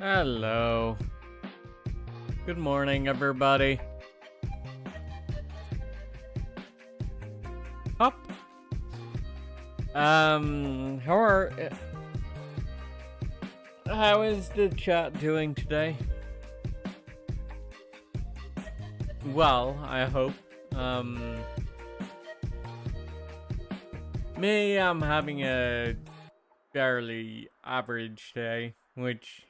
Hello. Good morning, everybody. Up. How is the chat doing today? Well, I hope. Me, I'm having a fairly average day, which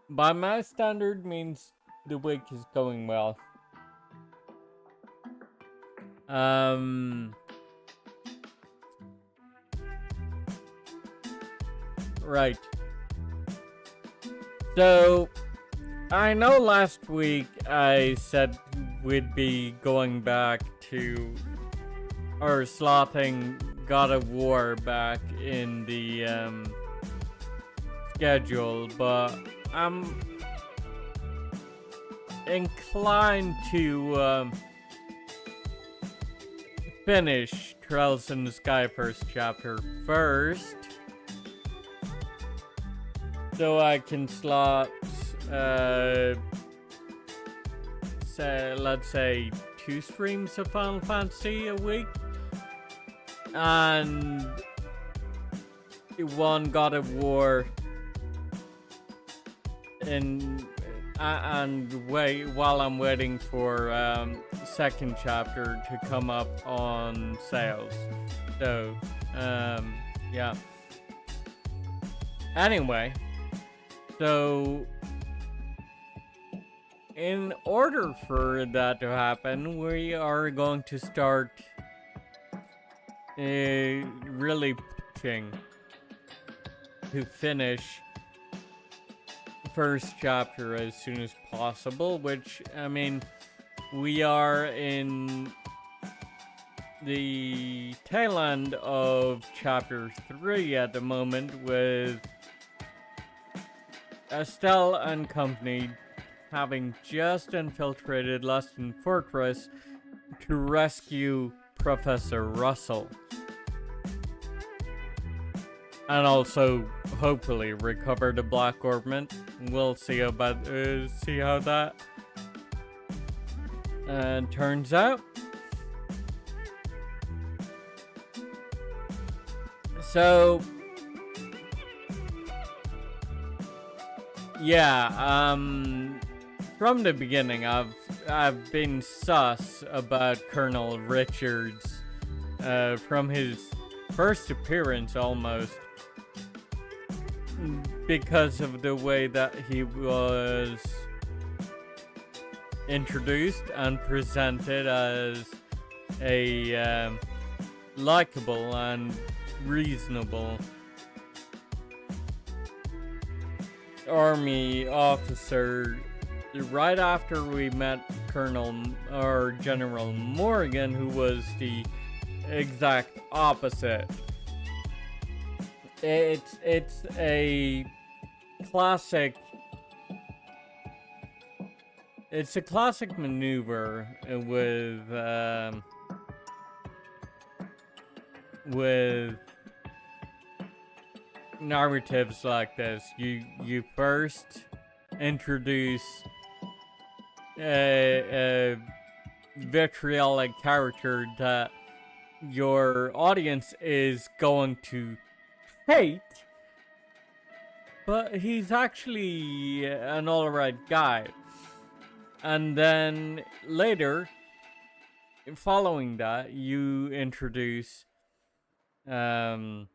by my standard means the week is going well. Right. So, I know last week I said we'd be going back to, or slotting God of War back in the schedule, but I'm inclined to finish Trails in the Sky first chapter first, so I can slot let's say 2 streams of Final Fantasy a week and 1 God of War while I'm waiting for second chapter to come up on sales. So yeah, anyway, so in order for that to happen, we are going to start really pushing to finish first chapter as soon as possible, which, I mean, we are in the tail end of chapter 3 at the moment, with Estelle and company having just infiltrated Leiston Fortress to rescue Professor Russel. And also, hopefully, recover the Black Ornament. We'll see how that turns out. So, yeah, from the beginning, I've been sus about Colonel Richards, from his first appearance almost, because of the way that he was introduced and presented as a likable and reasonable army officer. Right after we met General Morgan, who was the exact opposite. It's a classic. It's a classic maneuver with narratives like this. You first introduce a vitriolic character that your audience is going to hate, but he's actually an alright guy. And then later, following that, you introduce another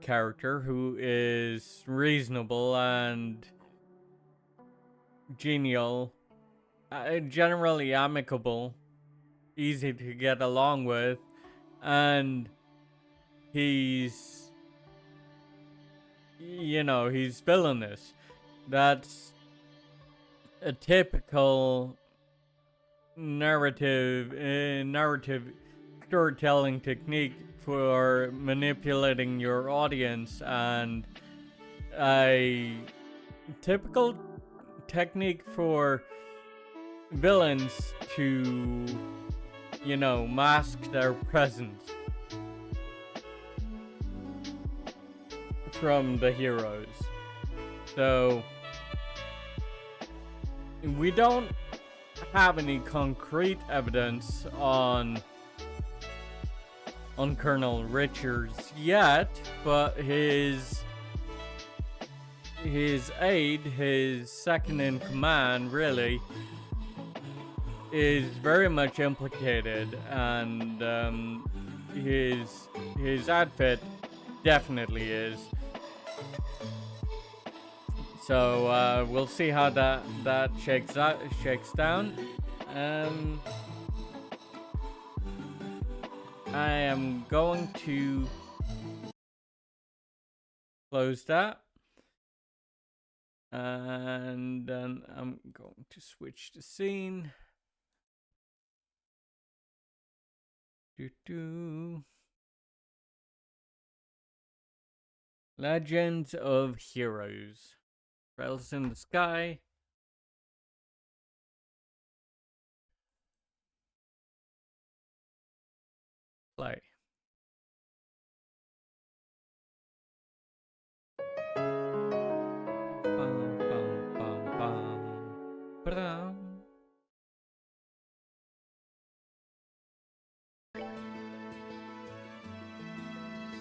character who is reasonable and genial, generally amicable, easy to get along with, and he's villainous. That's a typical narrative storytelling technique for manipulating your audience, and a typical technique for villains to, mask their presence. from the heroes. So we don't have any concrete evidence on Colonel Richards yet, but his aide, his second in command, really is very much implicated, and his outfit definitely is. So we'll see how that shakes down. I am going to close that, and then I'm going to switch the scene. Legends of Heroes. Rails in the sky. Play. Bum, bum, bum, bum. Ba-dum.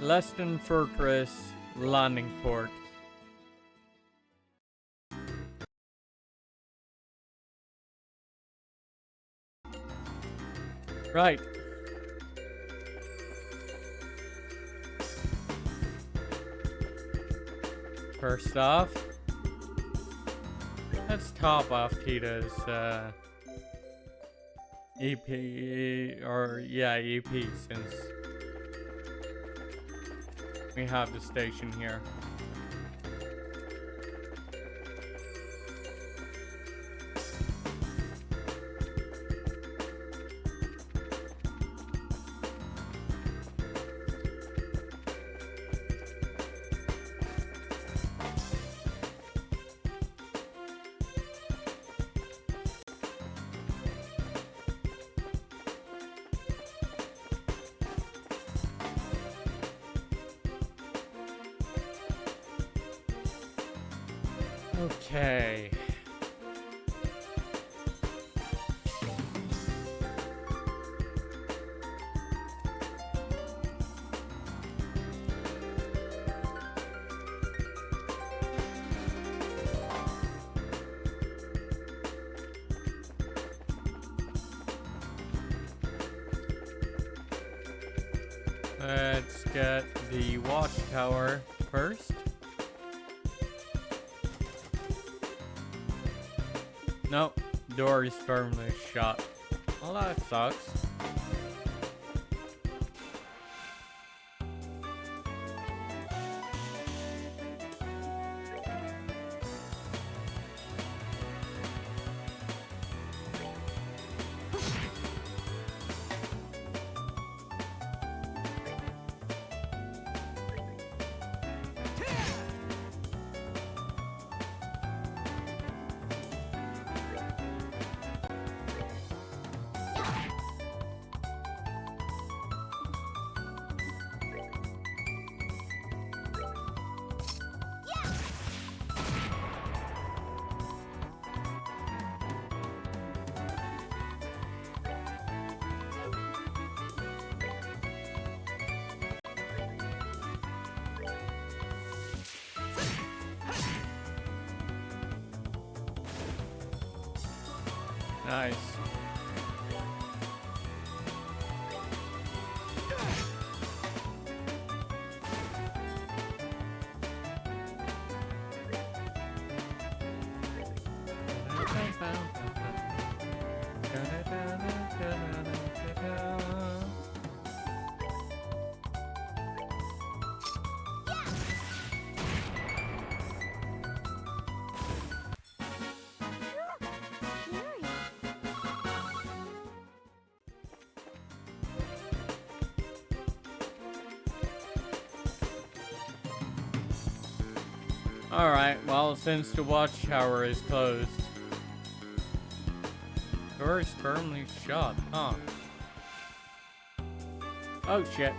Leiston Fortress landing port. Right. First off, let's top off Tita's EP, or yeah, EP, since we have the station here. Okay. Let's get the watchtower first. Nope, door is firmly shut. Well, that sucks. Nice. Alright, well, since the watchtower is closed, door is firmly shut, huh? Oh shit.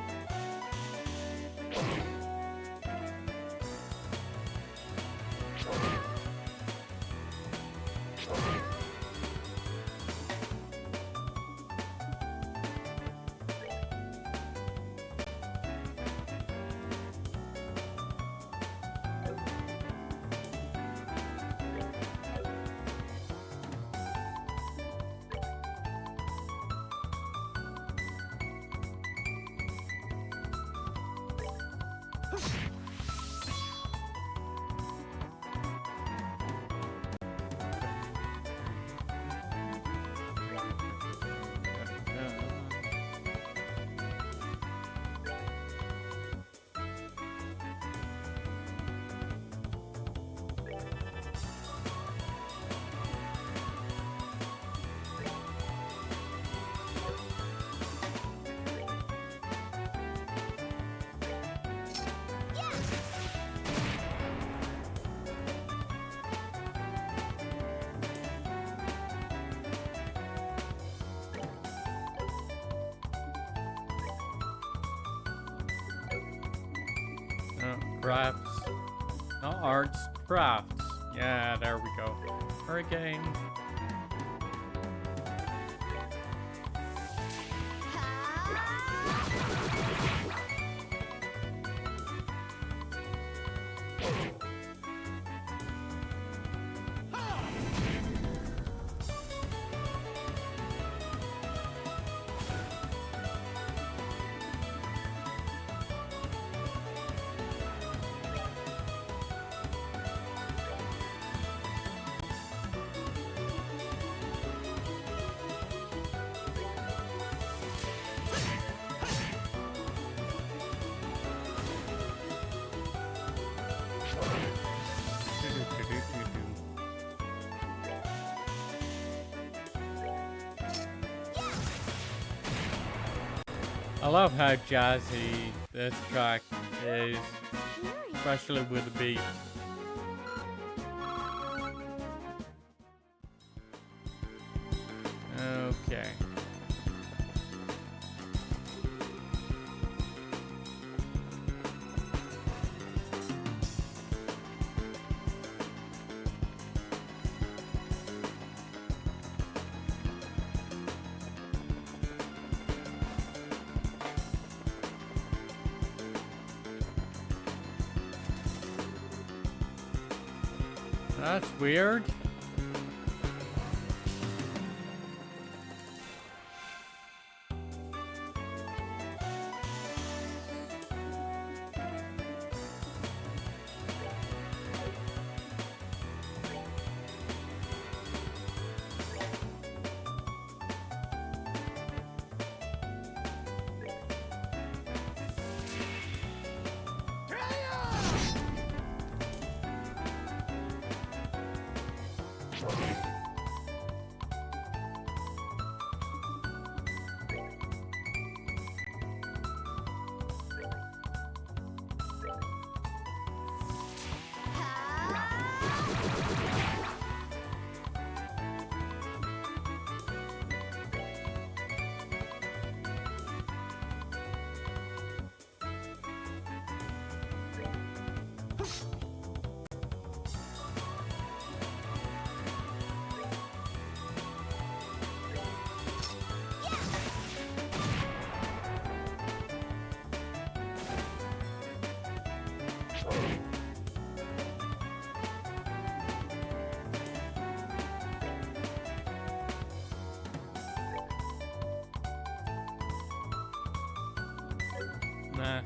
crafts. Not arts, crafts. Yeah, there we go. Hurricane. I love how jazzy this track is, especially with the beat. Okay. That's weird. Nah.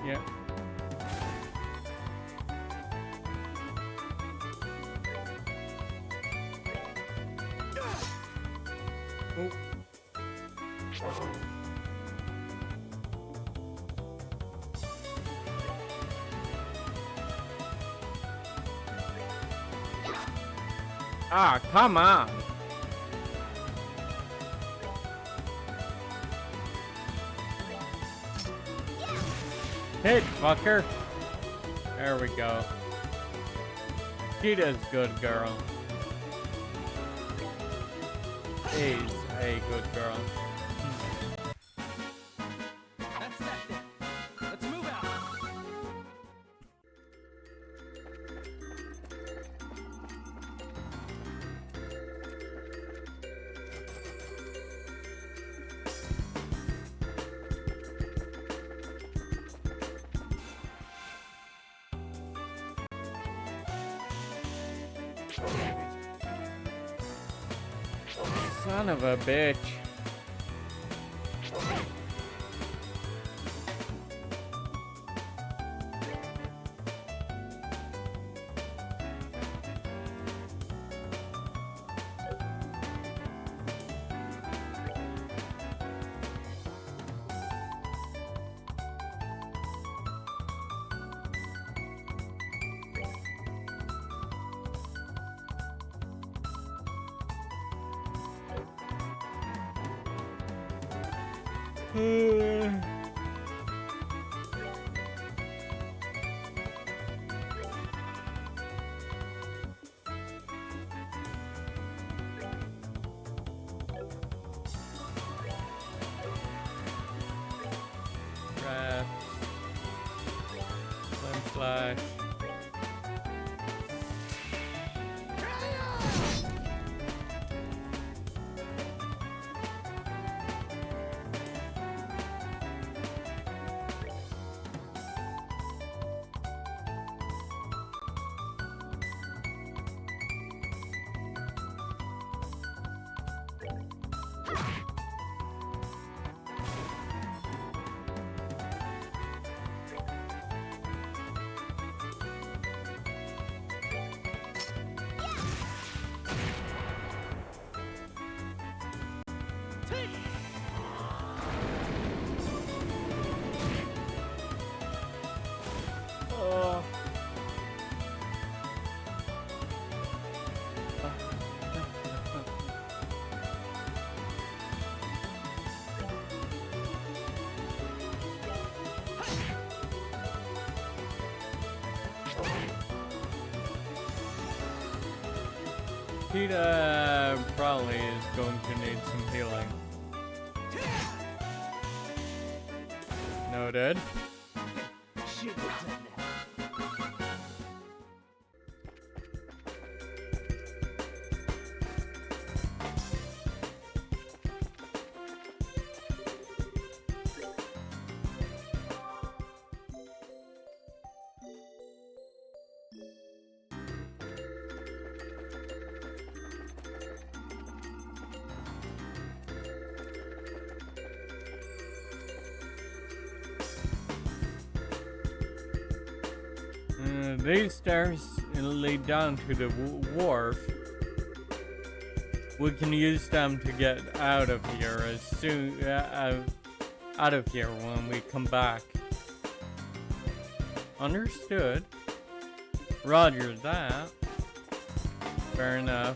Yeah. Oh. Ah, come on. Hit, fucker. There we go. Tita's good girl. She's a good girl. That's that thing. Let's move out. Son of a bitch. flash. Oh. Tita probably is going to need some healing. Noted. Should have done that. These stairs lead down to the wharf. We can use them to get out of here as soon out of here when we come back. Understood. Roger that. Fair enough.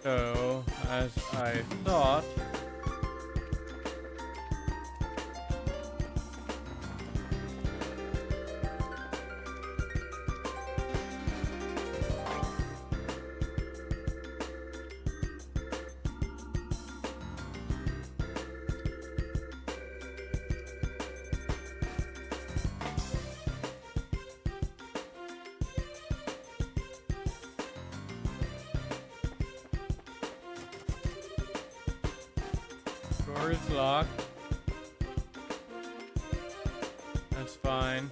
So, as I thought, door is locked. That's fine.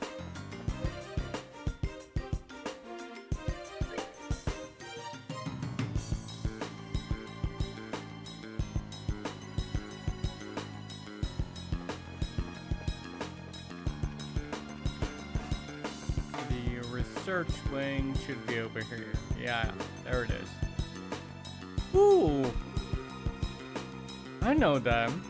The research wing should be over here. Yeah, there it is. Ooh! I know them.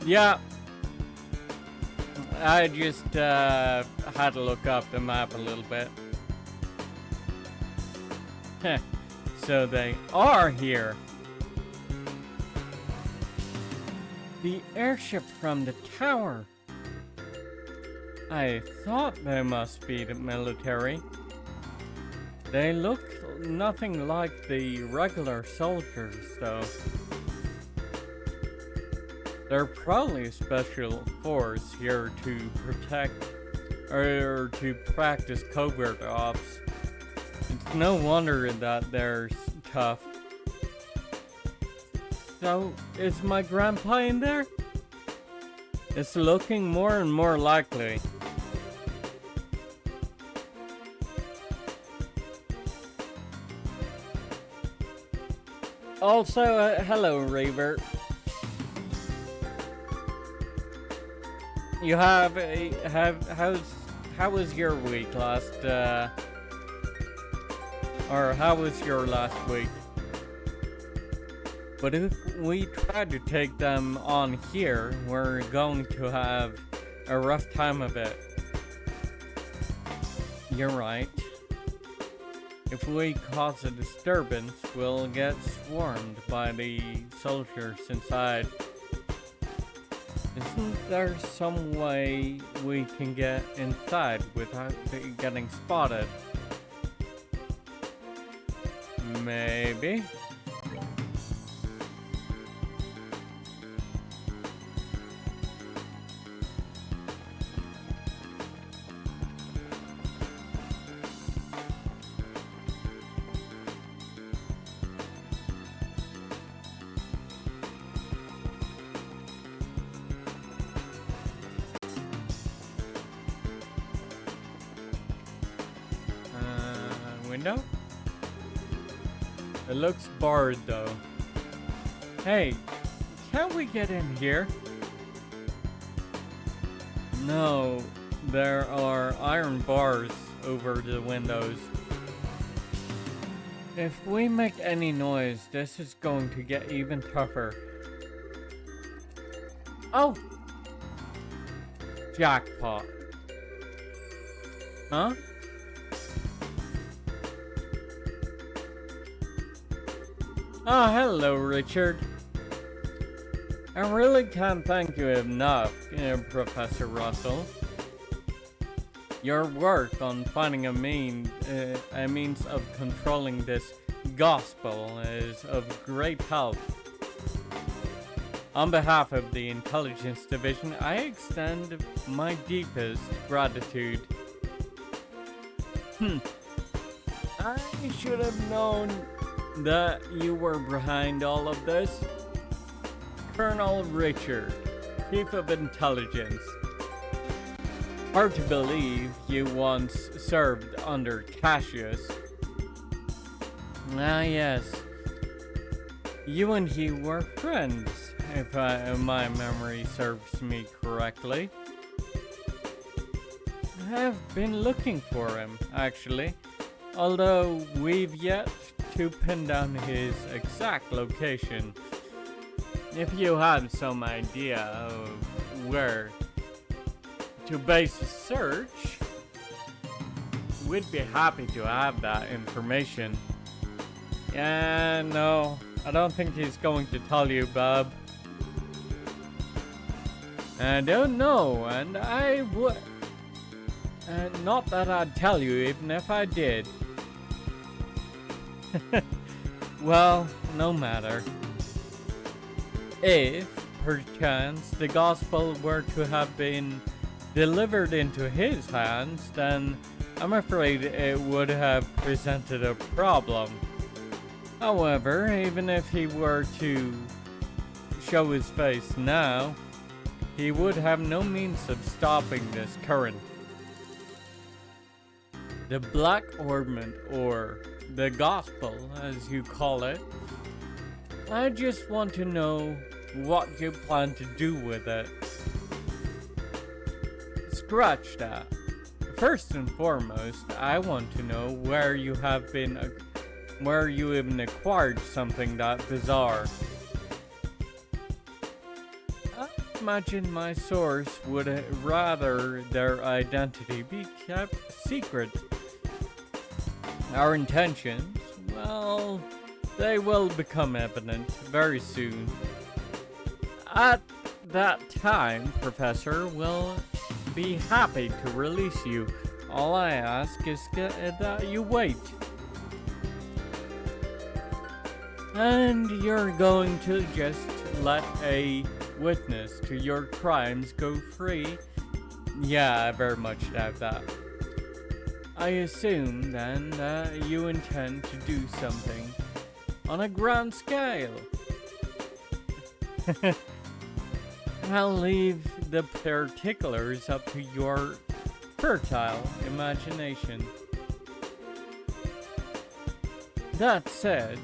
Yeah. I just had to look up the map a little bit. Heh. So they are here. The airship from the tower. I thought they must be the military. They look nothing like the regular soldiers, though. They're probably a special force here to protect or to practice covert ops. It's no wonder that they're tough. So, is my grandpa in there? It's looking more and more likely. Also, hello, Reaver. You how was your week last, or how was your last week? But if we try to take them on here, we're going to have a rough time of it. You're right. If we cause a disturbance, we'll get swarmed by the soldiers inside. Isn't there some way we can get inside without getting spotted? Maybe. Window? It looks barred though. Hey, can't we get in here? No, there are iron bars over the windows. If we make any noise, this is going to get even tougher. Oh! Jackpot. Huh? Oh, hello, Richard. I really can't thank you enough, Professor Russel. Your work on finding a means of controlling this gospel is of great help. On behalf of the Intelligence Division, I extend my deepest gratitude. I should have known that you were behind all of this. Colonel Richard, Chief of Intelligence. Hard to believe you once served under Cassius. Ah, yes. You and he were friends, if my memory serves me correctly. I have been looking for him, actually, although we've yet to pin down his exact location. If you had some idea of where to base a search, we'd be happy to have that information. Yeah, no, I don't think he's going to tell you, bub. I don't know, and I would... not that I'd tell you, even if I did. Well, no matter. If, perchance, the gospel were to have been delivered into his hands, then I'm afraid it would have presented a problem. However, even if he were to show his face now, he would have no means of stopping this current. The Black Ornament, or the Gospel, as you call it. I just want to know what you plan to do with it. Scratch that. First and foremost, I want to know where you even acquired something that bizarre. I imagine my source would rather their identity be kept secret. Our intentions, well, they will become evident very soon. At that time, Professor will be happy to release you. All I ask is that you wait. And you're going to just let a witness to your crimes go free? Yeah, I very much doubt that. I assume, then, that you intend to do something on a grand scale. I'll leave the particulars up to your fertile imagination. That said,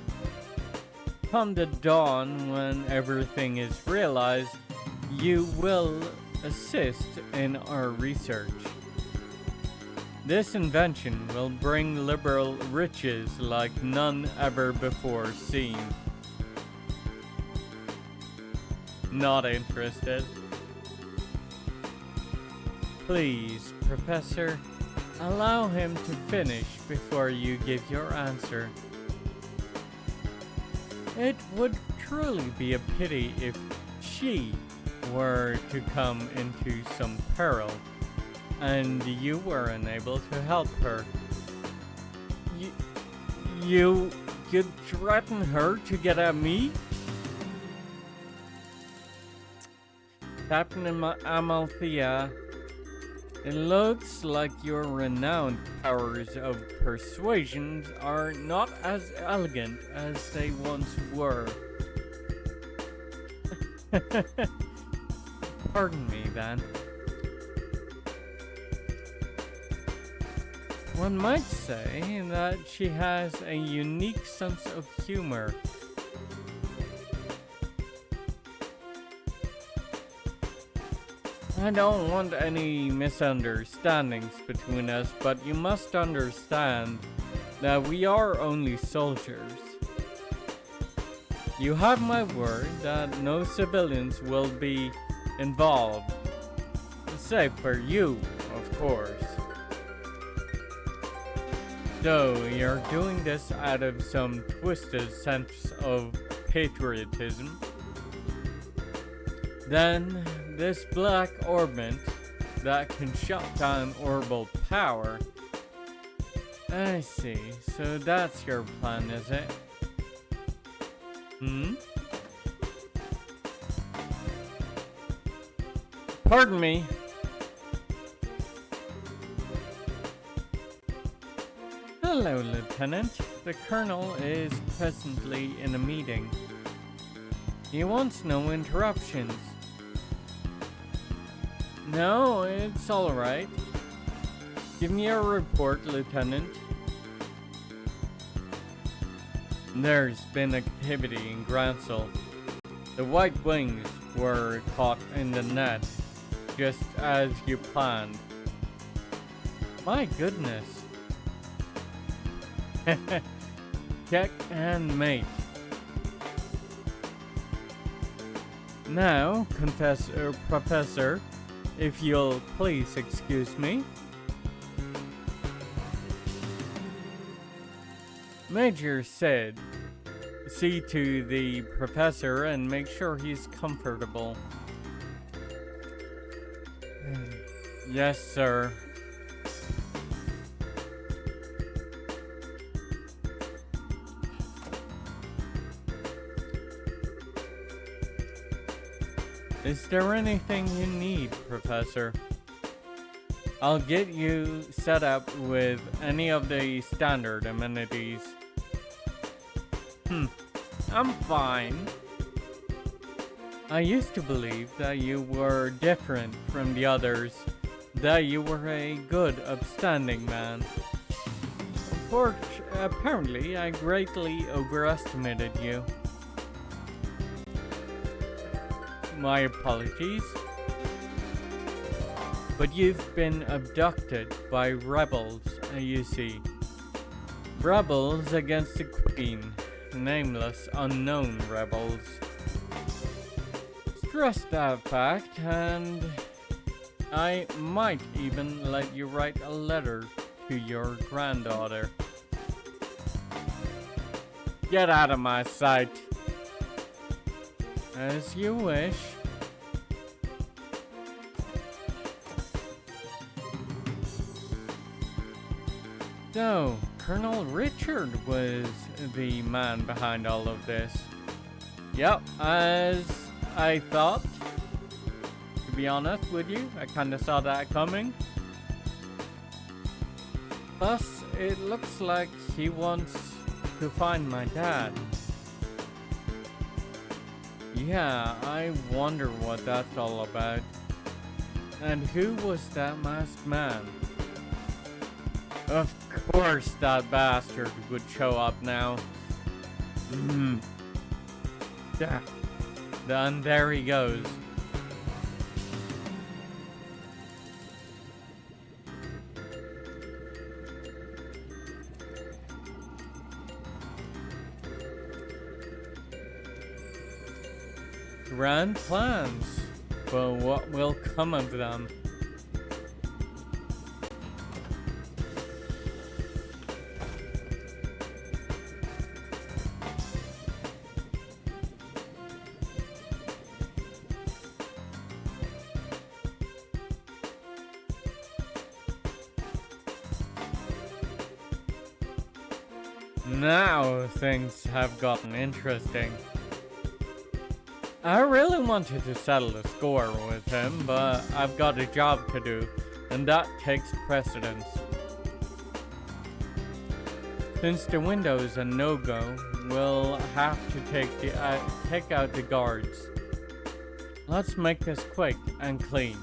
come the dawn when everything is realized, you will assist in our research. This invention will bring liberal riches like none ever before seen. Not interested. Please, Professor, allow him to finish before you give your answer. It would truly be a pity if she were to come into some peril, and you were unable to help her. You'd threaten her to get at me? Captain Amalthea, it looks like your renowned powers of persuasion are not as elegant as they once were. Pardon me, then. One might say that she has a unique sense of humor. I don't want any misunderstandings between us, but you must understand that we are only soldiers. You have my word that no civilians will be involved. Save for you, of course. So, you're doing this out of some twisted sense of patriotism. Then, this black orbment that can shut down orbital power. I see, so that's your plan, is it? Pardon me. Hello, Lieutenant. The Colonel is presently in a meeting. He wants no interruptions. No, it's alright. Give me a report, Lieutenant. There's been activity in Gransel. The White Wings were caught in the net, just as you planned. My goodness. Check and mate. Now, Professor, if you'll please excuse me. Major said, see to the Professor and make sure he's comfortable. Yes, sir. Is there anything you need, Professor? I'll get you set up with any of the standard amenities. I'm fine. I used to believe that you were different from the others, that you were a good, upstanding man. Apparently, I greatly overestimated you. My apologies. But you've been abducted by rebels, you see. Rebels against the Queen. Nameless, unknown rebels. Stress that fact, and I might even let you write a letter to your granddaughter. Get out of my sight. As you wish. So, Colonel Richard was the man behind all of this. Yep, as I thought. To be honest with you, I kinda saw that coming. Plus, it looks like he wants to find my dad. Yeah, I wonder what that's all about. And who was that masked man? Of course that bastard would show up now. Then there he goes. Grand plans, but what will come of them? Now things have gotten interesting. I really wanted to settle the score with him, but I've got a job to do, and that takes precedence. Since the window is a no-go, we'll have to take out the guards. Let's make this quick and clean.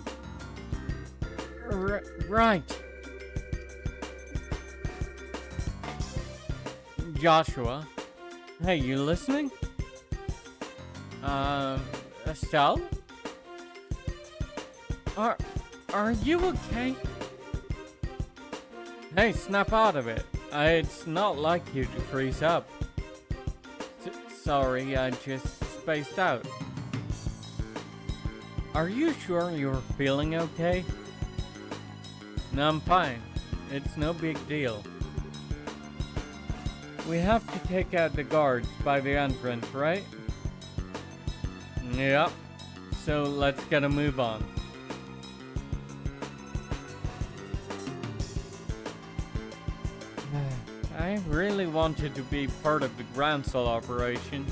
Right. Joshua. Hey, you listening? Estelle? Are you okay? Hey, snap out of it. It's not like you to freeze up. Sorry, I just spaced out. Are you sure you're feeling okay? No, I'm fine. It's no big deal. We have to take out the guards by the entrance, right? Yep. So let's get a move on. I really wanted to be part of the Groundsel operation.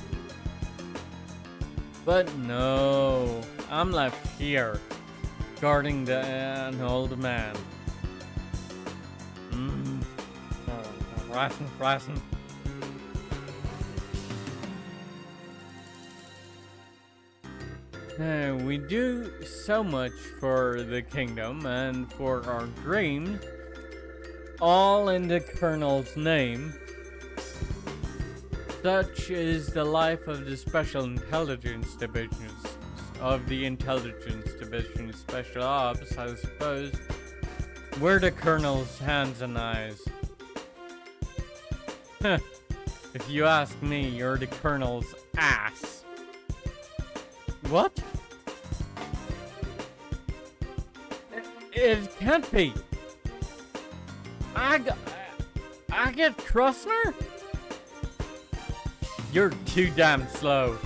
But no, I'm left here, guarding an old man. Rassen. We do so much for the kingdom and for our dream, all in the Colonel's name. Such is the life of the Special Intelligence Divisions, of the Intelligence Division Special Ops, I suppose. We're the Colonel's hands and eyes. If you ask me, you're the Colonel's ass. What? It can't be. Agate Krusner? You're too damn slow.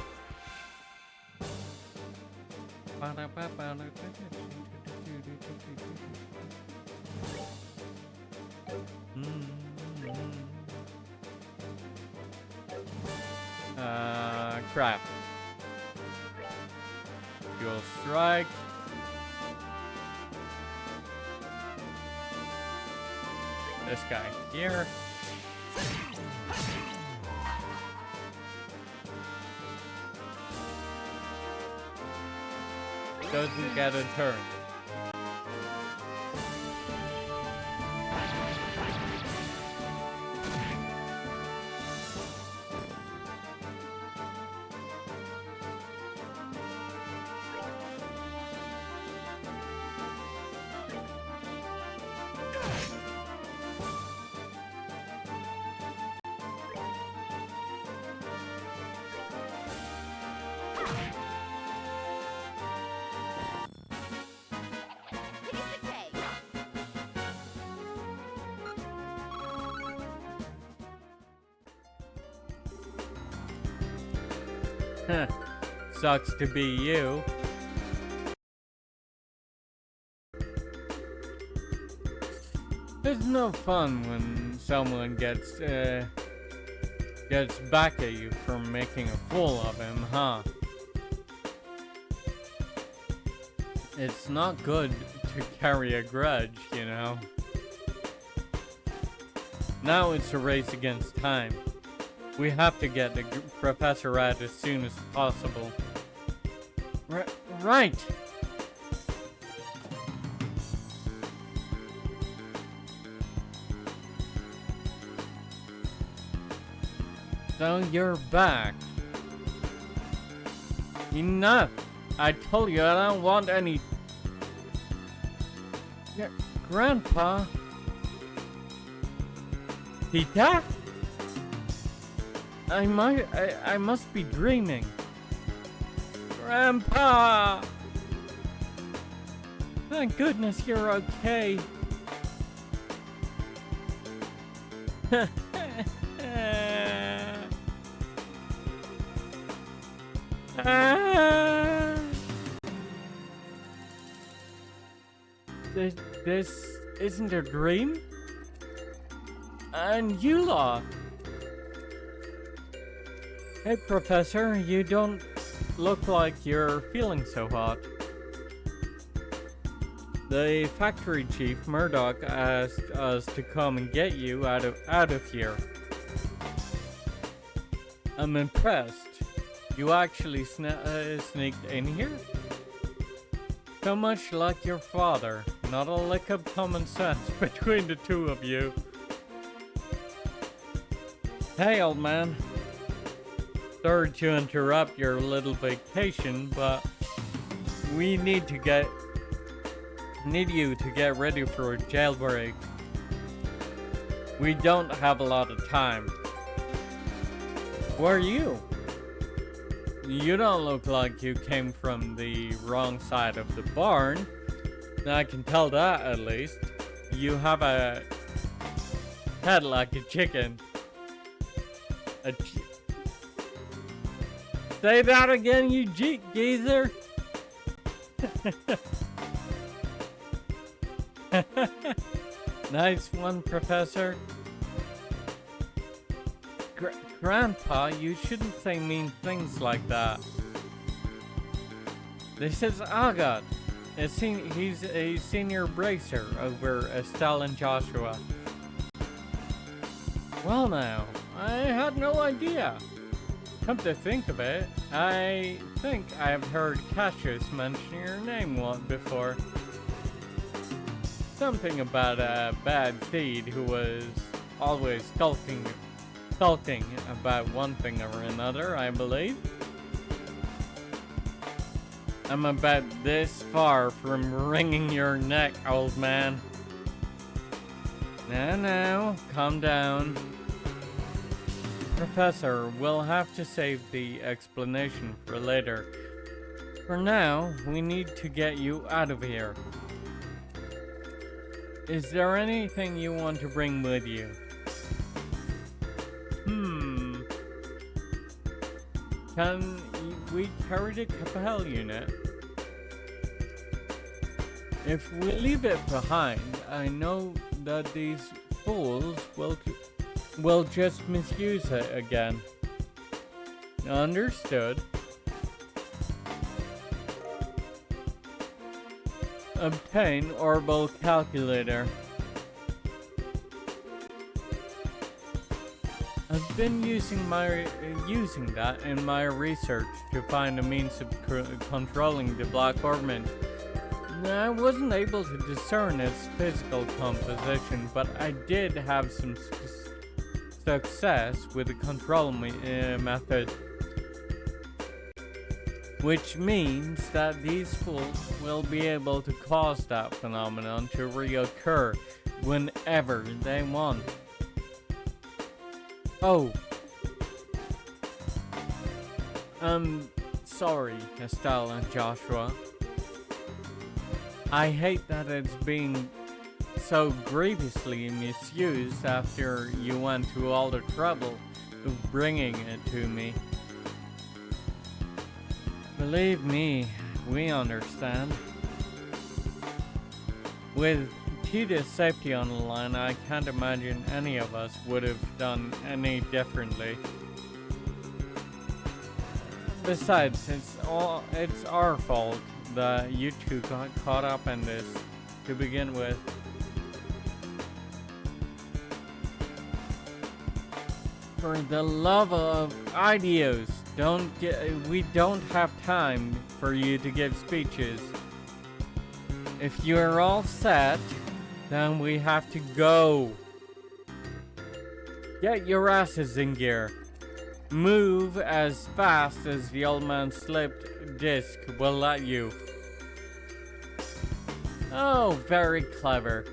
Crap. Dual strike. This guy here. Doesn't get a turn. Sucks to be you. It's no fun when someone gets back at you for making a fool of him, huh? It's not good to carry a grudge, you know? Now it's a race against time. We have to get the professor out as soon as possible. Right! So you're back. Enough! I told you I don't want any... Grandpa? Tita? I must be dreaming. Grandpa! Thank goodness you're okay. This isn't a dream? And you lot, Hey, Professor, you don't look like you're feeling so hot. The factory chief, Murdoch, asked us to come and get you out of here. I'm impressed. You actually sneaked in here? So much like your father. Not a lick of common sense between the two of you. Hey, old man. Sorry to interrupt your little vacation, but we need you to get ready for a jailbreak. We don't have a lot of time. Who are you? You don't look like you came from the wrong side of the barn. I can tell that at least. You have a head like a chicken. Say that again, you geezer. Nice one, Professor. Grandpa, you shouldn't say mean things like that. This is Agate. He's a senior bracer over Estelle and Joshua. Well now, I had no idea. Come to think of it, I think I've heard Cassius mention your name once before. Something about a bad seed who was always sulking about one thing or another, I believe. I'm about this far from wringing your neck, old man. Now, calm down. Professor, we'll have to save the explanation for later. For now, we need to get you out of here. Is there anything you want to bring with you? Can we carry the Capel unit? If we leave it behind, I know that these fools will just misuse it again. Understood. Obtain orbital calculator. I've been using that in my research to find a means of controlling the black ornament. I wasn't able to discern its physical composition, but I did have some success with the control method. Which means that these fools will be able to cause that phenomenon to reoccur whenever they want. Oh. I'm sorry, Estelle and Joshua. I hate that it's being so grievously misused after you went to all the trouble of bringing it to me. Believe me, we understand. With Tita's safety on the line, I can't imagine any of us would have done any differently. Besides, it's our fault that you two got caught up in this to begin with. For the love of ideas, we don't have time for you to give speeches. If you're all set, then we have to go. Get your asses in gear. Move as fast as the old man's slipped disc will let you. Oh, very clever.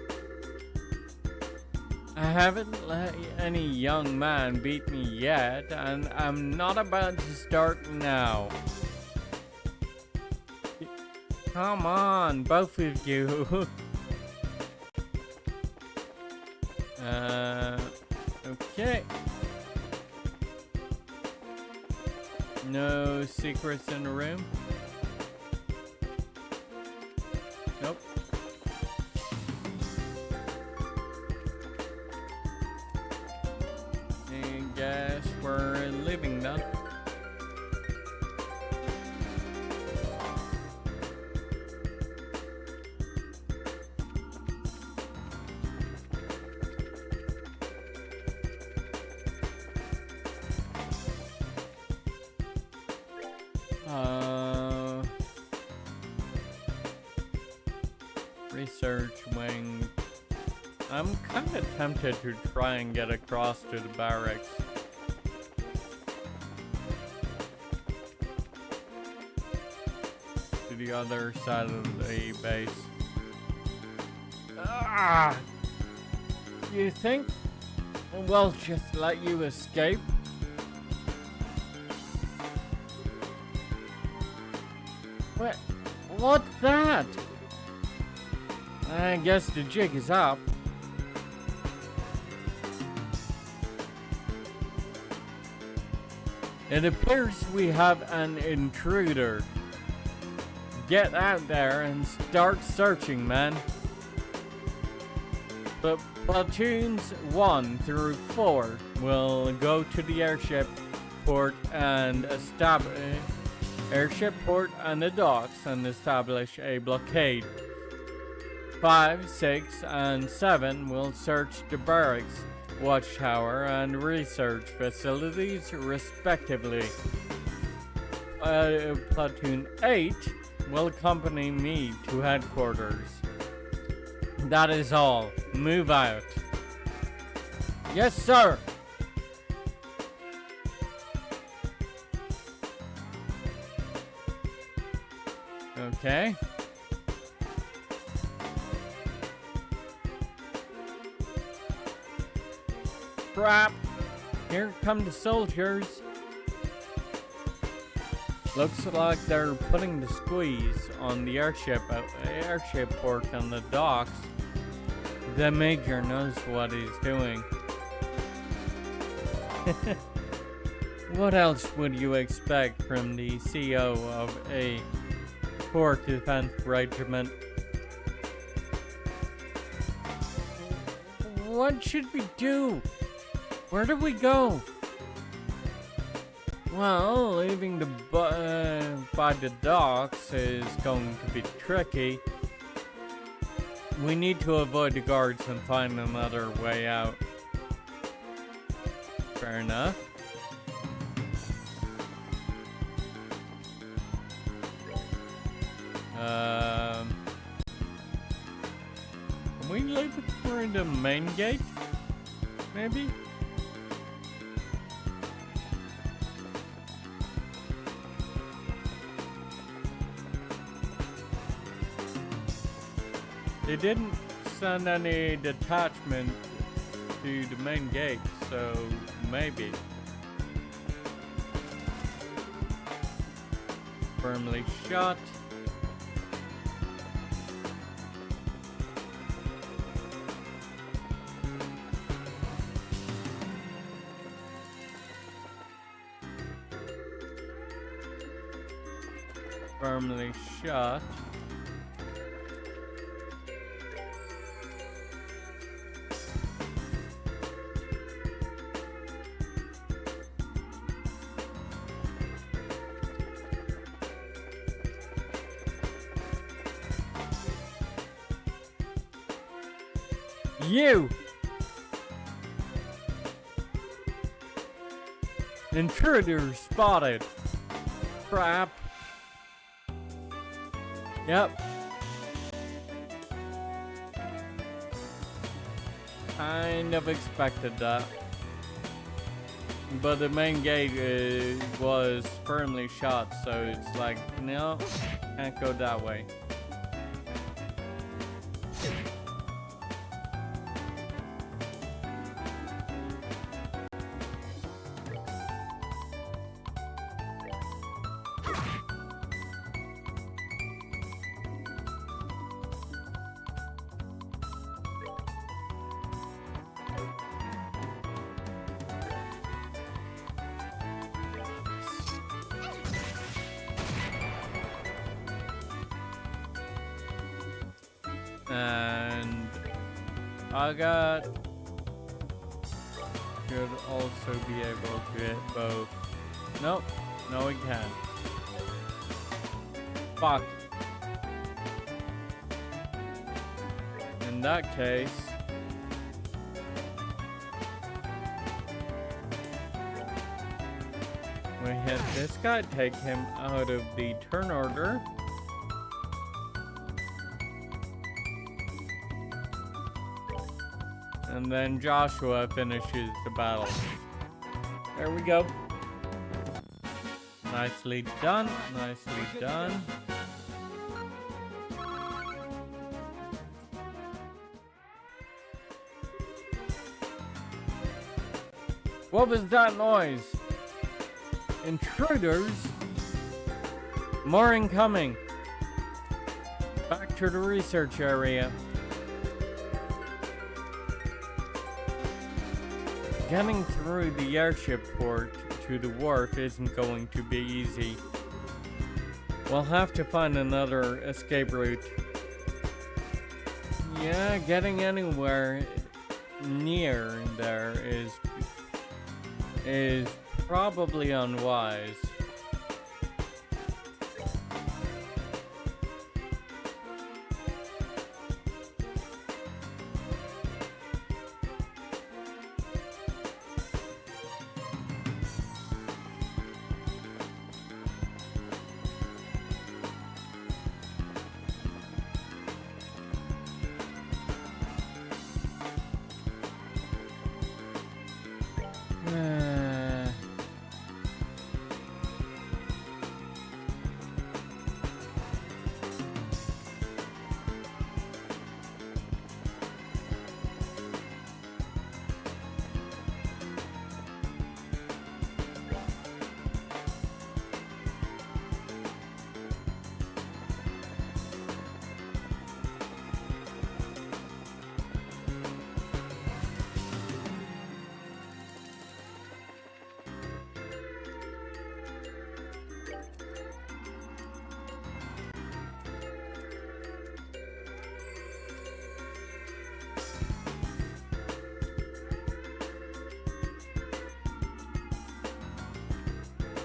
I haven't let any young man beat me yet, and I'm not about to start now. Come on, both of you. Okay. No secrets in the room? Nope. I guess we're leaving then. Research wing. I'm kind of tempted to try and get across to the barracks. To the other side of the base. Ah! You think we'll just let you escape? What's that? I guess the jig is up. It appears we have an intruder. Get out there and start searching, man. But platoons 1 through 4 will go to the airship port and the docks and establish a blockade. 5, 6, and 7 will search the barracks, watchtower, and research facilities respectively. Platoon 8 will accompany me to headquarters. That is all. Move out. Yes, sir. Okay. Crap. Here come the soldiers. Looks like they're putting the squeeze on the airship port and the docks. The major knows what he's doing. What else would you expect from the CO of a port defense regiment? What should we do? Where do we go? Well, leaving by the docks is going to be tricky. We need to avoid the guards and find another way out. Fair enough. Can we leave it for the main gate? Maybe? They didn't send any detachment to the main gate, so maybe. Firmly shut. Firmly shut. You! Intruder spotted. Crap. Yep. Kind of expected that. But the main gate was firmly shut, so it's like, no, can't go that way. And Agate should also be able to hit both. Nope, no he can't. Fuck. In that case, we hit this guy, take him out of the turn order. And then Joshua finishes the battle. There we go. Nicely done, nicely done. What was that noise? Intruders? More incoming. Back to the research area. Getting through the airship port to the wharf isn't going to be easy. We'll have to find another escape route. Yeah, getting anywhere near there is probably unwise.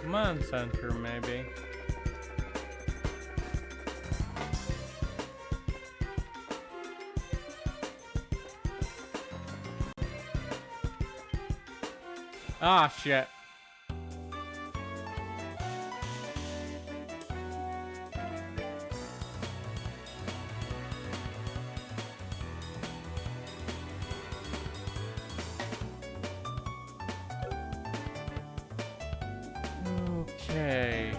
Command center, maybe. Ah, shit. Okay.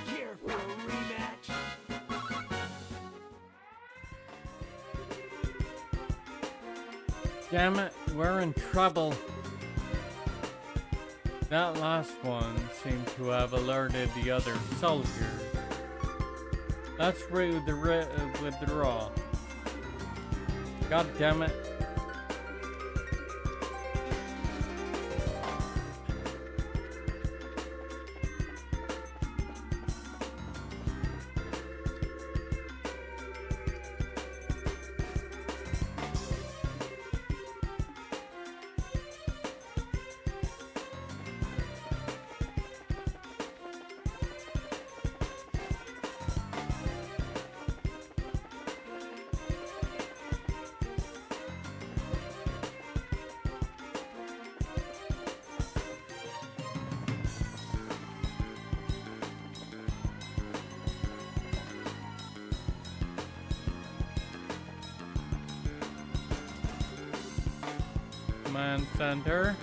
Care for a rematch? Damn it, we're in trouble. That last one seemed to have alerted the other soldiers. Let's read the withdraw. God damn it. command center.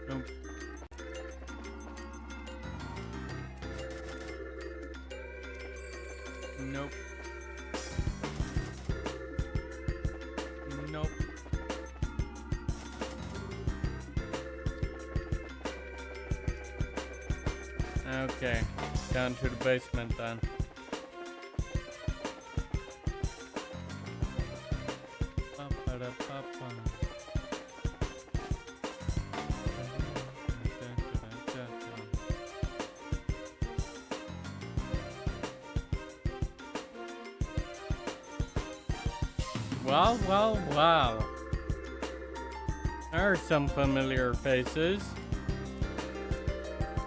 Nope. Nope. Nope. Okay, down to the basement then. Wow. There are some familiar faces.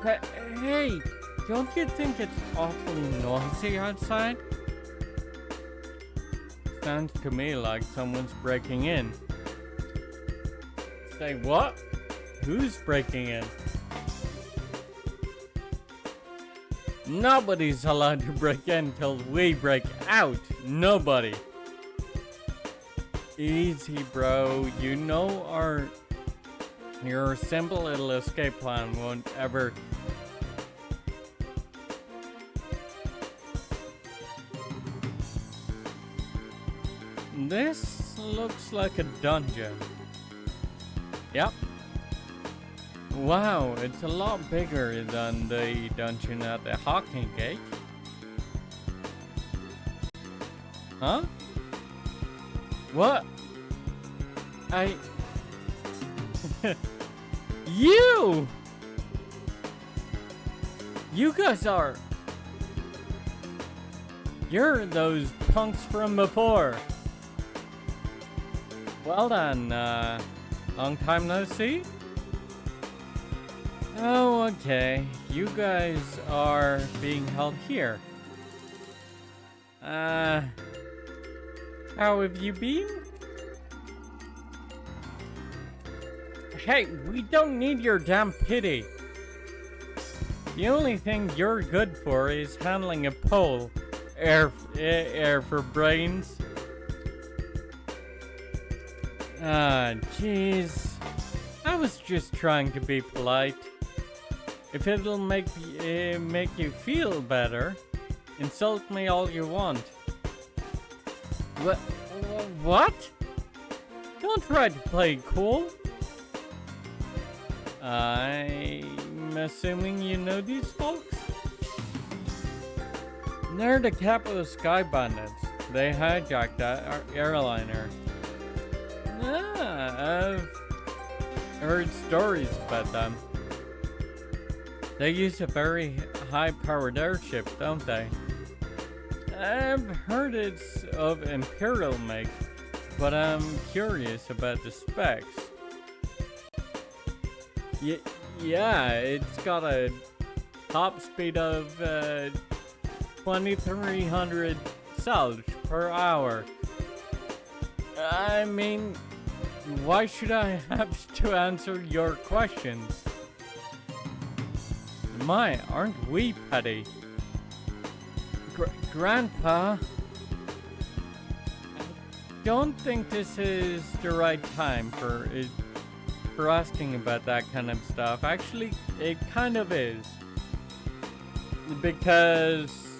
Hey, don't you think it's awfully noisy outside? Sounds to me like someone's breaking in. Say what? Who's breaking in? Nobody's allowed to break in till we break out. Nobody. Easy, bro. You know your simple little escape plan won't ever. This looks like a dungeon. Yep. Wow, it's a lot bigger than the dungeon at the Hawking Gate. Huh? What? You! You guys are... You're those punks from before. Well then, long time no see? Oh, okay. You guys are being held here. How have you been? Hey, we don't need your damn pity. The only thing you're good for is handling a pole. Air for brains. Jeez. I was just trying to be polite. If it'll make you feel better, insult me all you want. What? Don't try to play cool. I'm assuming you know these folks? They're the capital Sky Bandits. They hijacked that airliner. I've heard stories about them. They use a very high-powered airship, don't they? I've heard it's of Imperial make, but I'm curious about the specs. Yeah, it's got a top speed of 2,300 salvage per hour. I mean, why should I have to answer your questions? My, aren't we petty? Grandpa, I don't think this is the right time for asking about that kind of stuff. Actually, it kind of is. Because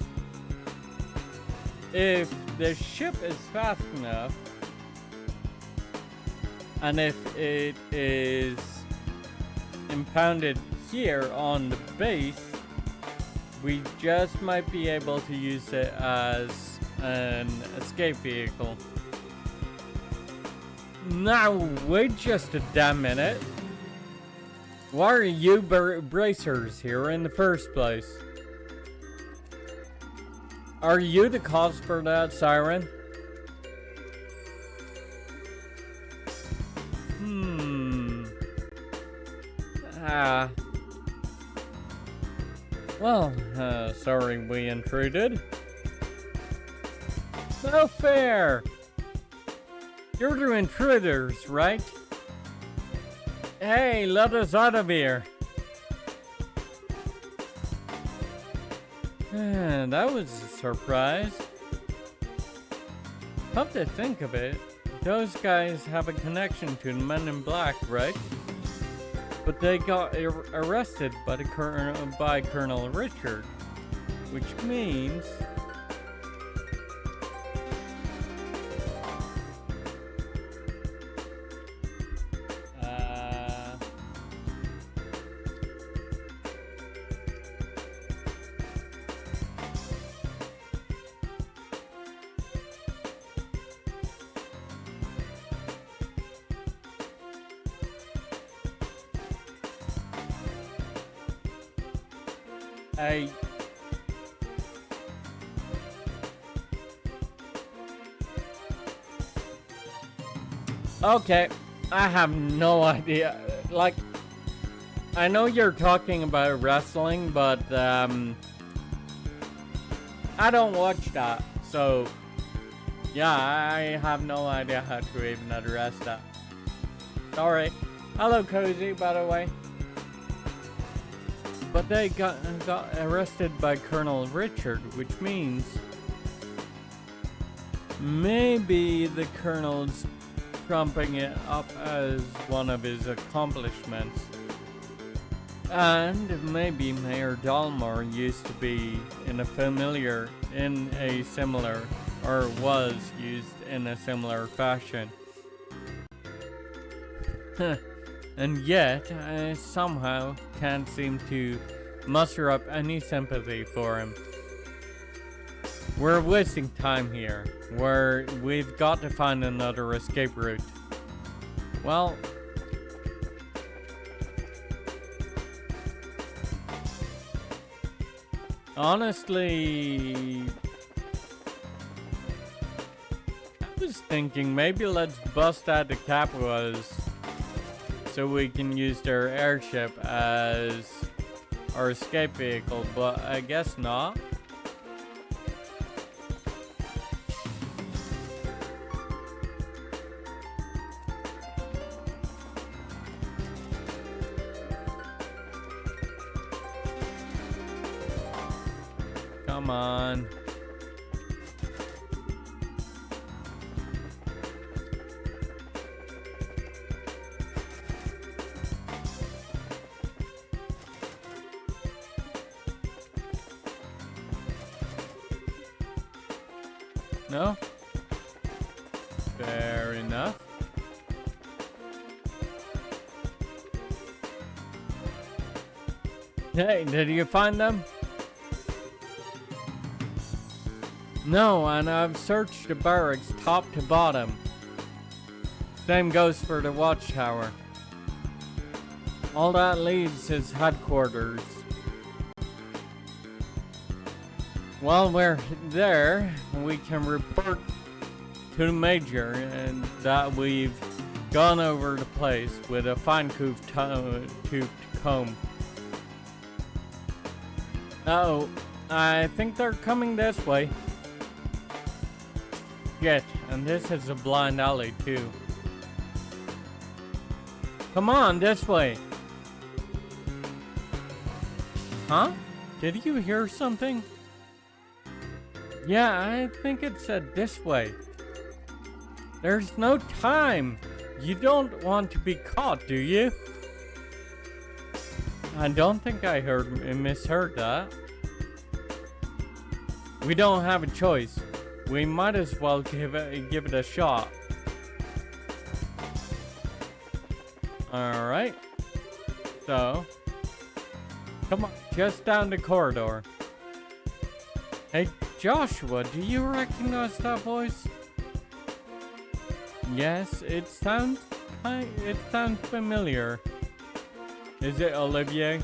if the ship is fast enough, and if it is impounded here on the base, we just might be able to use it as an escape vehicle. Now, wait just a damn minute. Why are you bracers here in the first place? Are you the cause for that siren? Sorry we intruded. No fair! You're the intruders, right? Hey, let us out of here! That was a surprise. Come to think of it, those guys have a connection to the Men in Black, right? But they got arrested by Colonel Richard, which means okay, I have no idea. Like, I know you're talking about wrestling, but I don't watch that, so yeah, I have no idea how to even address that. Sorry. Hello, Cozy, by the way. But they got arrested by Colonel Richard, which means maybe the Colonel's trumping it up as one of his accomplishments. And maybe Mayor Dalmor used to be was used in a similar fashion. And yet, I somehow can't seem to muster up any sympathy for him. We're wasting time here. We've got to find another escape route. Well, honestly, I was thinking maybe let's bust out the Capuas so we can use their airship as our escape vehicle, but I guess not. Come on. No? Fair enough. Hey, did you find them? No, and I've searched the barracks top to bottom. Same goes for the watchtower. All that leads is headquarters. While we're there, we can report to the Major and that we've gone over the place with a fine-toothed comb. Oh, I think they're coming this way. Shit, and this is a blind alley too. Come on, this way. Huh? Did you hear something? Yeah, I think it said this way. There's no time. You don't want to be caught, do you? I don't think I misheard that. We don't have a choice. We might as well give it a shot. Alright. So, come on, just down the corridor. Hey, Joshua, do you recognize that voice? Yes, it sounds familiar. Is it Olivier?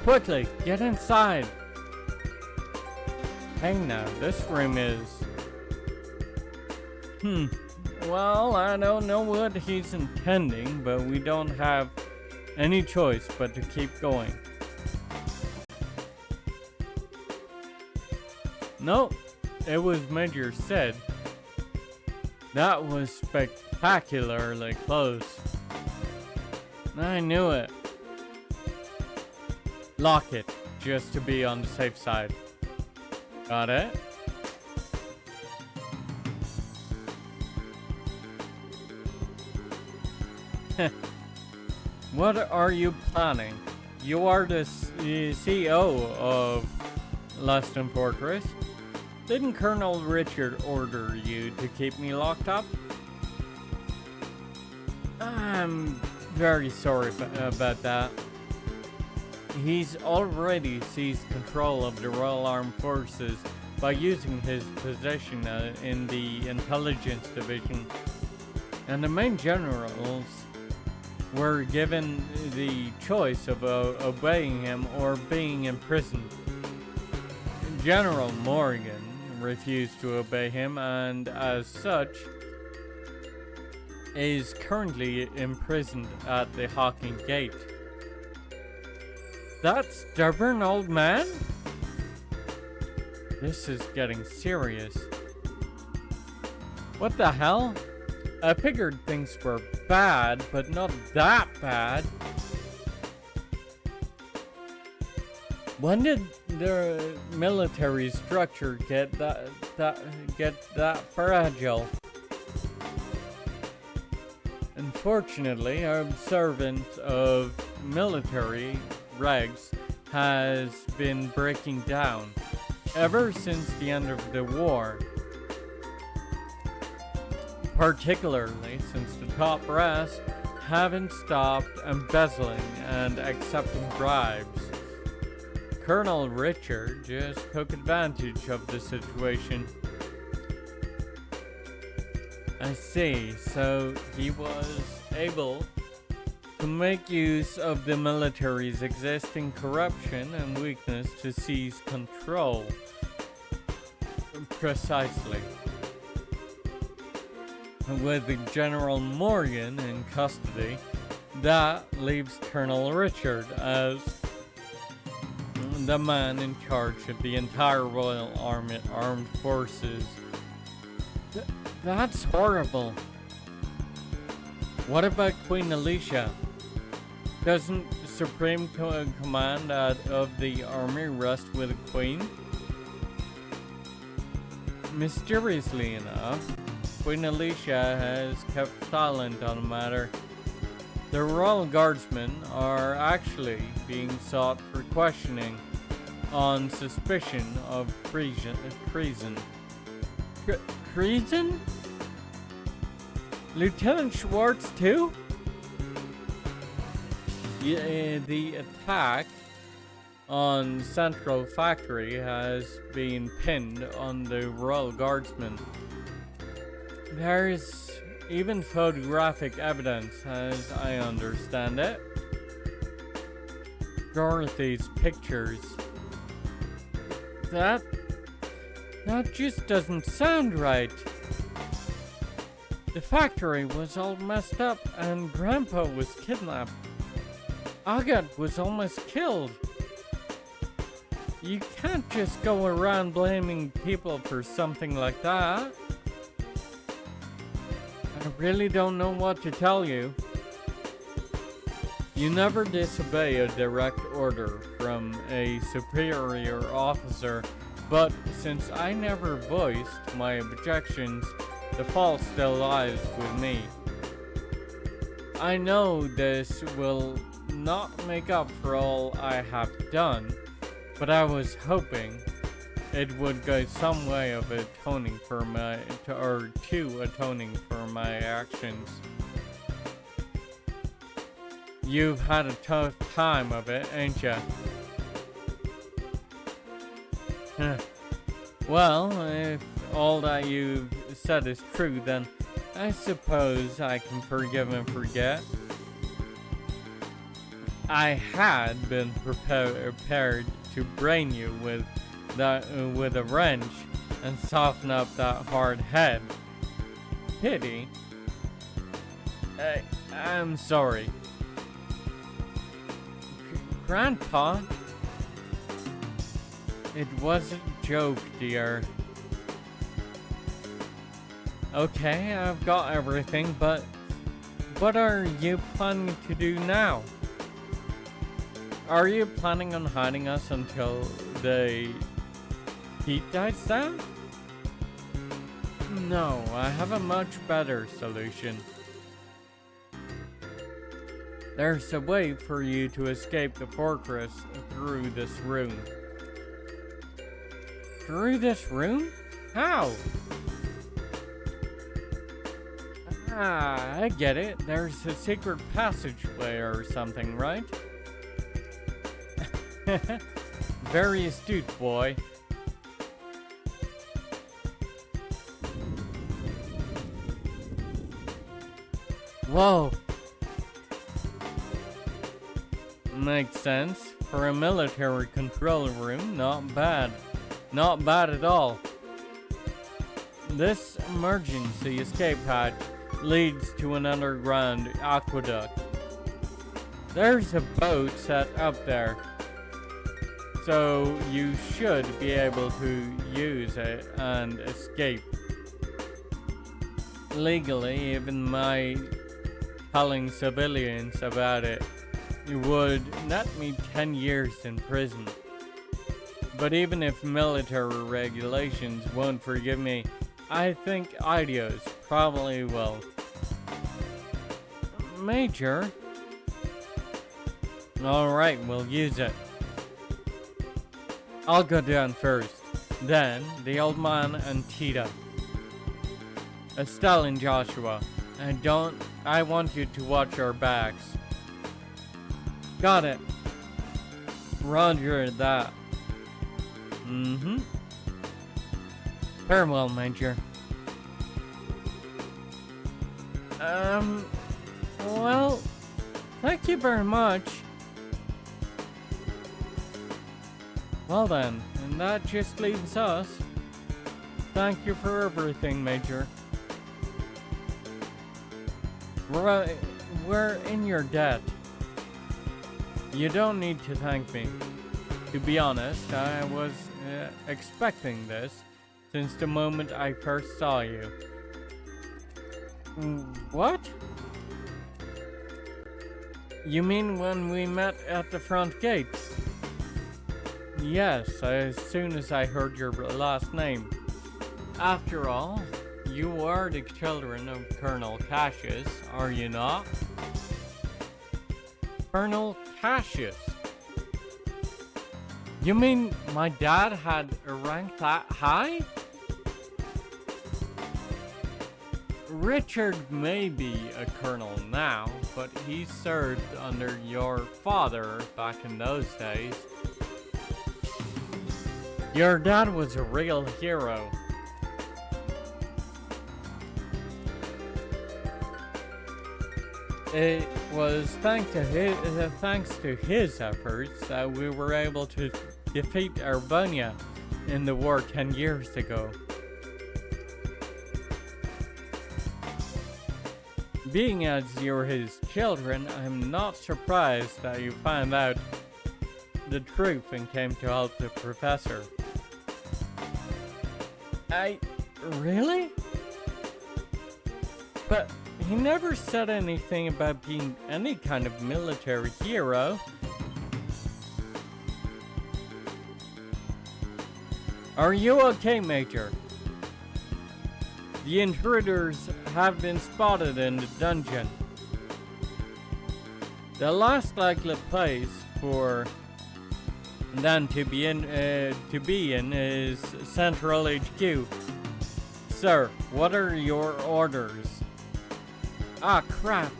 Quickly, get inside. Hey now, this room is Well, I don't know what he's intending, but we don't have any choice but to keep going. Nope, it was Major Sid. That was spectacularly close. I knew it. Lock it, just to be on the safe side. Got it? What are you planning? You are the CEO of Leiston Fortress. Didn't Colonel Richard order you to keep me locked up? I'm very sorry about that. He's already seized control of the Royal Armed Forces by using his position in the Intelligence Division, and the main generals were given the choice of obeying him or being imprisoned. General Morgan refused to obey him, and as such is currently imprisoned at the Hawking Gate. That stubborn old man? This is getting serious. What the hell? I figured things were bad, but not that bad. When did the military structure get that fragile? Unfortunately, our observance of military regs has been breaking down ever since the end of the war. Particularly since the top brass haven't stopped embezzling and accepting bribes. Colonel Richard just took advantage of the situation. I see, so he was able to make use of the military's existing corruption and weakness to seize control. Precisely. With General Morgan in custody, that leaves Colonel Richard as the man in charge of the entire Royal Armed Forces. That's horrible. What about Queen Alicia? Doesn't Supreme Command of the Army rest with the Queen? Mysteriously enough, Queen Alicia has kept silent on the matter. The Royal Guardsmen are actually being sought for questioning on suspicion of treason. Treason? Lieutenant Schwartz too? The attack on Central Factory has been pinned on the Royal Guardsmen. There's even photographic evidence, as I understand it. Dorothy's pictures. That just doesn't sound right. The factory was all messed up and Grandpa was kidnapped. Agate was almost killed. You can't just go around blaming people for something like that. I really don't know what to tell you. You never disobey a direct order from a superior officer, but since I never voiced my objections, the fault still lies with me. I know this will not make up for all I have done, but I was hoping it would go some way of atoning for atoning for my actions. You've had a tough time of it, ain't ya? Well, if all that you've said is true, then I suppose I can forgive and forget. I had been prepared to brain you with a wrench and soften up that hard head. pity. I'm sorry. Grandpa? It was a joke, dear. Okay, I've got everything, but what are you planning to do now? Are you planning on hiding us until the heat dies down? No, I have a much better solution. There's a way for you to escape the fortress through this room. Through this room? How? Ah, I get it. There's a secret passageway or something, right? Very astute, boy. Whoa. Makes sense. For a military control room, not bad. Not bad at all. This emergency escape hatch leads to an underground aqueduct. There's a boat set up there, so you should be able to use it and escape. Legally, even my telling civilians about it would net me 10 years in prison. But even if military regulations won't forgive me, I think Idios probably will. Major? Alright, we'll use it. I'll go down first. Then, the old man and Tita. Estelle and Joshua. I want you to watch our backs. Got it. Roger that. Mm-hmm. Farewell, Major. Well, thank you very much. Well then, and that just leaves us. Thank you for everything, Major. We're in your debt. You don't need to thank me. To be honest, I was expecting this since the moment I first saw you. What? You mean when we met at the front gate? Yes, as soon as I heard your last name. After all, you are the children of Colonel Cassius, are you not? Colonel Cassius? You mean my dad had a rank that high? Richard may be a colonel now, but he served under your father back in those days. Your dad was a real hero. It was thanks to his efforts that we were able to defeat Arbonia in the war 10 years ago. Being as you're his children, I'm not surprised that you found out the truth and came to help the professor. Really? But he never said anything about being any kind of military hero. Are you okay, Major? The intruders have been spotted in the dungeon. The last likely place for them to be in is Central HQ. Sir, what are your orders? Ah, crap.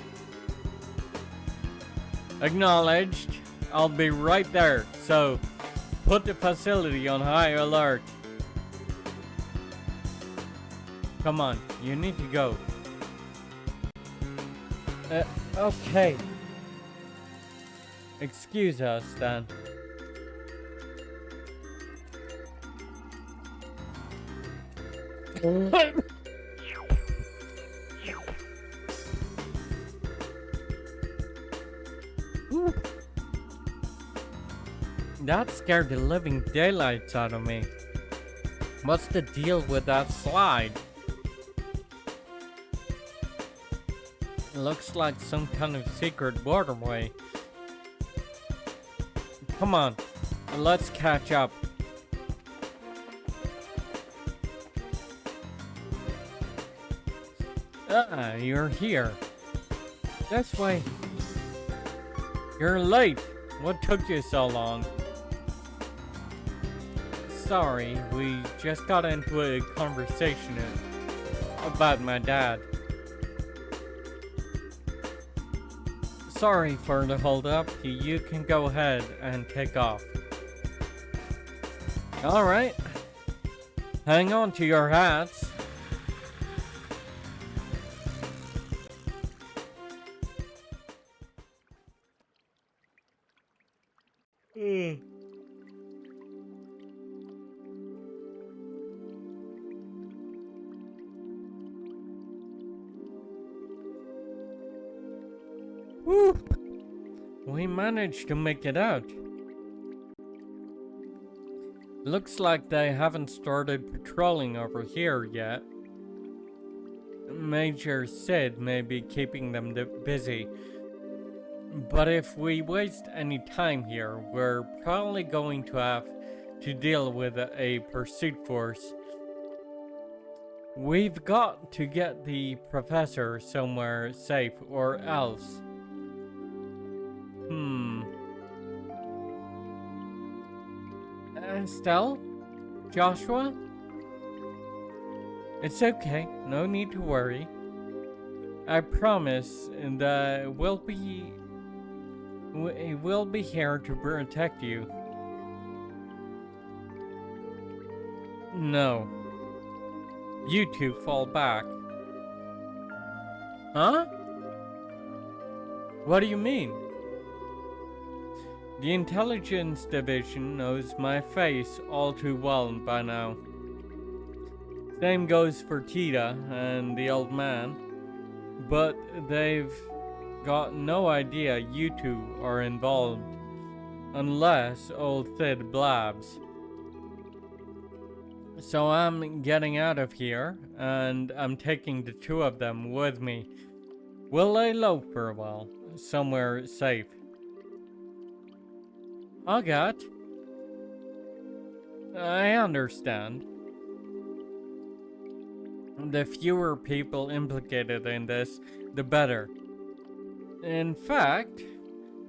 Acknowledged. I'll be right there, so put the facility on high alert. Come on, you need to go. Okay. Excuse us, then. That scared the living daylights out of me. What's the deal with that slide? It looks like some kind of secret waterway. Come on, let's catch up. Ah, you're here. This way. You're late. What took you so long? Sorry, we just got into a conversation about my dad. Sorry for the hold up. You can go ahead and take off. Alright. Hang on to your hats. Whew. We managed to make it out. Looks like they haven't started patrolling over here yet. Major Sid may be keeping them busy. But if we waste any time here, we're probably going to have to deal with a pursuit force. We've got to get the professor somewhere safe or else. Estelle? Joshua? It's okay, no need to worry. I promise that we'll be here to protect you. No. You two fall back. Huh? What do you mean? The intelligence division knows my face all too well by now. Same goes for Tita and the old man. But they've got no idea you two are involved. Unless old Sid blabs. So I'm getting out of here, and I'm taking the two of them with me. We'll lay low for a while, somewhere safe. Agate? I understand. The fewer people implicated in this, the better. In fact,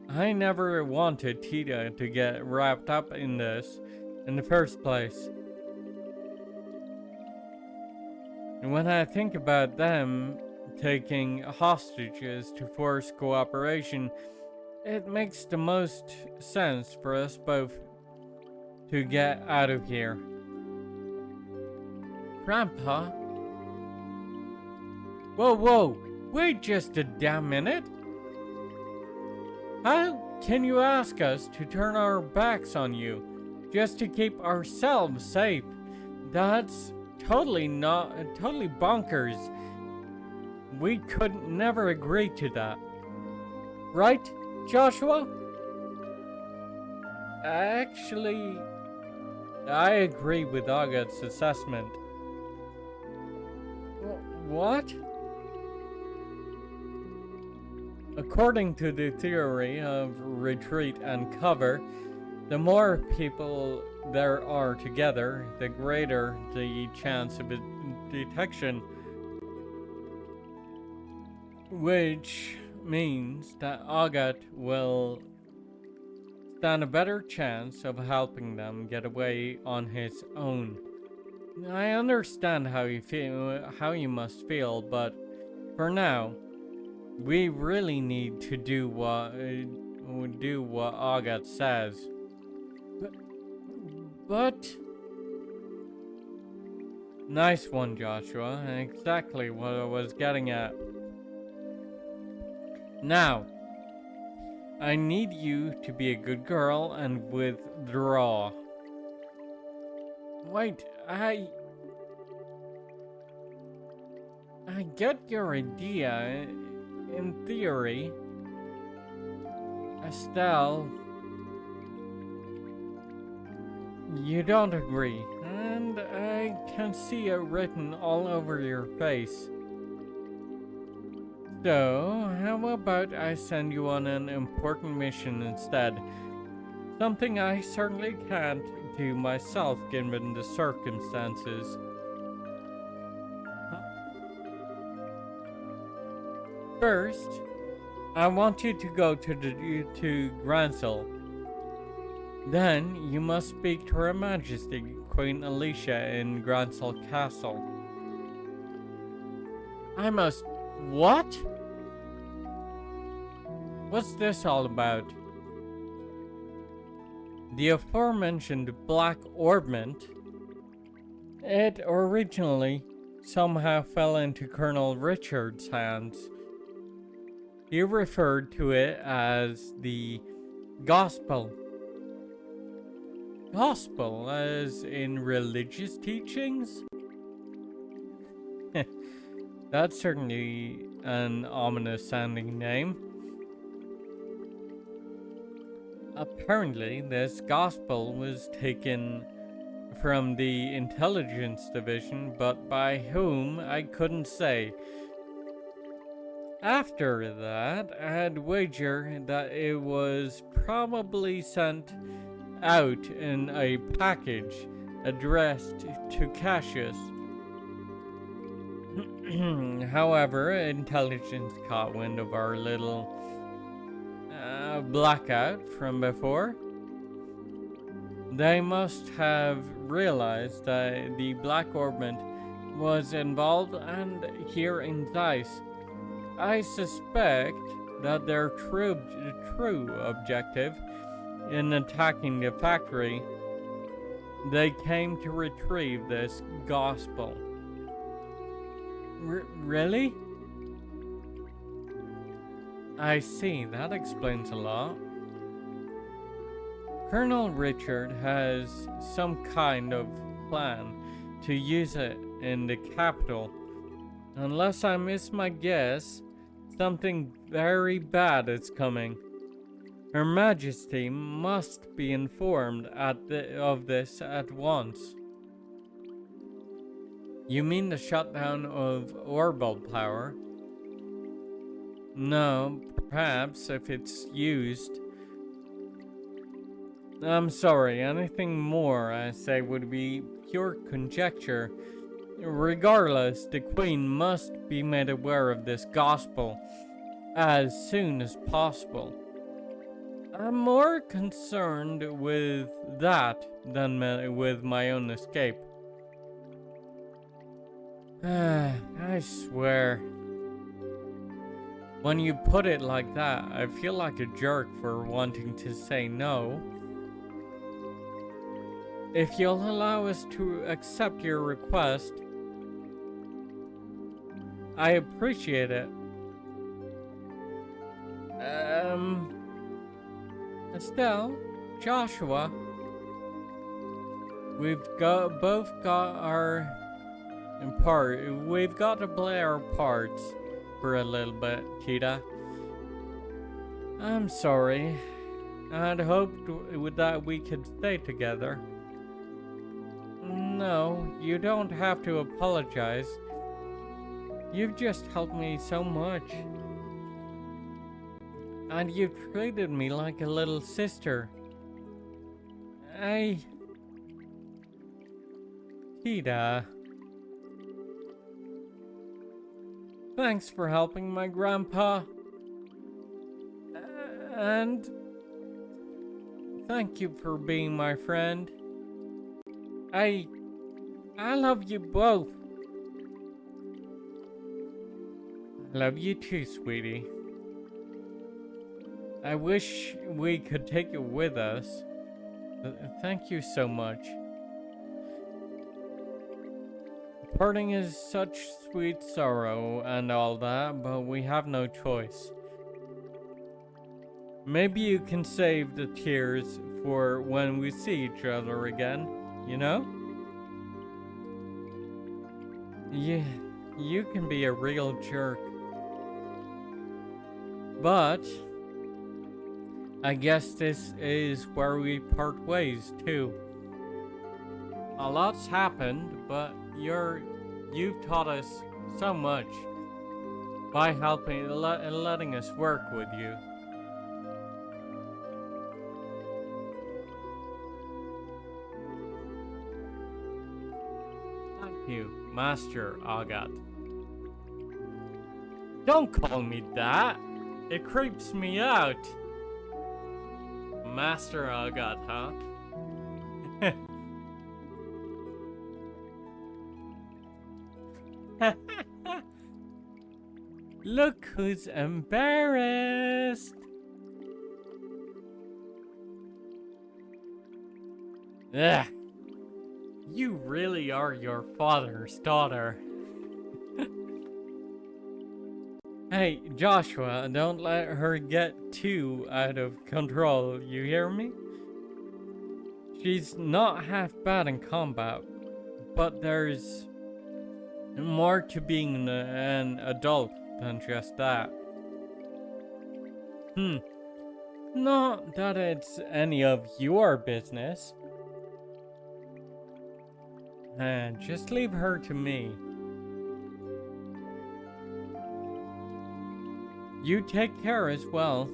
I never wanted Tita to get wrapped up in this in the first place. And when I think about them taking hostages to force cooperation, it makes the most sense for us both to get out of here. Grandpa? Whoa, wait just a damn minute. How can you ask us to turn our backs on you just to keep ourselves safe? That's totally bonkers. We could never agree to that. Right, Joshua? Actually, I agree with Agate's assessment. What? According to the theory of retreat and cover, the more people there are together, the greater the chance of detection. Which means that Agate will stand a better chance of helping them get away on his own. I understand how you must feel, but for now, we really need to do what Agate says. But nice one, Joshua. Exactly what I was getting at. Now, I need you to be a good girl and withdraw. Wait, I get your idea. In theory, Estelle, You don't agree, and I can see it written all over your face. So, how about I send you on an important mission instead? Something I certainly can't do myself given the circumstances. First, I want you to go to Gransel. Then you must speak to Her Majesty Queen Alicia in Gransel Castle. I must... What? What's this all about? The aforementioned Black Orbment, it originally somehow fell into Colonel Richard's hands. He referred to it as the Gospel. Gospel, as in religious teachings? That's certainly an ominous sounding name. Apparently, this gospel was taken from the intelligence division, but by whom I couldn't say. After that, I'd wager that it was probably sent out in a package addressed to Cassius. However, intelligence caught wind of our little blackout from before. They must have realized that the Black Orbment was involved and here in Dice. I suspect that their true objective in attacking the factory, they came to retrieve this gospel. Really? I see, that explains a lot. Colonel Richard has some kind of plan to use it in the capital. Unless I miss my guess, something very bad is coming. Her Majesty must be informed of this at once. You mean the shutdown of orbital power? No, perhaps if it's used. I'm sorry, anything more I say would be pure conjecture. Regardless, the Queen must be made aware of this gospel as soon as possible. I'm more concerned with that than with my own escape. I swear. When you put it like that, I feel like a jerk for wanting to say no. If you'll allow us to accept your request, I appreciate it. Estelle, Joshua, we've both got to play our parts for a little bit, Tita. I'm sorry. I'd hoped that we could stay together. No, you don't have to apologize. You've just helped me so much. And you've treated me like a little sister. Tita. Thanks for helping my grandpa. And thank you for being my friend. I love you both. I love you too, sweetie. I wish we could take you with us. Thank you so much. Parting is such sweet sorrow and all that, but we have no choice. Maybe you can save the tears for when we see each other again, you know? You can be a real jerk. But I guess this is where we part ways too. A lot's happened, but you've taught us so much by helping letting us work with you. Thank you, Master Agate. Don't call me that. It creeps me out. Master Agate, huh? Look who's embarrassed. Ugh. You really are your father's daughter. Hey, Joshua, don't let her get too out of control, you hear me? She's not half bad in combat, but there's more to being an adult than just that. Not that it's any of your business. And just leave her to me. You take care as well.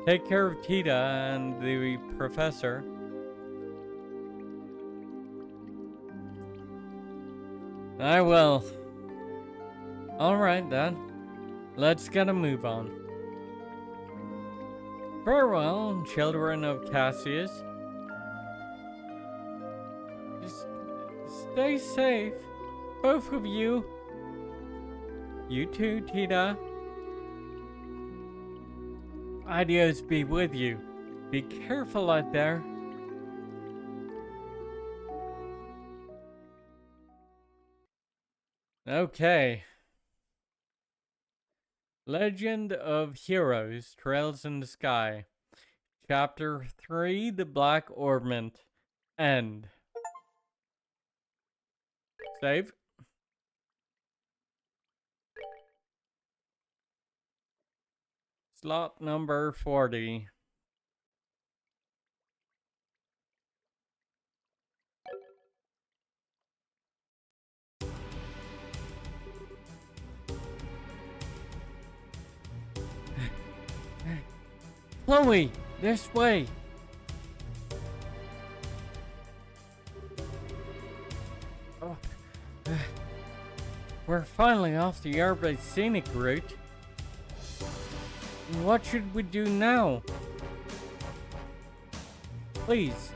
Take care of Tita and the professor. I will. Alright then. Let's get a move on. Farewell, children of Cassius. Just stay safe, both of you. You too, Tita. Adios be with you. Be careful out there. Okay. Legend of Heroes Trails in the Sky. Chapter 3, The Black Ornament. End. Save. Slot number 40. Chloe, this way. We're finally off the airbase scenic route. What should we do now? Please,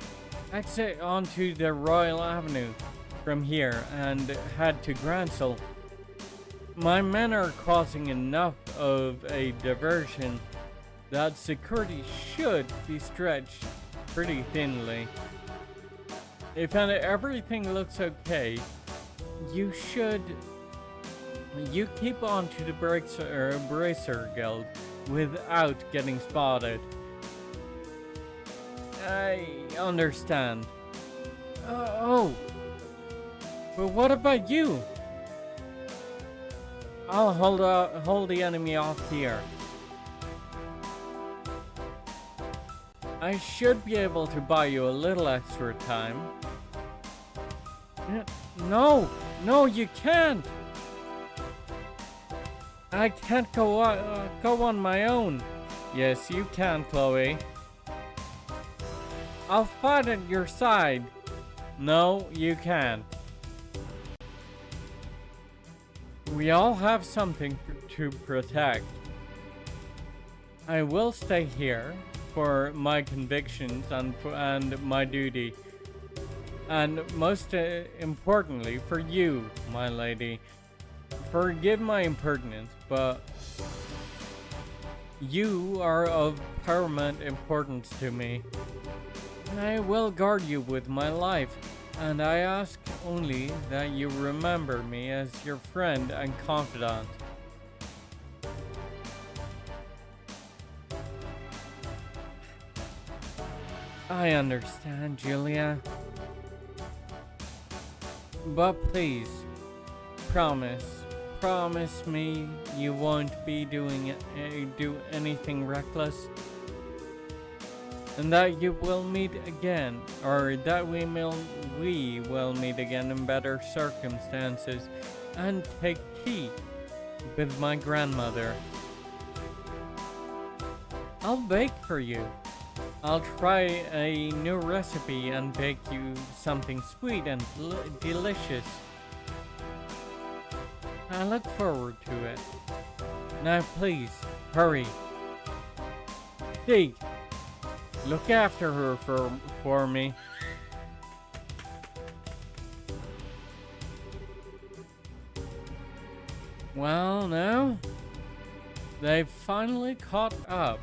exit onto the Royal Avenue from here and head to Gransel. My men are causing enough of a diversion that security should be stretched pretty thinly. If everything looks okay, you keep on to the Bracer Guild without getting spotted. I understand. Oh, but what about you? I'll hold the enemy off here. I should be able to buy you a little extra time. No, you can't. I can't go on my own. Yes, you can, Chloe. I'll fight at your side. No, you can't. We all have something to protect. I will stay here for my convictions and my duty. And most importantly, for you, my lady. Forgive my impertinence, but you are of paramount importance to me. I will guard you with my life, and I ask only that you remember me as your friend and confidant. I understand, Julia. But please, promise me you won't be do anything reckless. and that you will meet again, or that we will meet again in better circumstances, and take tea with my grandmother. I'll bake for you. I'll try a new recipe and bake you something sweet and delicious. I look forward to it. Now please, hurry. Dig, look after her for me. Well, now, they've finally caught up.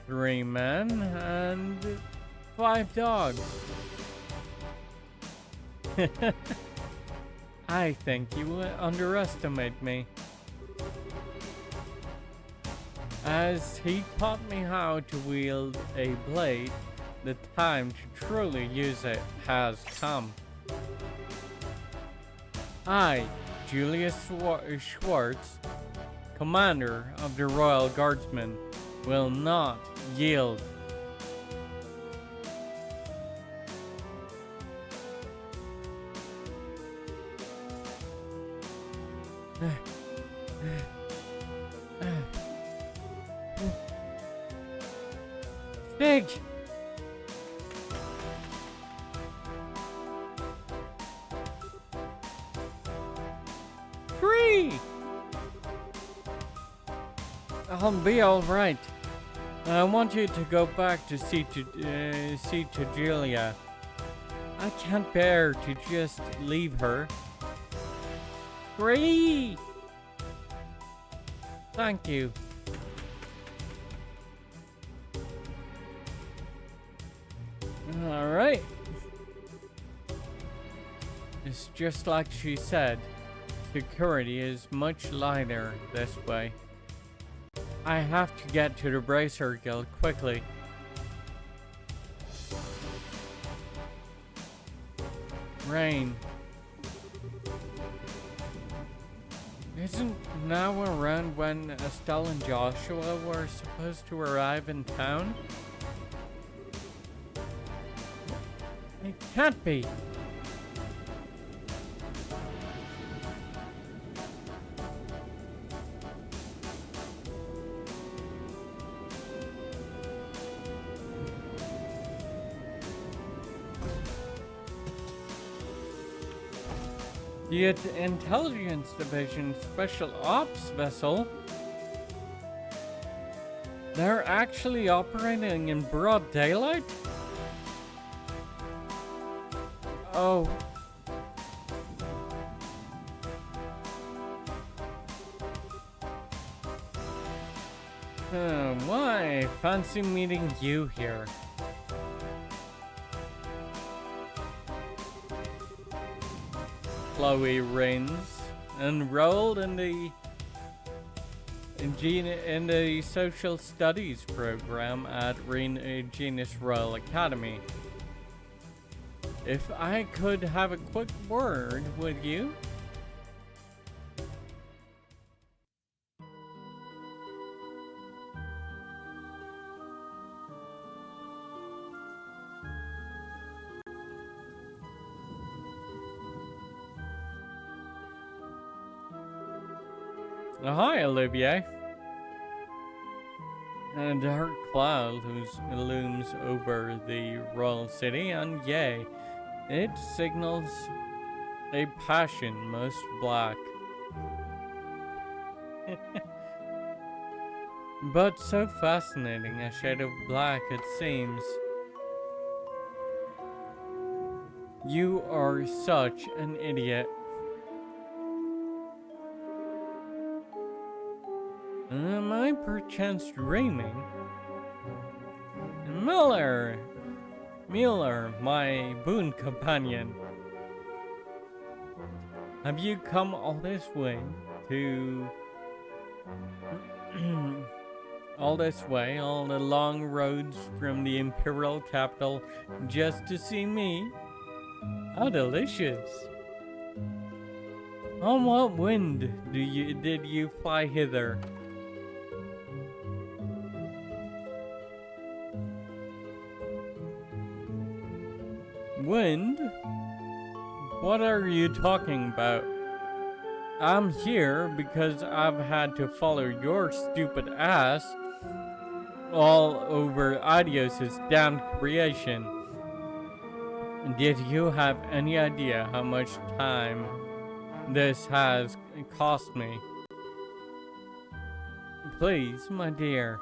Three men and 5 dogs. I think you underestimate me. As he taught me how to wield a blade, the time to truly use it has come. I, Julius Schwartz, commander of the Royal Guardsmen, will not yield. Big. Three. I'll be all right. I want you to go back to see to Julia. I can't bear to just leave her. Three. Thank you. All right. It's just like she said. Security is much lighter this way. I have to get to the Bracer Guild quickly. Rain. Isn't now around when Estelle and Joshua were supposed to arrive in town? It can't be. The Intelligence Division Special Ops vessel? They're actually operating in broad daylight? Oh. Why? Fancy meeting you here. Chloe Rains, enrolled in the Social Studies program at Genus Royal Academy. If I could have a quick word with you. Hi, Olivier. And a dark cloud looms over the royal city, and yea, it signals a passion most black. But so fascinating a shade of black it seems. You are such an idiot. Am I perchance dreaming? Mueller, my boon companion. Have you come all this way to... all the long roads from the Imperial capital just to see me? How delicious. On what wind did you fly hither? Wind? What are you talking about? I'm here because I've had to follow your stupid ass all over Adios's damned creation. Did you have any idea how much time this has cost me? Please, my dear,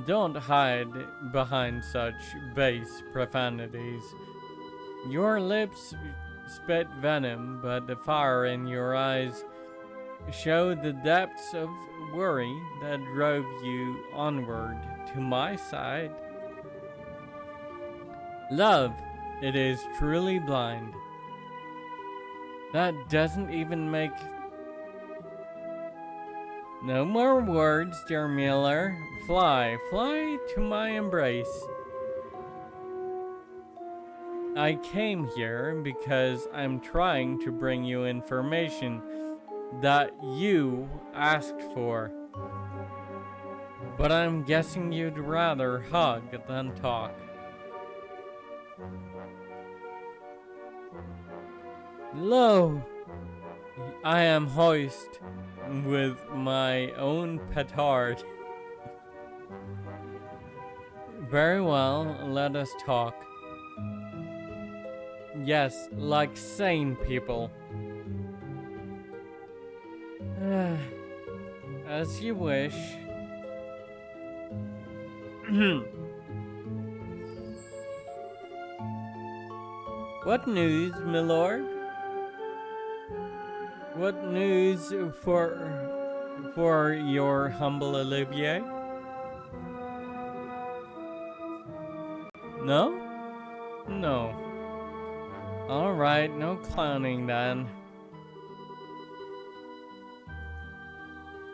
don't hide behind such base profanities. Your lips spit venom, but the fire in your eyes show the depths of worry that drove you onward to my side. Love, it is truly blind. That doesn't even make... No more words, dear Miller. Fly, fly to my embrace. I came here because I'm trying to bring you information that you asked for. But I'm guessing you'd rather hug than talk. Lo, I am hoist with my own petard. Very well, let us talk. Yes, like sane people. As you wish. What news, my lord? What news for your humble Olivier? No? No. Alright, no clowning then.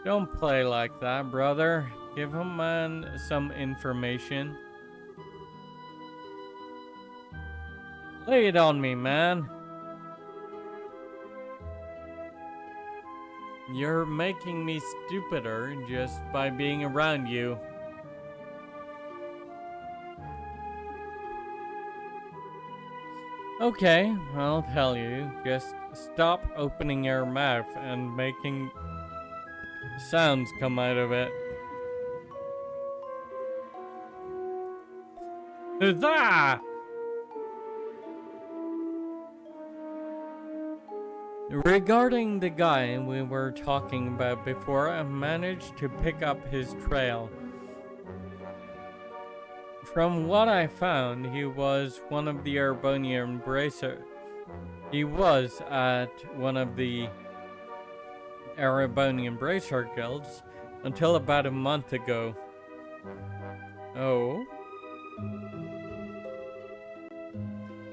Don't play like that, brother. Give a man some information. Lay it on me, man. You're making me stupider just by being around you. Okay, I'll tell you. Just stop opening your mouth and making sounds come out of it. Huzzah! Regarding the guy we were talking about before, I managed to pick up his trail. From what I found, he was one of the Arbonian Bracer. He was at one of the Arbonian Bracer guilds until about a month ago. Oh?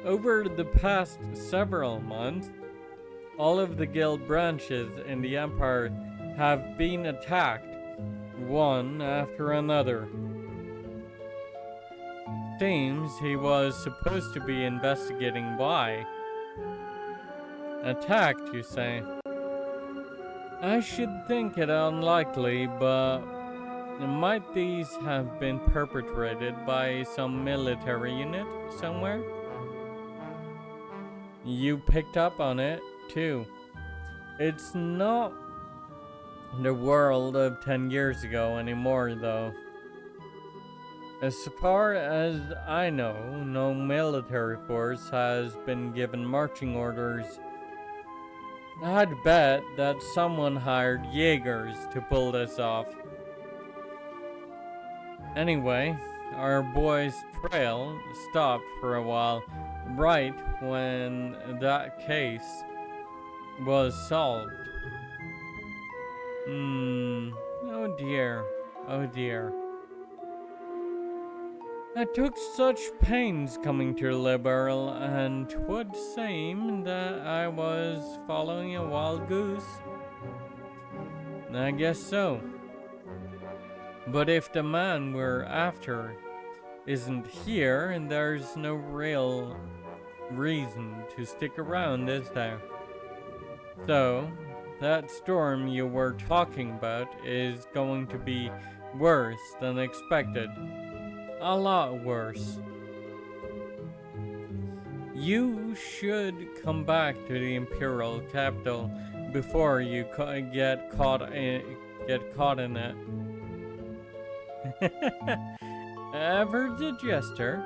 Over the past several months, all of the guild branches in the Empire have been attacked, one after another. Seems he was supposed to be investigating why. Attacked, you say? I should think it unlikely, but might these have been perpetrated by some military unit somewhere? You picked up on it, too. It's not the world of 10 years ago anymore, though. As far as I know, no military force has been given marching orders. I'd bet that someone hired Jaegers to pull this off. Anyway, our boy's trail stopped for a while, right when that case was solved. Oh dear, oh dear. I took such pains coming to Liberal, and 'twould seem that I was following a wild goose. I guess so. But if the man we're after isn't here, there's no real reason to stick around, is there? So, that storm you were talking about is going to be worse than expected. A lot worse. You should come back to the Imperial capital before you get caught in it. Ever the jester?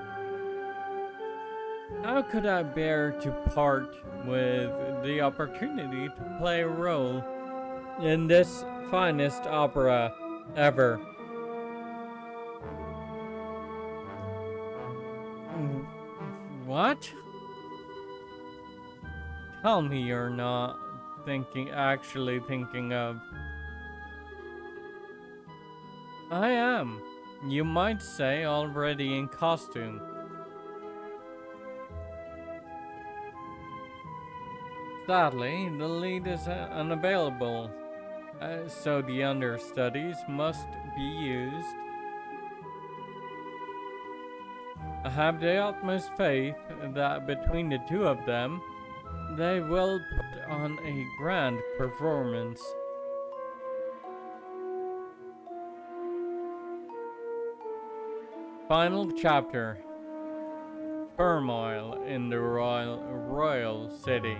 How could I bear to part with the opportunity to play a role in this finest opera ever? What? Tell me you're not actually thinking of. I am. You might say already in costume. Sadly, the lead is unavailable, so the understudies must be used. I have the utmost faith that between the two of them, they will put on a grand performance. Final chapter. Turmoil in the royal city.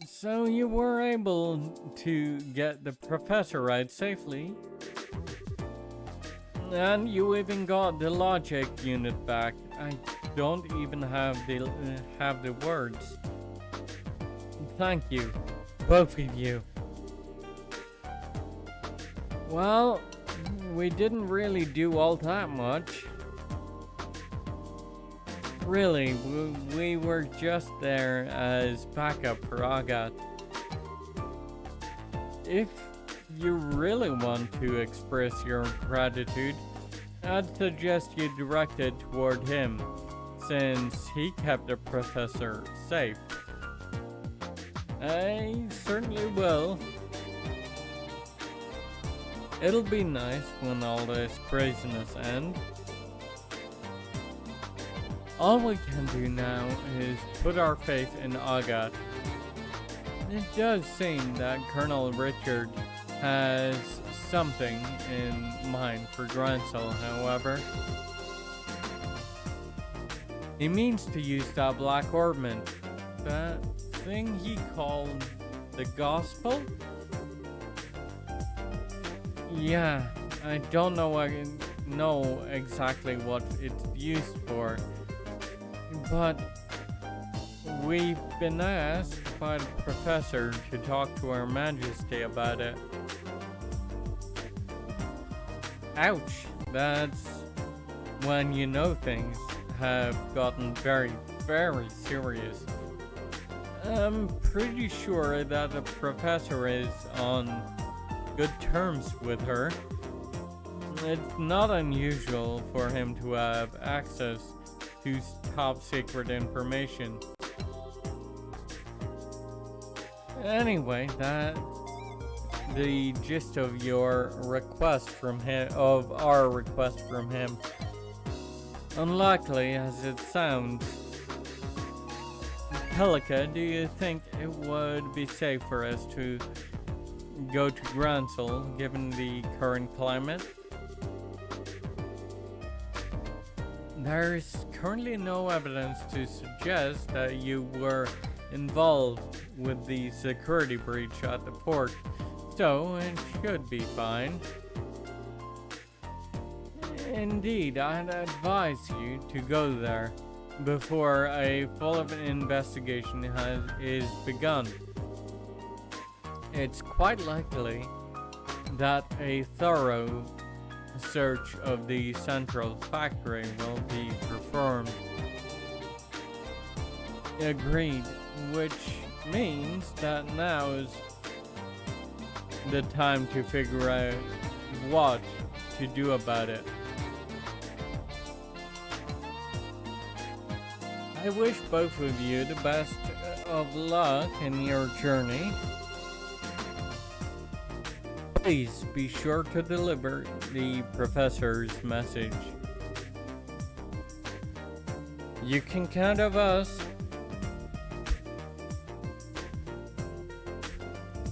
So you were able to get the professor right safely? And you even got the logic unit back. I don't even have the words. Thank you, both of you. Well, we didn't really do all that much. Really, we were just there as backup for Agate. If you really want to express your gratitude, I'd suggest you direct it toward him, since he kept the professor safe. I certainly will. It'll be nice when all this craziness ends. All we can do now is put our faith in Agate. It does seem that Colonel Richard has something in mind for Russel, however. He means to use that black ornament, that thing he called the gospel? Yeah, I don't know exactly what it's used for, but we've been asked by the professor to talk to Her Majesty about it. Ouch, that's when you know things have gotten very, very serious. I'm pretty sure that the professor is on good terms with her. It's not unusual for him to have access to top secret information. Anyway, that's the gist of your request from him, of our request from him. Unlikely as it sounds, Pelika, do you think it would be safe for us to go to Russel given the current climate? There's currently no evidence to suggest that you were involved with the security breach at the port, so it should be fine. Indeed, I'd advise you to go there before a full investigation is begun. It's quite likely that a thorough search of the central factory will be performed. Agreed, which means that now is the time to figure out what to do about it. I wish both of you the best of luck in your journey. Please be sure to deliver the professor's message. You can count on us.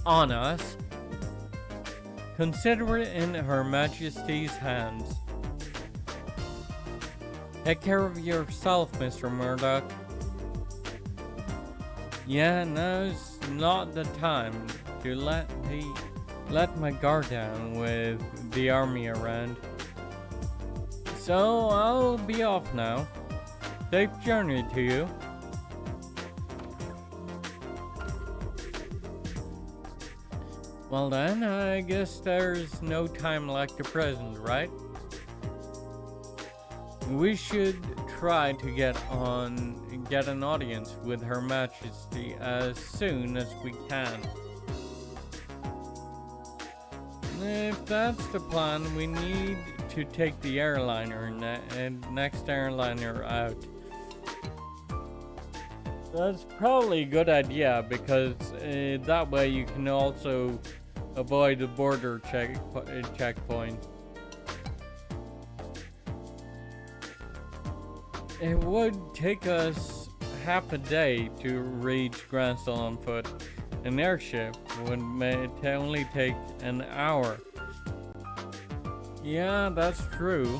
On us. Consider it in Her Majesty's hands. Take care of yourself, Mr. Murdoch. Yeah, now's not the time to let my guard down with the army around. So I'll be off now. Safe journey to you. Well then, I guess there's no time like the present, right? We should try to get an audience with Her Majesty as soon as we can. If that's the plan, we need to take the next airliner out. That's probably a good idea because that way you can also avoid the border checkpoint. It would take us half a day to reach Gransel on foot. An airship would only take an hour. Yeah, that's true.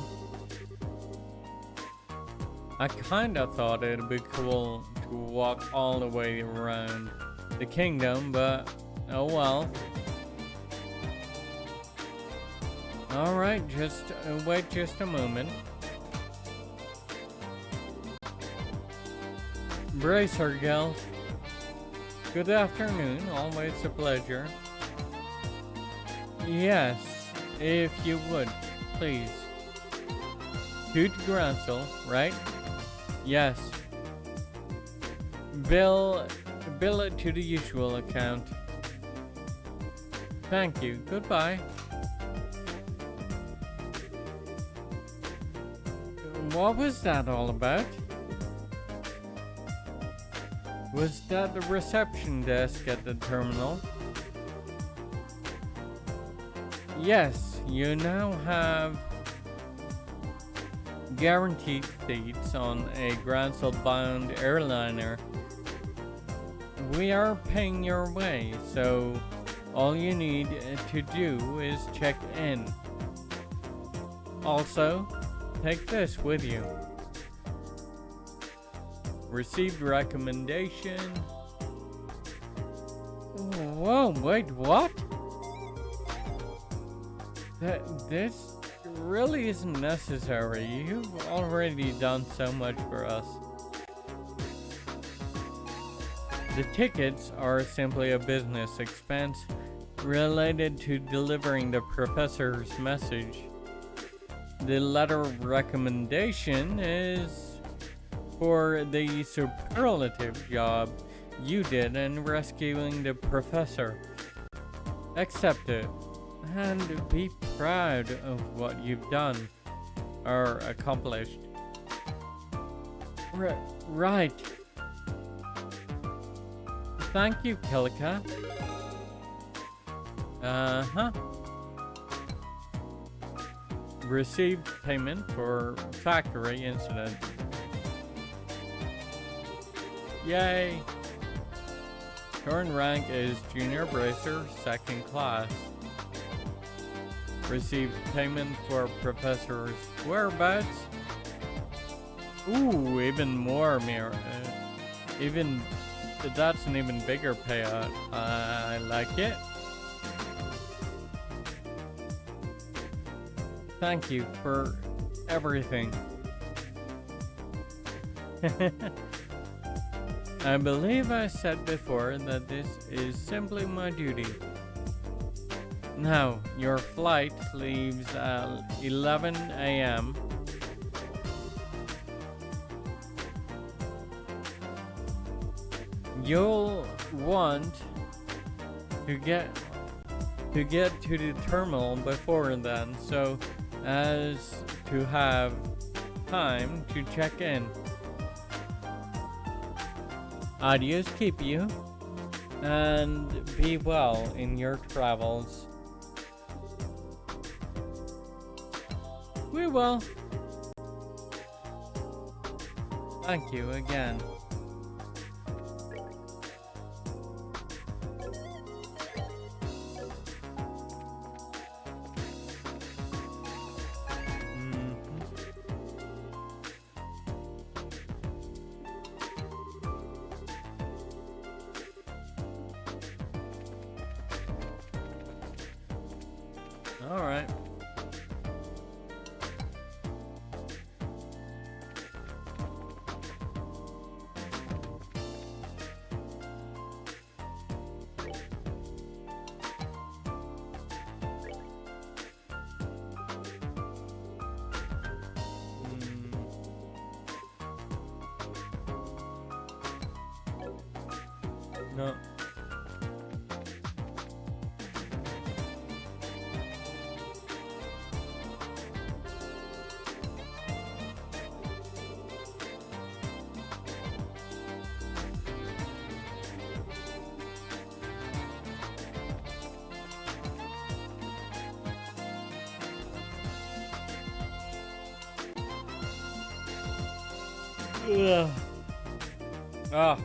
I kinda thought it'd be cool to walk all the way around the kingdom, but oh well. Alright, just wait just a moment. Brace her, gal. Good afternoon, always a pleasure. Yes, if you would, please. To Gransel, right? Yes. Bill it to the usual account. Thank you, goodbye. What was that all about? Was that the reception desk at the terminal? Yes, you now have guaranteed seats on a Gransel-bound airliner. We are paying your way, so all you need to do is check in. Also, take this with you. Received recommendation. Whoa, wait, what? This really isn't necessary. You've already done so much for us. The tickets are simply a business expense related to delivering the professor's message. The letter of recommendation is for the superlative job you did in rescuing the professor. Accept it and be proud of what you've done or accomplished. Right. Thank you, Kilika. Received payment for factory incident. Yay! Current rank is Junior Bracer, 2nd class. Received payment for professor's whereabouts. Ooh, even more that's an even bigger payout. I like it. Thank you for everything. I believe I said before that this is simply my duty. Now, your flight leaves at 11 a.m. You'll want to get to the terminal before then, so as to have time to check in. Adios keep you, and be well in your travels. We will. Thank you again. All right. No. Ugh. Ah.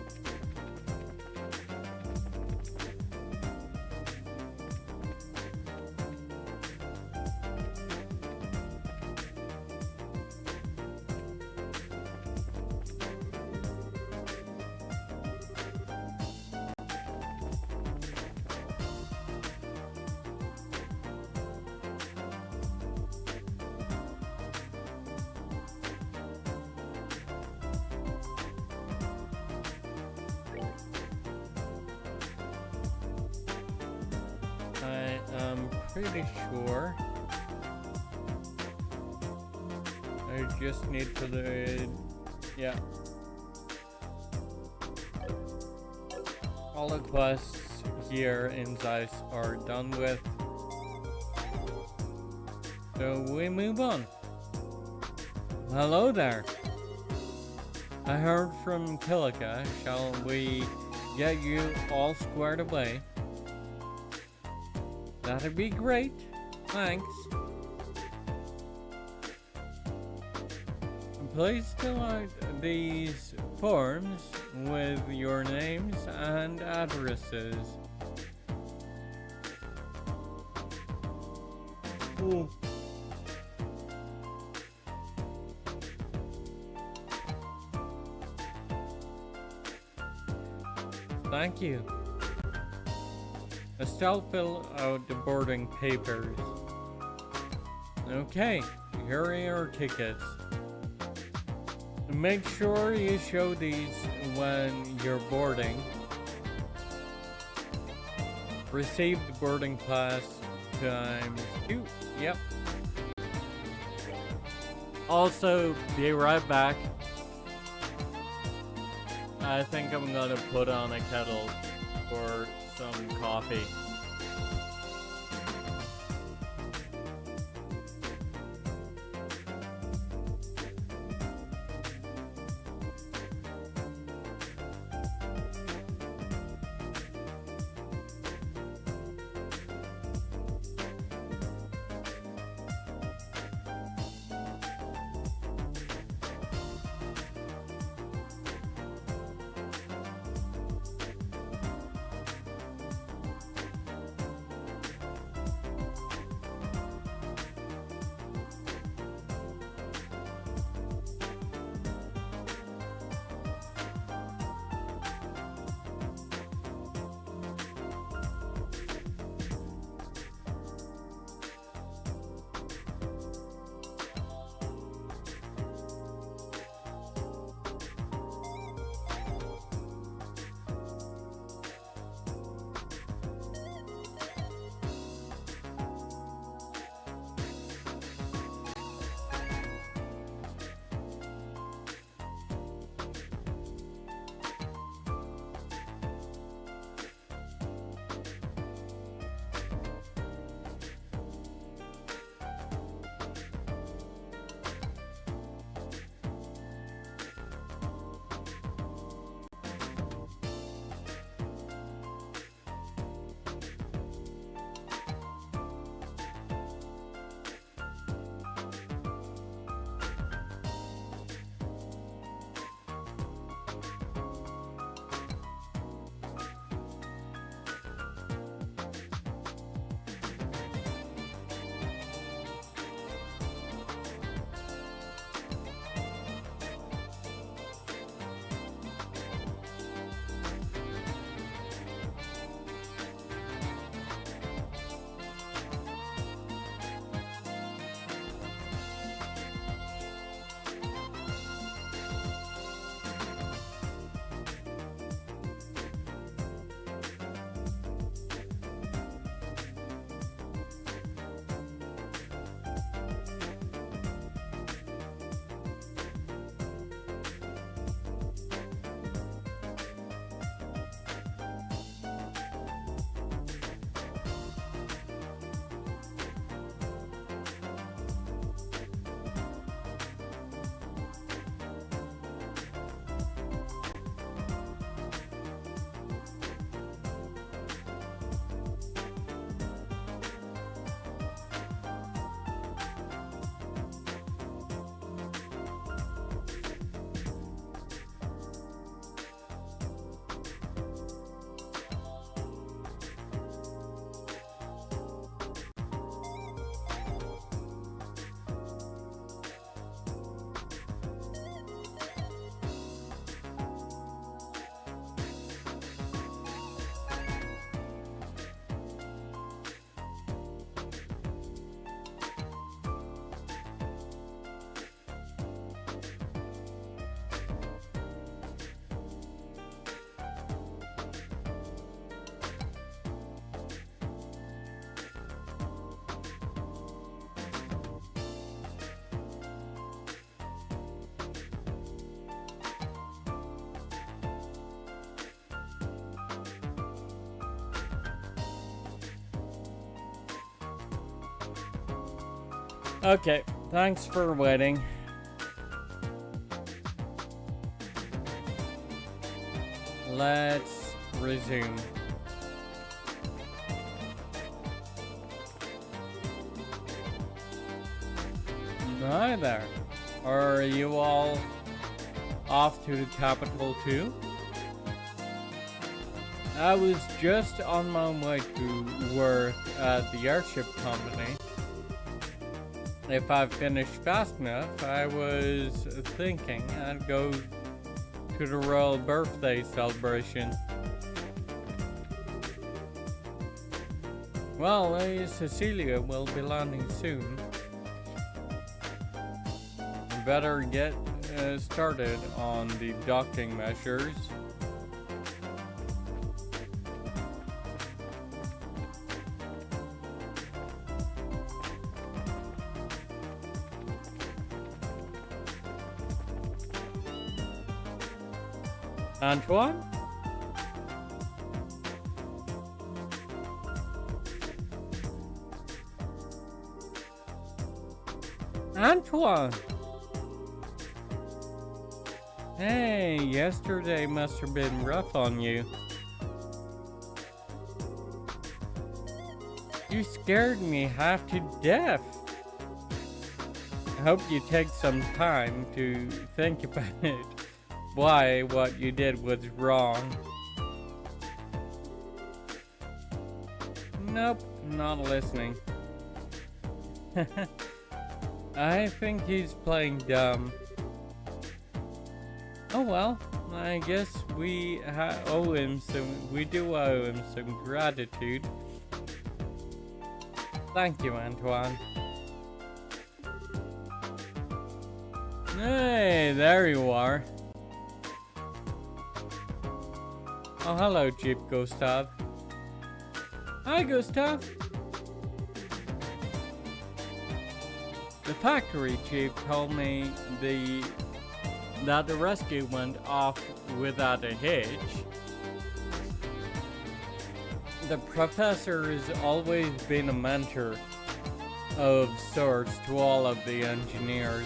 I am pretty sure I just need for the, yeah. All the quests here in Zeiss are done with. So we move on. Hello there. I heard from Kilika. Shall we get you all squared away? That'd be great. Thanks. Please fill out these forms with your names and addresses. Ooh. Thank you. Estelle, fill out the boarding papers. Okay, here are your tickets. Make sure you show these when you're boarding. Receive the boarding pass ×2. Yep. Also, be right back. I think I'm gonna put on a kettle for some coffee. Okay, thanks for waiting. Let's resume. Hi there. Are you all off to the capital too? I was just on my way to work at the airship company. If I finished fast enough, I was thinking I'd go to the royal birthday celebration. Well, Lady Cecilia will be landing soon. Better get started on the docking measures. Antoine? Antoine! Hey, yesterday must have been rough on you. You scared me half to death. I hope you take some time to think about it. Why what you did was wrong. Nope, not listening. I think he's playing dumb. Oh well, I guess we do owe him some gratitude. Thank you, Antoine. Hey, there you are. Oh, hello, Chief Gustav. Hi, Gustav. The factory chief told me that the rescue went off without a hitch. The professor has always been a mentor of sorts to all of the engineers.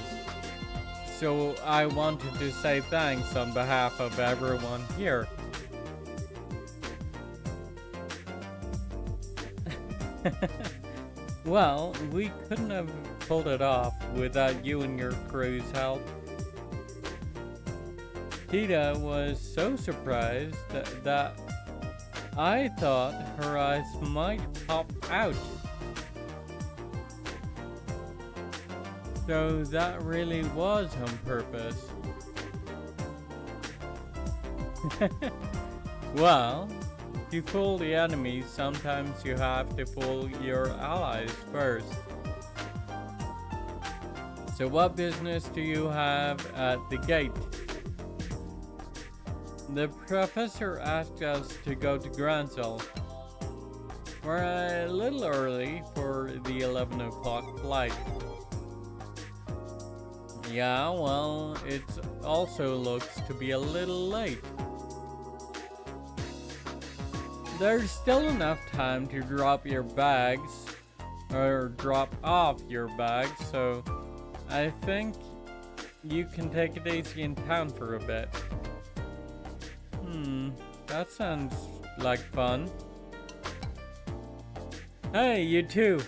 So I wanted to say thanks on behalf of everyone here. Well, we couldn't have pulled it off without you and your crew's help. Tita was so surprised that I thought her eyes might pop out. So that really was on purpose. Well, to fool the enemy, sometimes you have to fool your allies first. So what business do you have at the gate? The professor asked us to go to Gransel. We're a little early for the 11 o'clock flight. Yeah, well, it also looks to be a little late. There's still enough time to drop your bags, or drop off your bags, so I think you can take it easy in town for a bit. That sounds like fun. Hey, you too.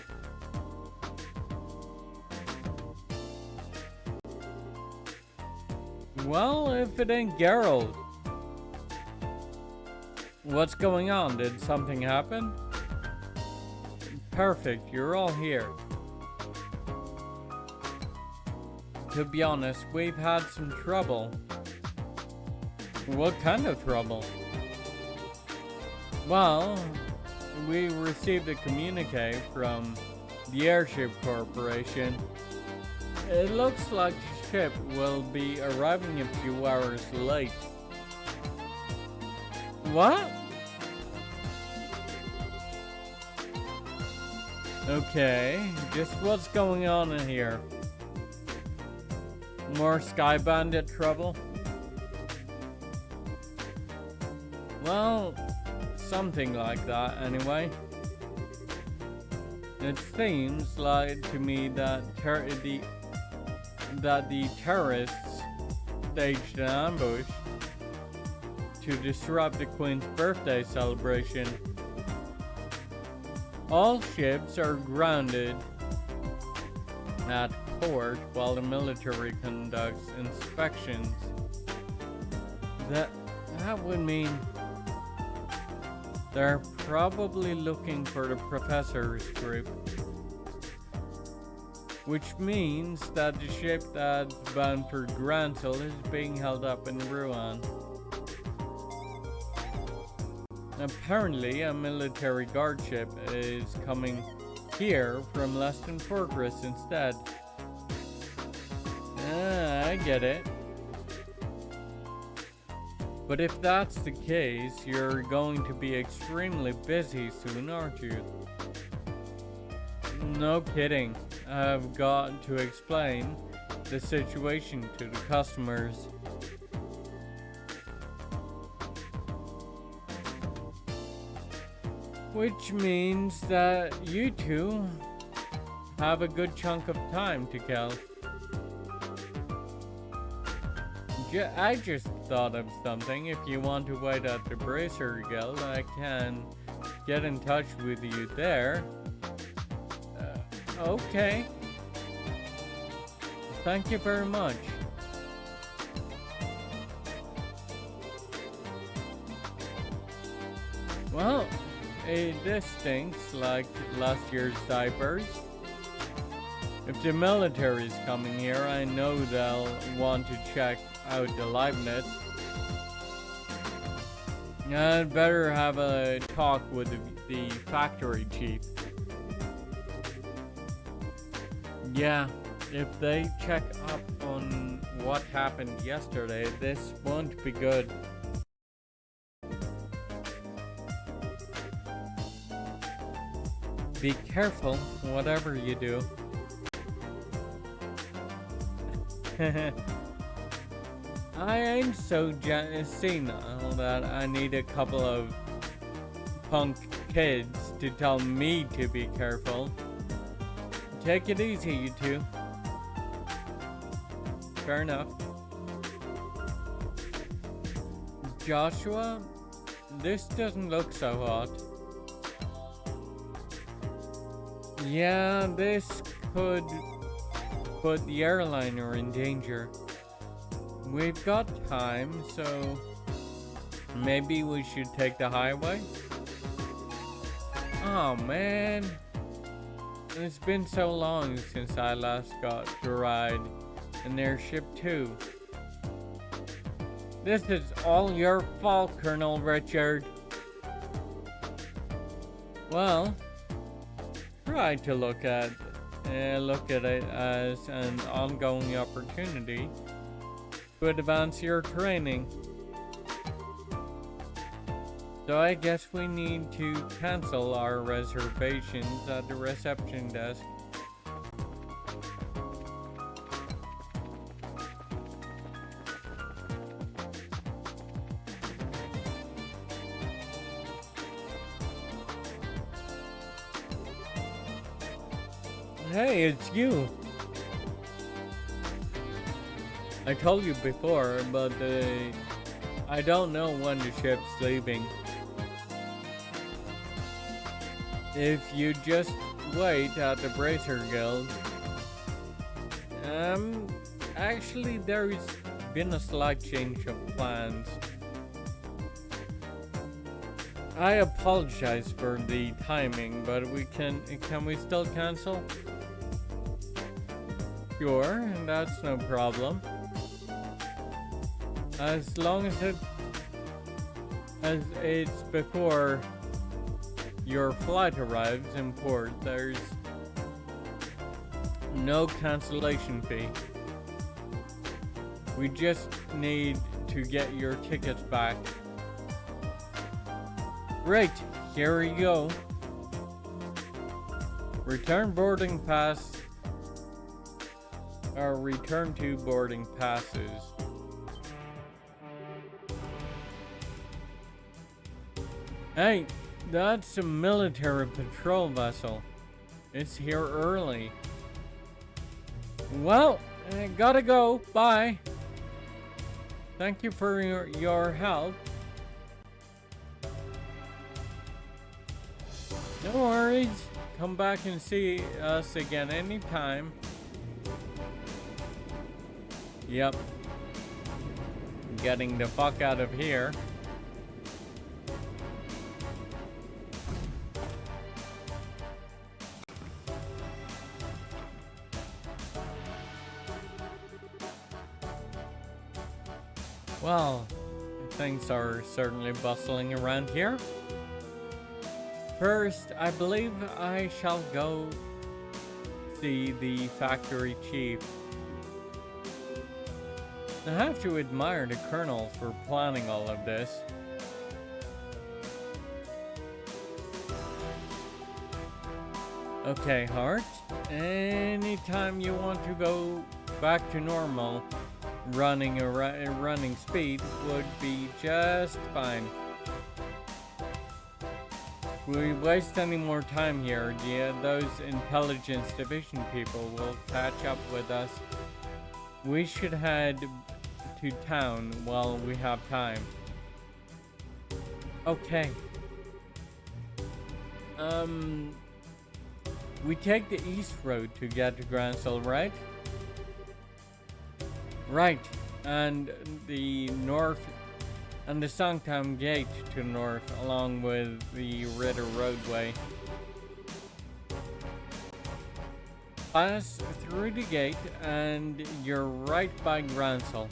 Well, if it ain't Geralt. What's going on? Did something happen? Perfect, you're all here. To be honest, we've had some trouble. What kind of trouble? Well, we received a communique from the Airship Corporation. It looks like the ship will be arriving a few hours late. What? Okay, just what's going on in here? More Sky Bandit trouble? Well, something like that anyway. It seems like to me that the terrorists staged an ambush to disrupt the Queen's birthday celebration. All ships are grounded at port while the military conducts inspections. That would mean they're probably looking for the Professor's group. Which means that the ship that's bound for Gransel is being held up in Rouen. Apparently, a military guard ship is coming here from Leiston Fortress instead. I get it. But if that's the case, you're going to be extremely busy soon, aren't you? No kidding. I've got to explain the situation to the customers. Which means that you two have a good chunk of time to kill. I just thought of something. If you want to wait at the Bracer Guild, I can get in touch with you there. Okay. Thank you very much. Well, this stinks like last year's diapers. If the military is coming here, I know they'll want to check out the live nets. I'd better have a talk with the factory chief. Yeah, if they check up on what happened yesterday, this won't be good. Be careful, whatever you do. I ain't so senile that I need a couple of punk kids to tell me to be careful. Take it easy, you two. Fair enough. Joshua, this doesn't look so hot. Yeah, this could put the airliner in danger. We've got time, so maybe we should take the highway? Oh man, it's been so long since I last got to ride an airship too. This is all your fault, Colonel Richard. Well, try to look at it as an ongoing opportunity to advance your training. So I guess we need to cancel our reservations at the reception desk. Hey, it's you. I told you before, but I don't know when the ship's leaving. If you just wait at the Bracer Guild. Actually there's been a slight change of plans. I apologize for the timing, but can we still cancel? Sure, that's no problem. As long as it's before your flight arrives in port, there's no cancellation fee. We just need to get your tickets back. Great, here we go. Return boarding pass. Or return to boarding passes. Hey, that's a military patrol vessel. It's here early. Well, I gotta go. Bye. Thank you for your help. No worries. Come back and see us again anytime. Yep. Getting the fuck out of here. Well, things are certainly bustling around here. First, I believe I shall go see the factory chief. I have to admire the colonel for planning all of this. Okay, Hart. Anytime you want to go back to normal, running speed would be just fine. If we waste any more time here, those intelligence division people will catch up with us. We should head to town while we have time. Okay. We take the east road to get to Gransel, right? Right, and the north and the Songtown Gate to north, along with the Ritter roadway. Pass through the gate and you're right by Gransel.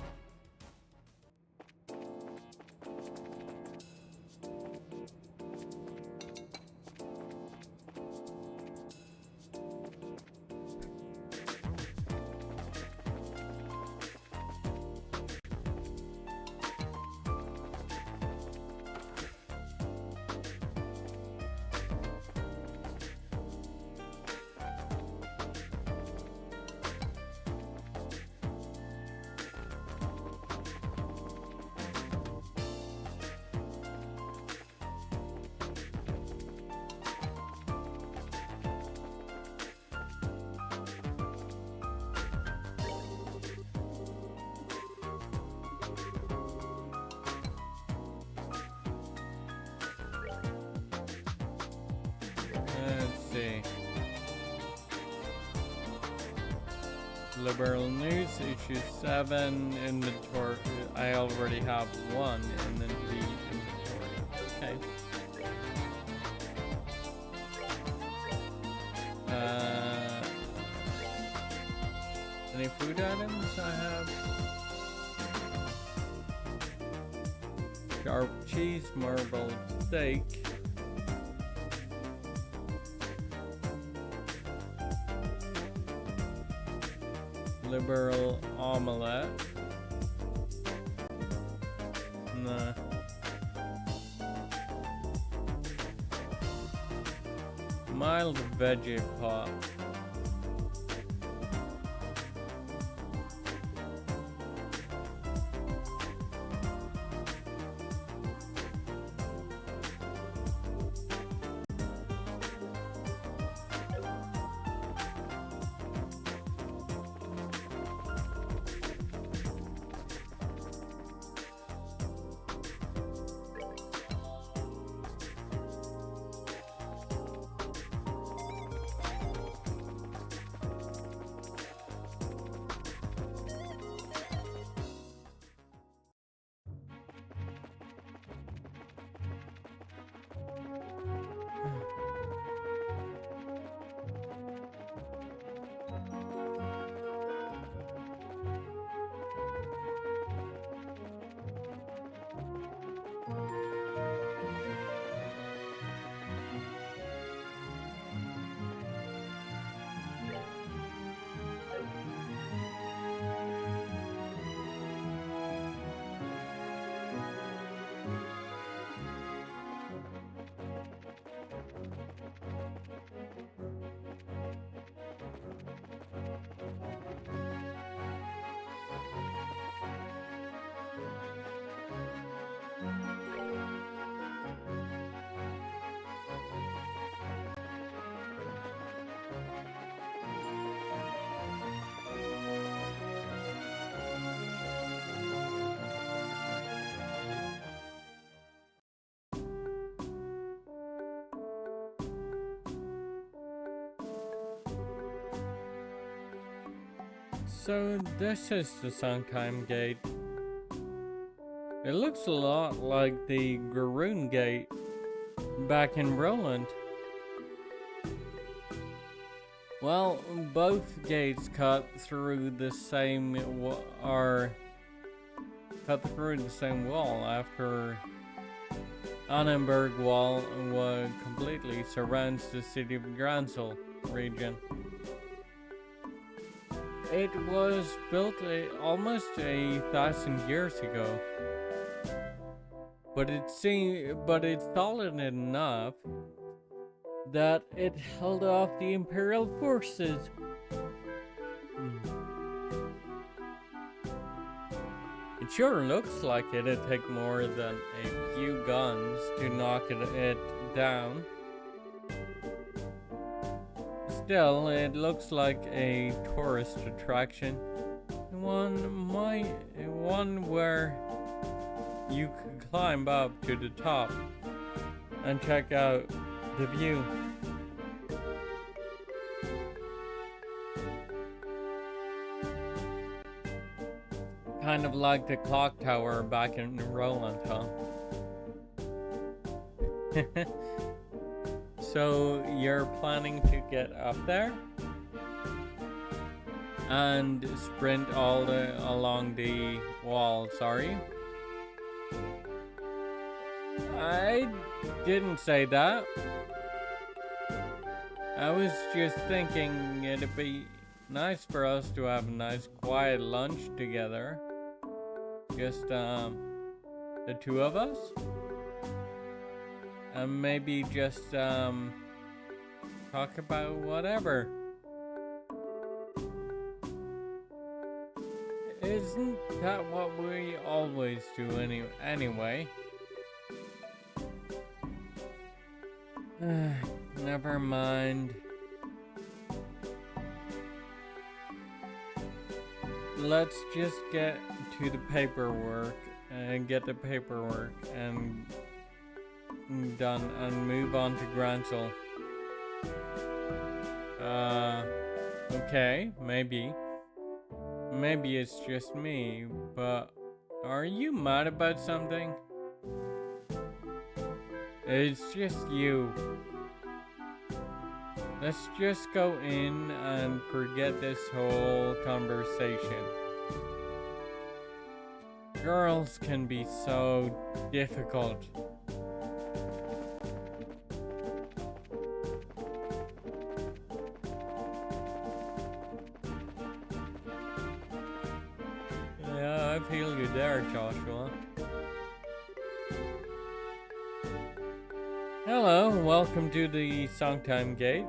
Let's see. Liberal News, issue 7, inventory. I already have one in the inventory. Okay. Any food items I have? Sharp cheese, marbled steak. Liberal omelette. Nah. Mild veggie pot. So this is the Sometime Gate. It looks a lot like the Garoon Gate back in Roland. Well, both gates cut through the same wall after Annenberg Wall completely surrounds the city of Gransel region. It was built almost 1,000 years ago, but it's solid enough that it held off the Imperial forces. It sure looks like it'd take more than a few guns to knock it down. Still, it looks like a tourist attraction. One where you could climb up to the top and check out the view. Kind of like the clock tower back in Roland, huh? So you're planning to get up there and sprint along the walls, are you? I didn't say that. I was just thinking it'd be nice for us to have a nice quiet lunch together. Just the two of us. And maybe just talk about whatever. Isn't that what we always do anyway? Never mind. Let's just get to the paperwork and get the paperwork and done and move on to Gransel. Okay, maybe it's just me, but are you mad about something? It's just you. Let's just go in and forget this whole conversation. Girls can be so difficult. Yeah, I feel you there, Joshua. Hello, welcome to the Sometime Gate.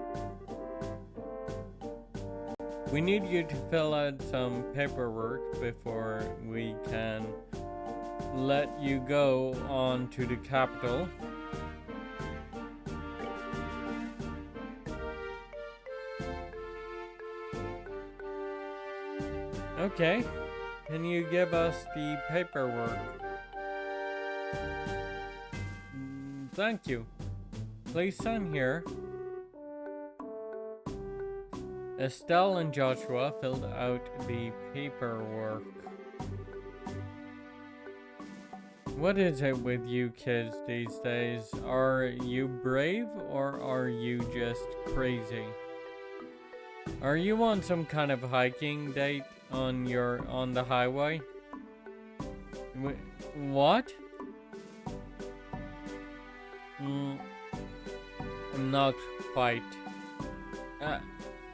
We need you to fill out some paperwork before we can let you go on to the capital. Okay, can you give us the paperwork? Thank you. Please sign here. Estelle and Joshua filled out the paperwork. What is it with you kids these days? Are you brave or are you just crazy? Are you on some kind of hiking date on the highway? What? Not quite.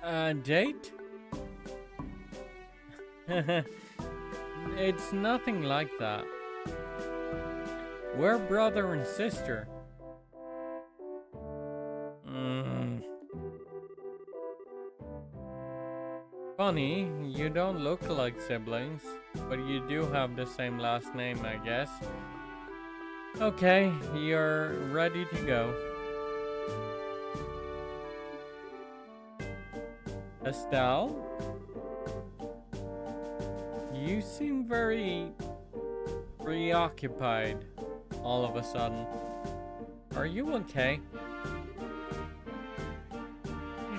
A date? It's nothing like that. We're brother and sister. Funny, you don't look like siblings, but you do have the same last name, I guess. Okay, you're ready to go. Estelle? You seem very preoccupied all of a sudden. Are you okay?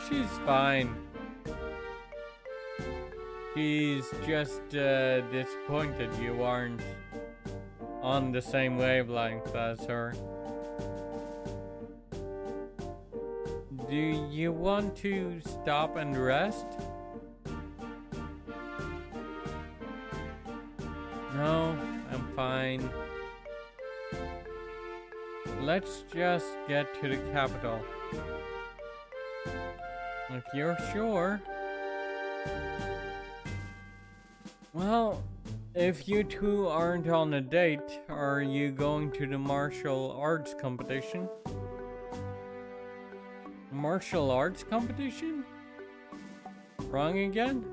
She's fine. She's just disappointed you aren't on the same wavelength as her. Do you want to stop and rest? No, I'm fine. Let's just get to the capital. If you're sure. Well, if you two aren't on a date, are you going to the martial arts competition? Martial arts competition? Wrong again?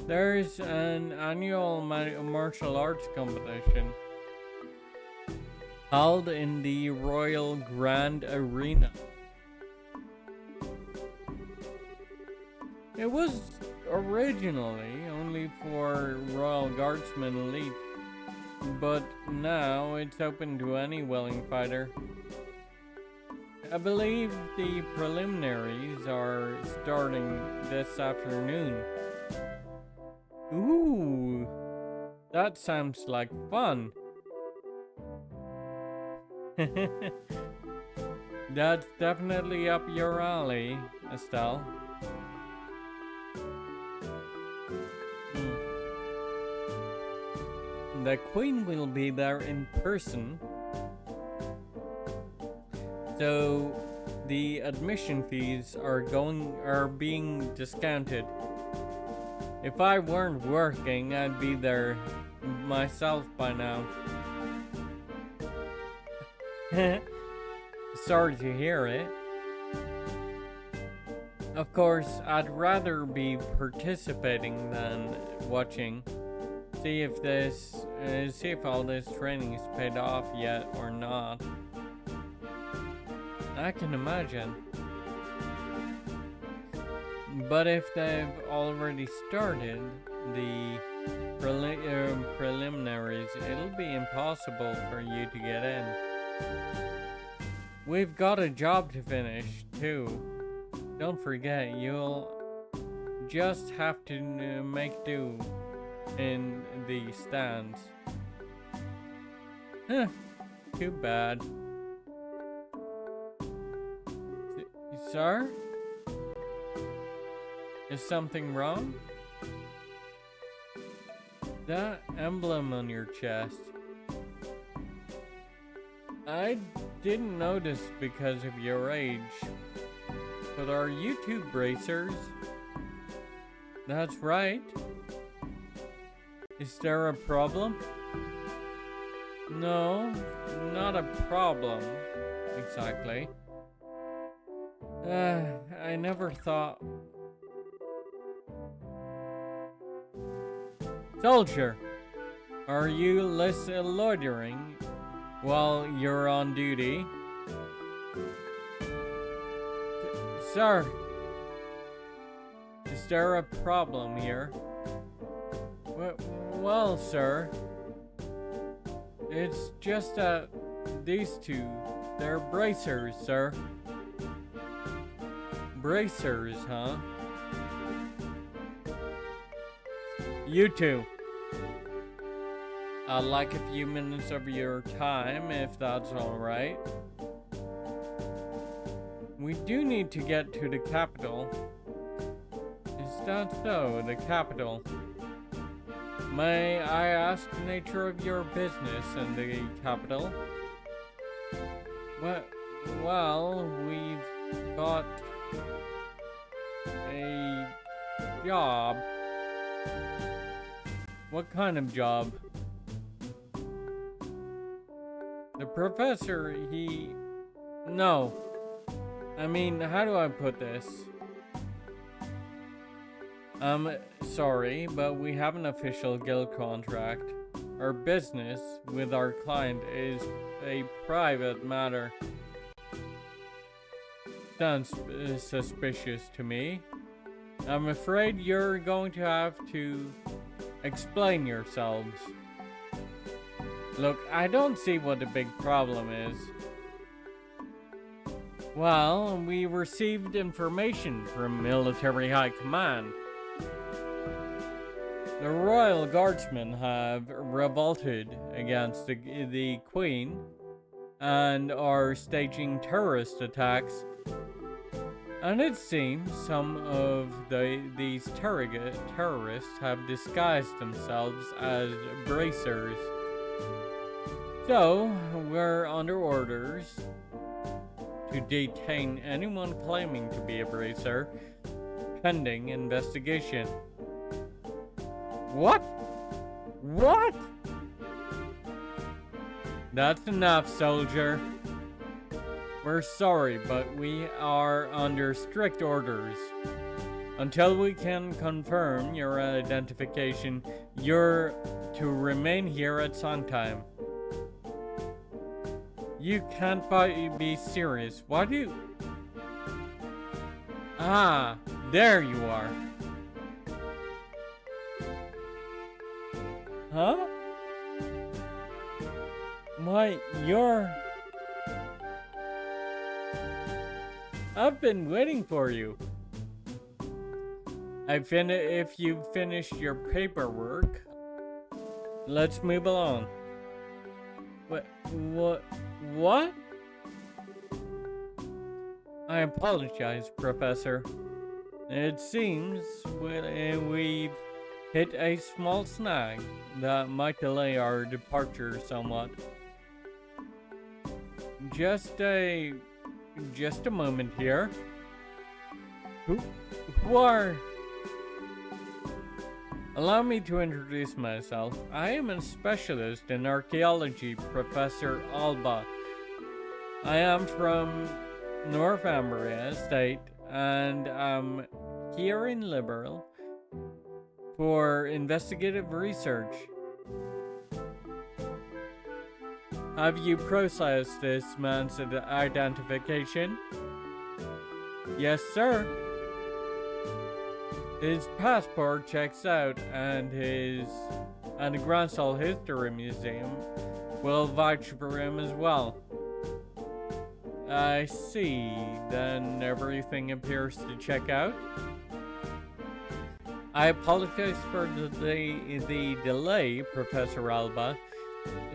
There's an annual martial arts competition held in the Royal Grand Arena. It was originally only for Royal Guardsmen Elite, but now it's open to any willing fighter. I believe the preliminaries are starting this afternoon. Ooh, that sounds like fun. That's definitely up your alley, Estelle. The Queen will be there in person, so the admission fees are being discounted. If I weren't working, I'd be there myself by now. Sorry to hear it. Of course, I'd rather be participating than watching. See if all this training is paid off yet or not. I can imagine. But if they've already started the preliminaries, it'll be impossible for you to get in. We've got a job to finish, too. Don't forget, you'll just have to make do in the stands. Too bad. Sir? Is something wrong? That emblem on your chest. I didn't notice because of your age. But are you two bracers? That's right. Is there a problem? No, not a problem, exactly. I never thought... Soldier, are you loitering while you're on duty? Sir, is there a problem here? Well, sir, it's just that these two, they're bracers, sir. Bracers, huh? You two. I'd like a few minutes of your time, if that's alright. We do need to get to the capital. Is that so, the capital? May I ask the nature of your business in the capital? Well, we've got a job. What kind of job? The professor, No. I mean, how do I put this? Sorry, but we have an official guild contract. Our business with our client is a private matter. Sounds suspicious to me. I'm afraid you're going to have to explain yourselves. Look, I don't see what the big problem is. Well, we received information from military high command The royal guardsmen have revolted against the queen and are staging terrorist attacks. And it seems some of these terrorists have disguised themselves as bracers. So, we're under orders to detain anyone claiming to be a bracer, pending investigation. What? What? That's enough, soldier. We're sorry, but we are under strict orders. Until we can confirm your identification, you're to remain here at Songtime. You can't be serious. Why do you... Ah, there you are. Huh? Why, you're... I've been waiting for you. If you've finished your paperwork, let's move along. What? I apologize, Professor. It seems we've hit a small snag that might delay our departure somewhat. Just a moment here. Who are... Allow me to introduce myself. I am a specialist in archaeology, Professor Alba. I am from Northumbria State, and I'm here in Liberal for investigative research. Have you processed this man's identification? Yes, sir. His passport checks out, and the Gransall History Museum will vouch for him as well. I see. Then everything appears to check out. I apologize for the delay, Professor Alba.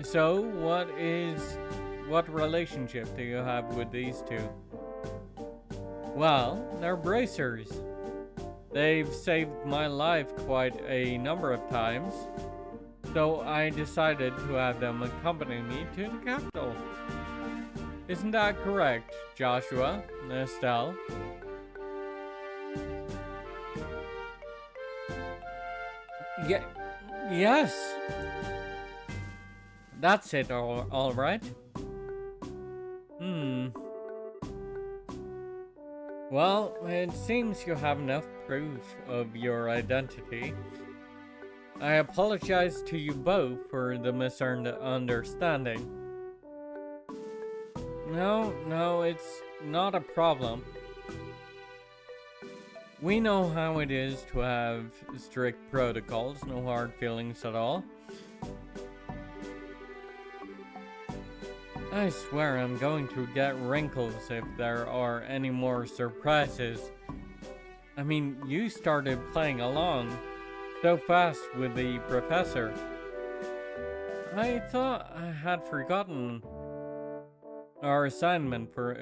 So, what relationship do you have with these two? Well, they're bracers. They've saved my life quite a number of times, so I decided to have them accompany me to the capital. Isn't that correct, Joshua, Estelle? Yes. That's it, all right. Well, it seems you have enough proof of your identity. I apologize to you both for the misunderstanding. No, it's not a problem. We know how it is to have strict protocols, no hard feelings at all. I swear I'm going to get wrinkles if there are any more surprises. I mean, you started playing along so fast with the professor. I thought I had forgotten our assignment for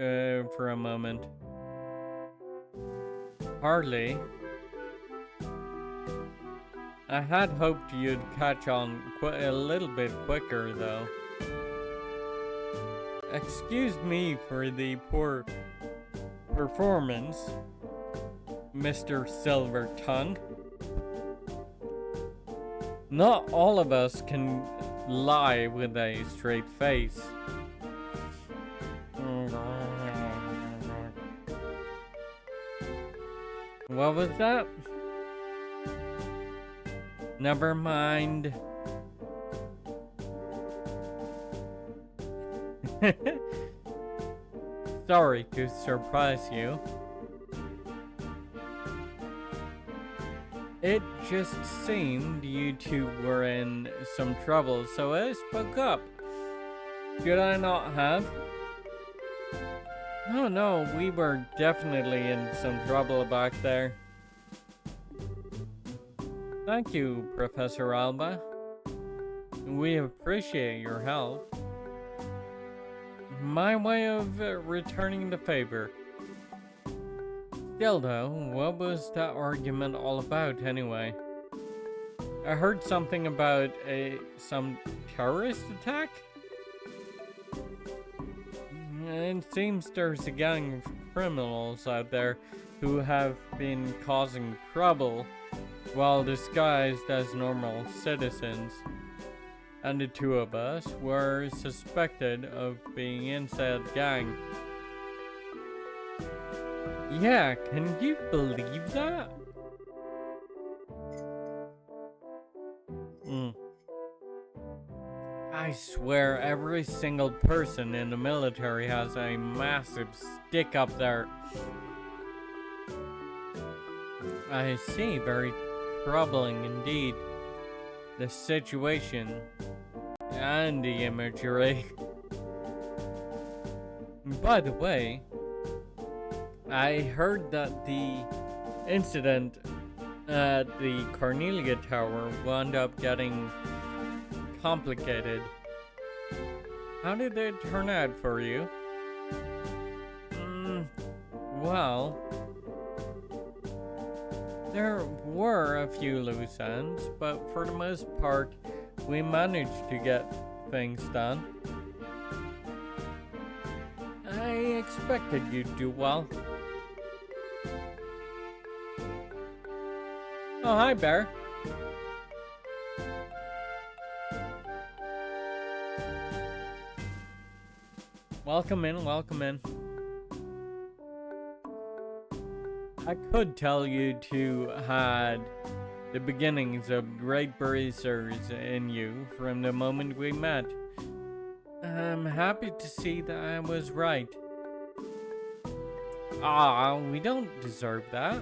a moment. Hardly. I had hoped you'd catch on a little bit quicker, though. Excuse me for the poor performance, Mr. Silver Tongue. Not all of us can lie with a straight face. What was that? Never mind. Sorry to surprise you. It just seemed you two were in some trouble, so I spoke up. Should I not have? No, we were definitely in some trouble back there. Thank you, Professor Alba. We appreciate your help. My way of returning the favor. Still though, what was that argument all about anyway? I heard something about some terrorist attack? It seems there's a gang of criminals out there who have been causing trouble while disguised as normal citizens. And the two of us were suspected of being inside the gang. Yeah, can you believe that? I swear every single person in the military has a massive stick up there. I see, very troubling indeed. The situation and the imagery. By the way, I heard that the incident at the Cornelia Tower wound up getting complicated. How did it turn out for you? Well, there were a few loose ends, but for the most part, we managed to get things done. I expected you'd do well. Oh, hi, Bear. Welcome in, welcome in. I could tell you two had the beginnings of great bracers in you from the moment we met. I'm happy to see that I was right. We don't deserve that.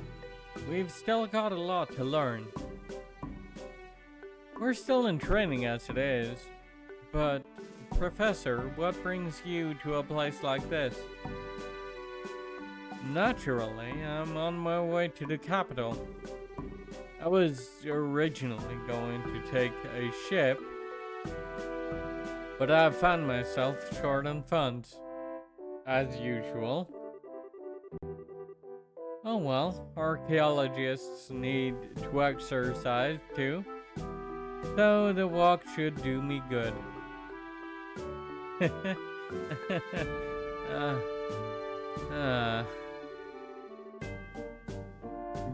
We've still got a lot to learn. We're still in training as it is, but Professor, what brings you to a place like this? Naturally, I'm on my way to the capital. I was originally going to take a ship, but I found myself short on funds, as usual. Oh well, archaeologists need to exercise too, so the walk should do me good.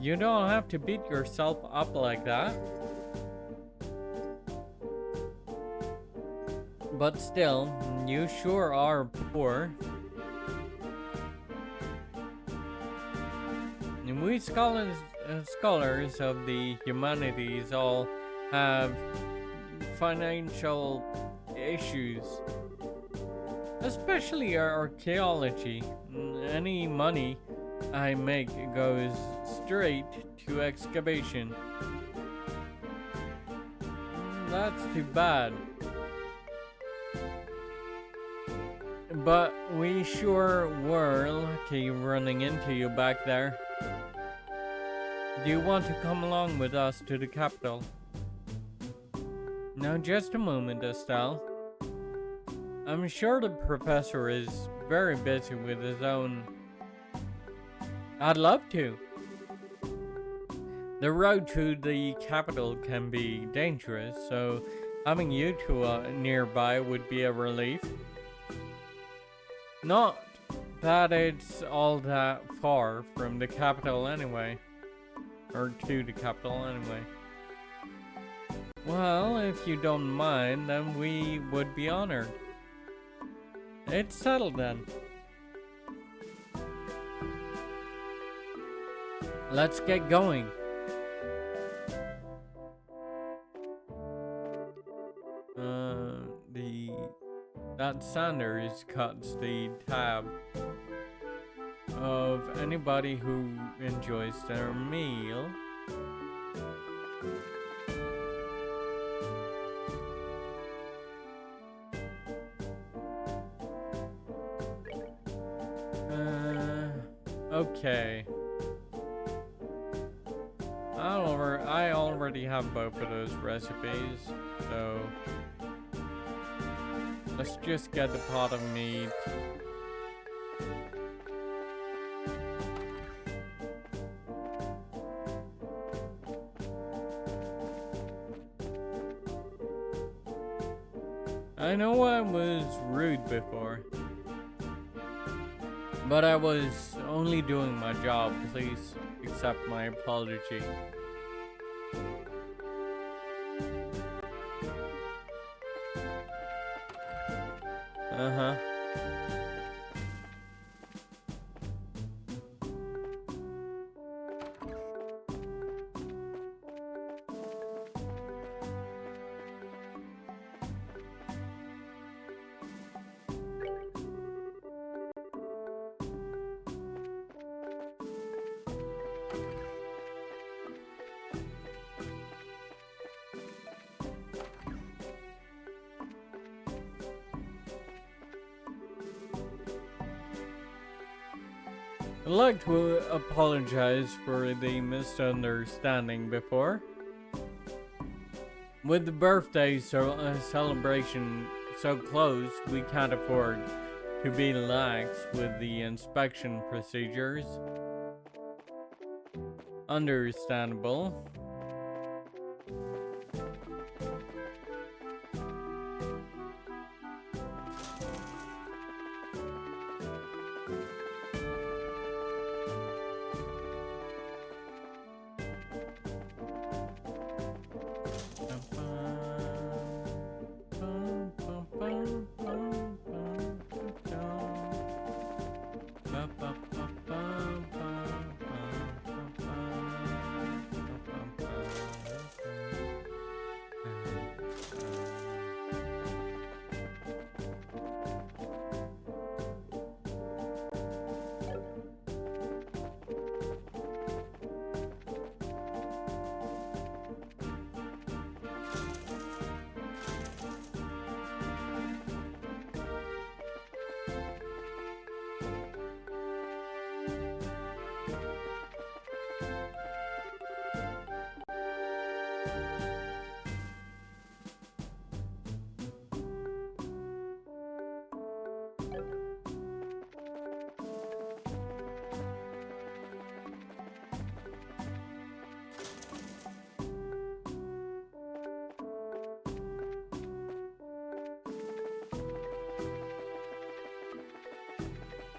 You don't have to beat yourself up like that. But still, you sure are poor. And we scholars of the humanities all have financial issues. Especially archaeology. Any money I make goes straight to excavation. That's too bad. But we sure were lucky running into you back there. Do you want to come along with us to the capital? Now just a moment, Estelle. I'm sure the professor is very busy with his own... I'd love to. The road to the capital can be dangerous, so having you two nearby would be a relief. Not that it's all that far from the capital anyway. Or to the capital anyway. Well, if you don't mind, then we would be honored. It's settled then. Let's get going. That Sanders cuts the tab of anybody who enjoys their meal. Okay. I already have both of those recipes, so let's just get the pot of meat. I know I was rude before, but I was only doing my job. Please accept my apology. Uh-huh. I'd like to apologize for the misunderstanding before. With the birthday celebration so close, we can't afford to be lax with the inspection procedures. Understandable.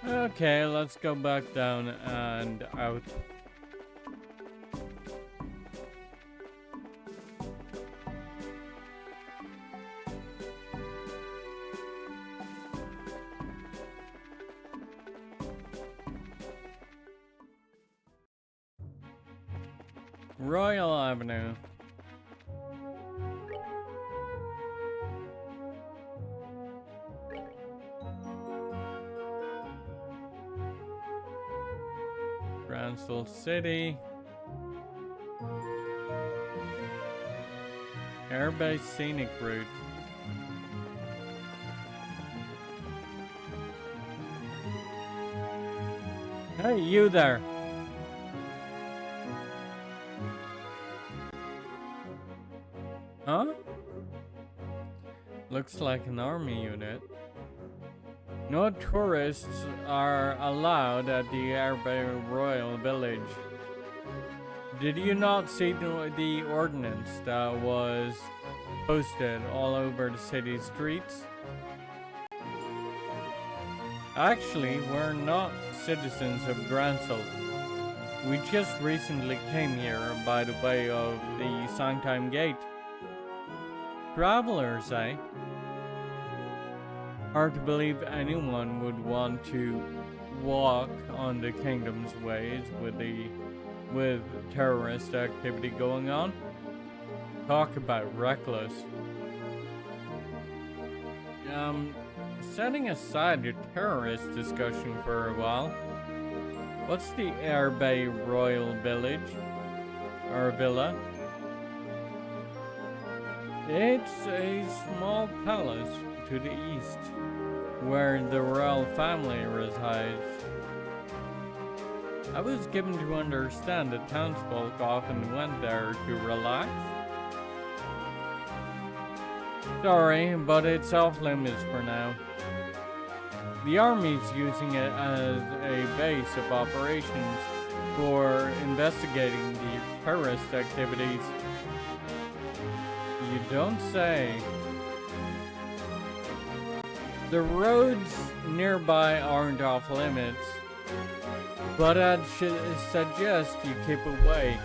Okay, let's go back down and out. Royal Avenue. Brownsville City. Airbase Scenic Route. Hey, you there. Huh? Looks like an army unit. No tourists are allowed at the Agate Royal Village. Did you not see the ordinance that was posted all over the city streets? Actually, we're not citizens of Gransel. We just recently came here by the way of the Sanctime Gate. Travelers, eh? Hard to believe anyone would want to walk on the kingdom's ways with terrorist activity going on. Talk about reckless. Setting aside the terrorist discussion for a while, what's the Agate Royal Village? Or villa? It's a small palace to the east, where the royal family resides. I was given to understand that townsfolk often went there to relax. Sorry, but it's off limits for now. The army's using it as a base of operations for investigating the terrorist activities. You don't say. The roads nearby aren't off limits, but I'd suggest you keep away.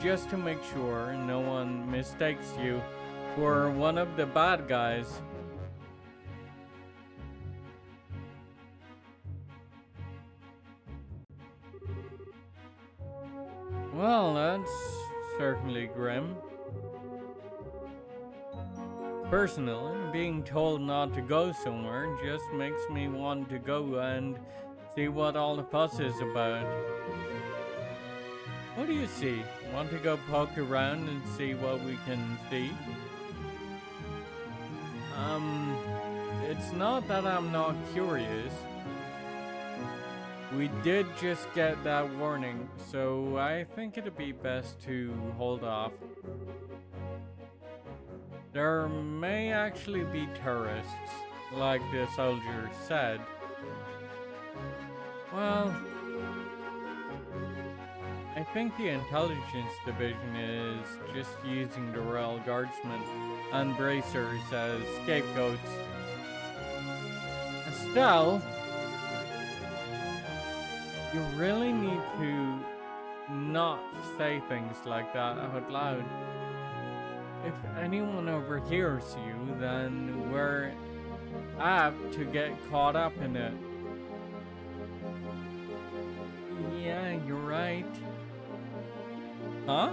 Just to make sure no one mistakes you for one of the bad guys. Well, that's certainly grim. Personally, being told not to go somewhere just makes me want to go and see what all the fuss is about. What do you see? Want to go poke around and see what we can see? It's not that I'm not curious. We did just get that warning, so I think it'd be best to hold off. There may actually be terrorists, like the soldier said. Well, I think the intelligence division is just using the Royal Guardsmen and bracers as scapegoats. Estelle, you really need to not say things like that out loud. If anyone overhears you, then we're apt to get caught up in it. Yeah, you're right. Huh?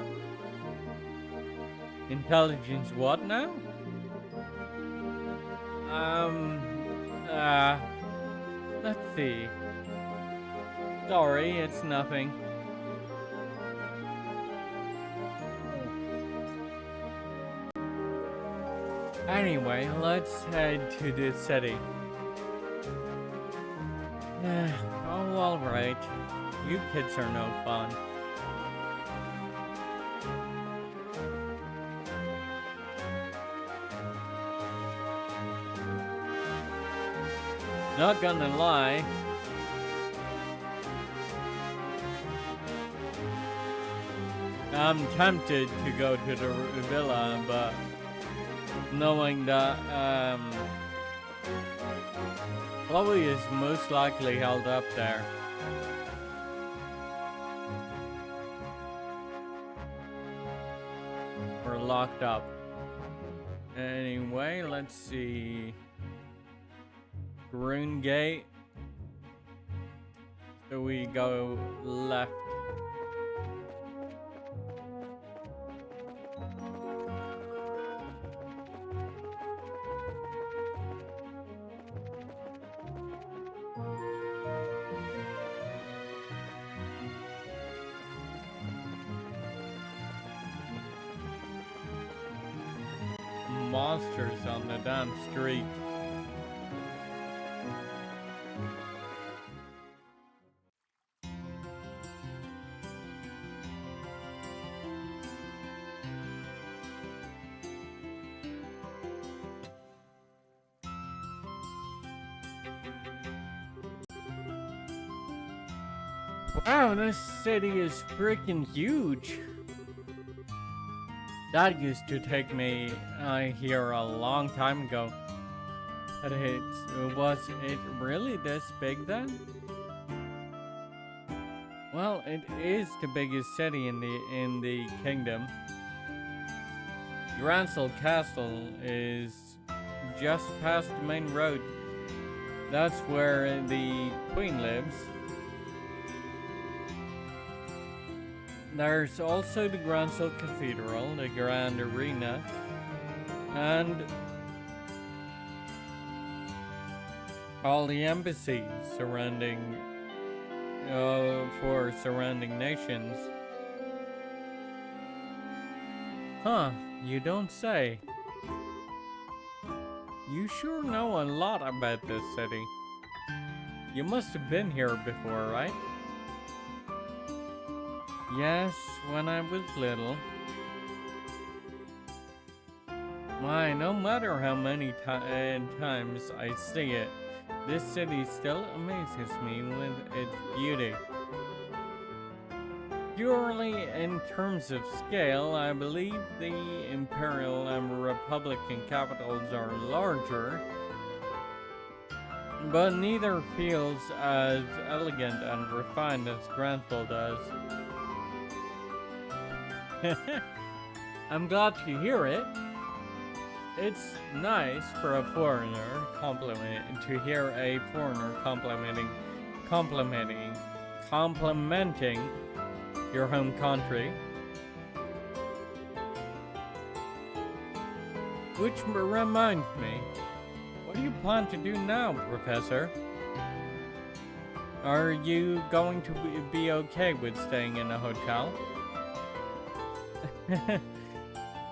Intelligence what now? Let's see. Sorry, it's nothing. Anyway, let's head to the city. Oh, alright. You kids are no fun. Not gonna lie. I'm tempted to go to the villa, but knowing that Chloe is most likely held up there. Or locked up. Anyway, let's see. Rune Gate. So we go left. Monsters on the damn street. Wow, this city is freaking huge. That used to take me here a long time ago. But was it really this big then? Well, it is the biggest city in the kingdom. Gransel Castle is just past the main road. That's where the queen lives. There's also the Gransel Cathedral, the Grand Arena, and all the embassies surrounding for surrounding nations. Huh, you don't say. You sure know a lot about this city. You must have been here before, right? Yes, when I was little. Why, no matter how many times I see it, this city still amazes me with its beauty. Purely in terms of scale, I believe the Imperial and Republican capitals are larger, but neither feels as elegant and refined as Granville does. I'm glad to hear it. It's nice for a foreigner to hear a foreigner complimenting your home country. Which reminds me, what do you plan to do now, Professor? Are you going to be okay with staying in a hotel?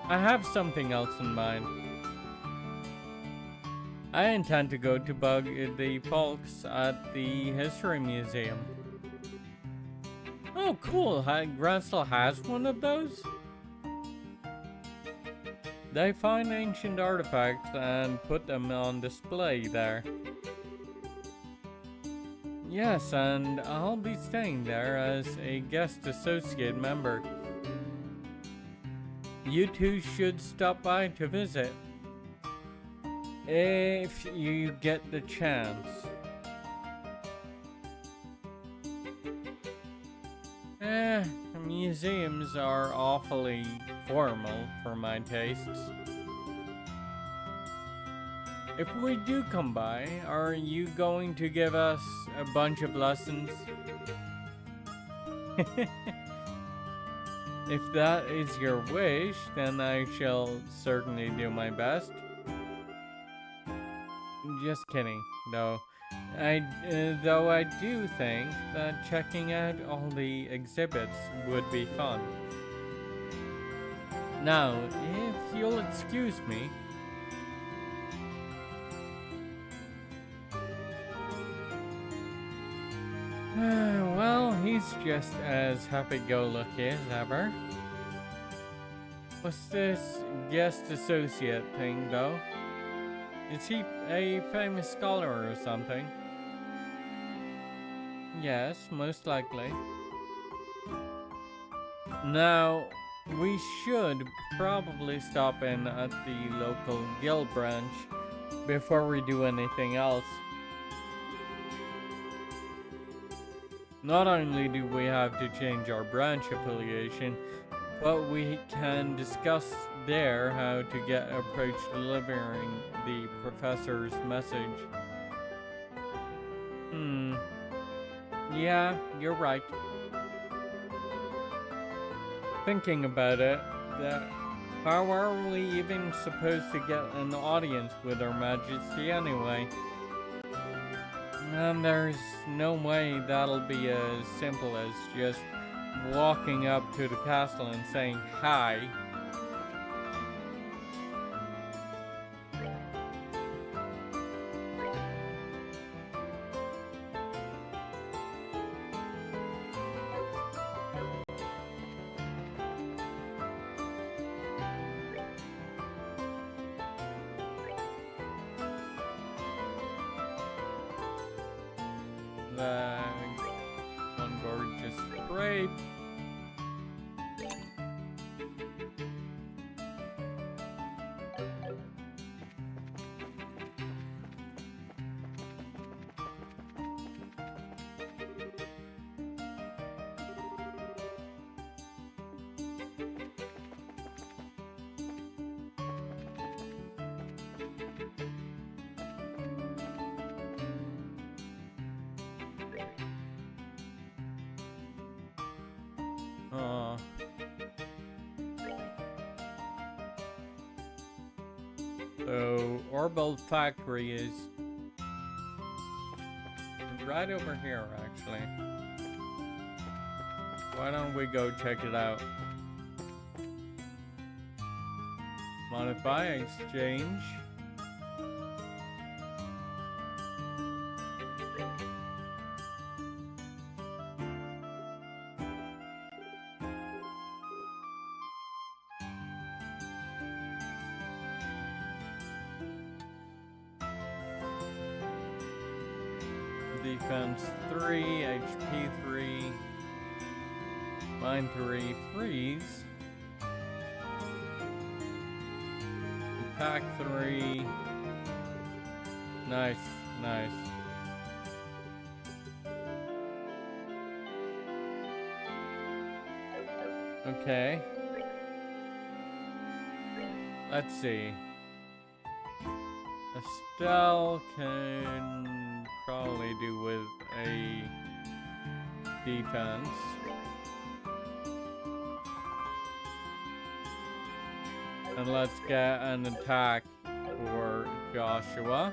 I have something else in mind. I intend to go to bug the folks at the History Museum. Oh, cool. Russel has one of those? They find ancient artifacts and put them on display there. Yes, and I'll be staying there as a guest associate member. You two should stop by to visit, if you get the chance. Museums are awfully formal for my tastes. If we do come by, are you going to give us a bunch of lessons? If that is your wish, then I shall certainly do my best. Just kidding, though. Though I do think that checking out all the exhibits would be fun. Now, if you'll excuse me. Well, he's just as happy-go-lucky as ever. What's this guest associate thing, though? Is he a famous scholar or something? Yes, most likely. Now, we should probably stop in at the local guild branch before we do anything else. Not only do we have to change our branch affiliation, but we can discuss there how to get approach delivering the professor's message. Yeah, you're right. Thinking about it, how are we even supposed to get an audience with Her Majesty anyway? And there's no way that'll be as simple as just walking up to the castle and saying hi. One gorgeous grape. So, Orbital Factory is right over here, actually. Why don't we go check it out? Modify exchange. defense 3, HP 3, mind 3, freeze, attack 3. Nice, nice. Okay. Let's see. Estelle can probably do with a defense. And let's get an attack for Joshua.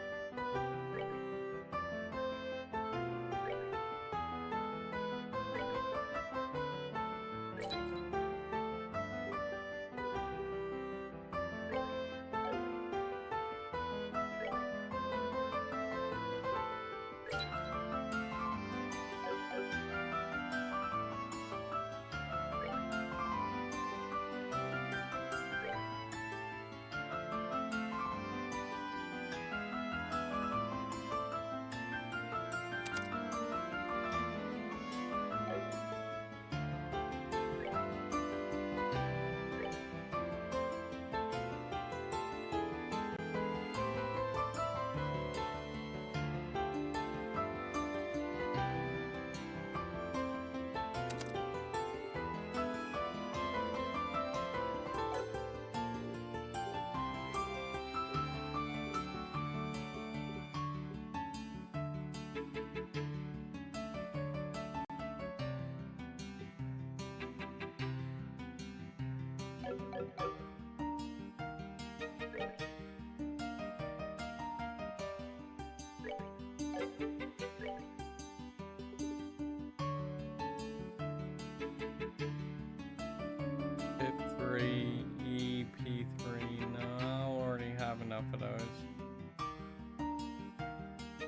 Hit 3, EP3. No, I already have enough of those.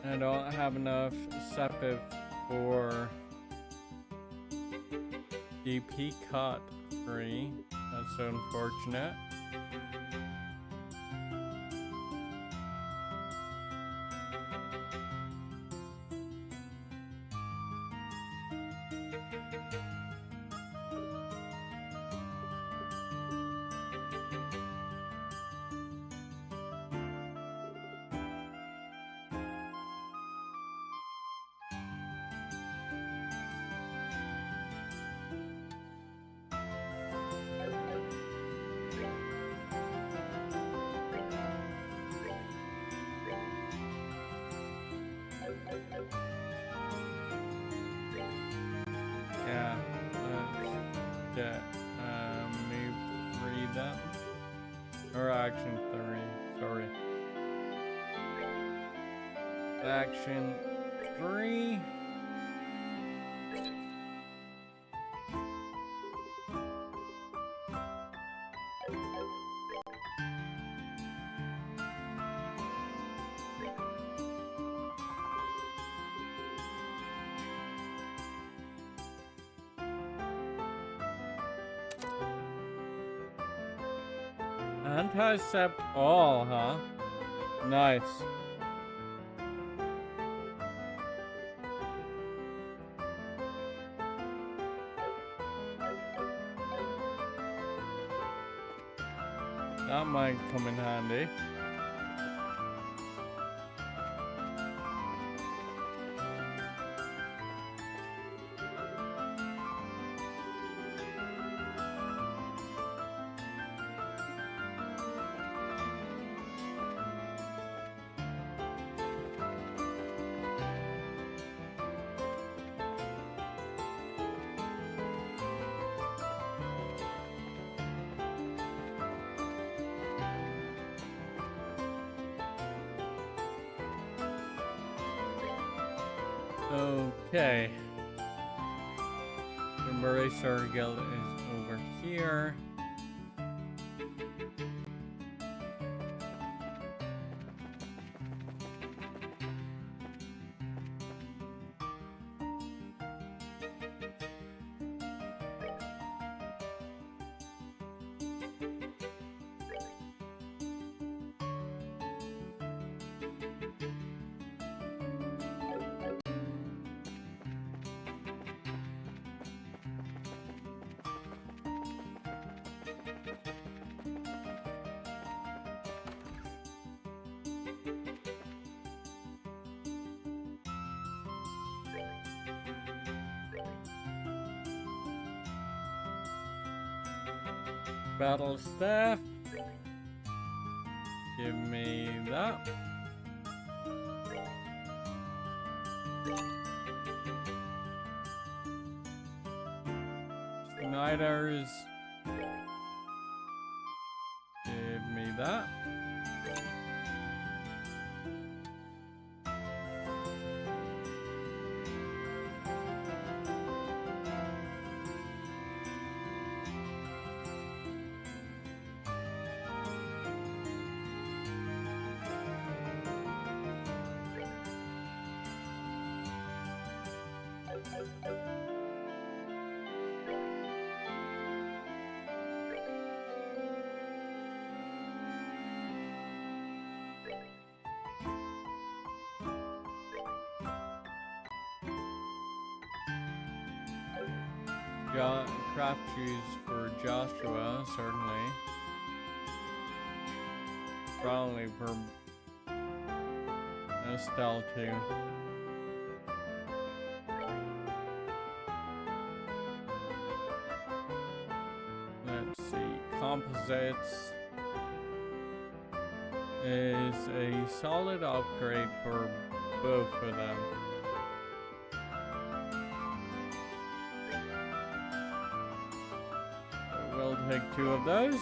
I don't have enough Sepif for EP cut 3. That's so unfortunate. Yeah, let's get move 3 then. Or action 3, sorry. Action 3. Anti-sept all, huh? Nice. That might come in handy. Okay. The Eraser Guild is over here. Battle staff. Give me that. Igniters. Give me that. Craft shoes for Joshua, certainly. Probably for Estelle too. Let's see, composites is a solid upgrade for both of them. We'll take 2 of those.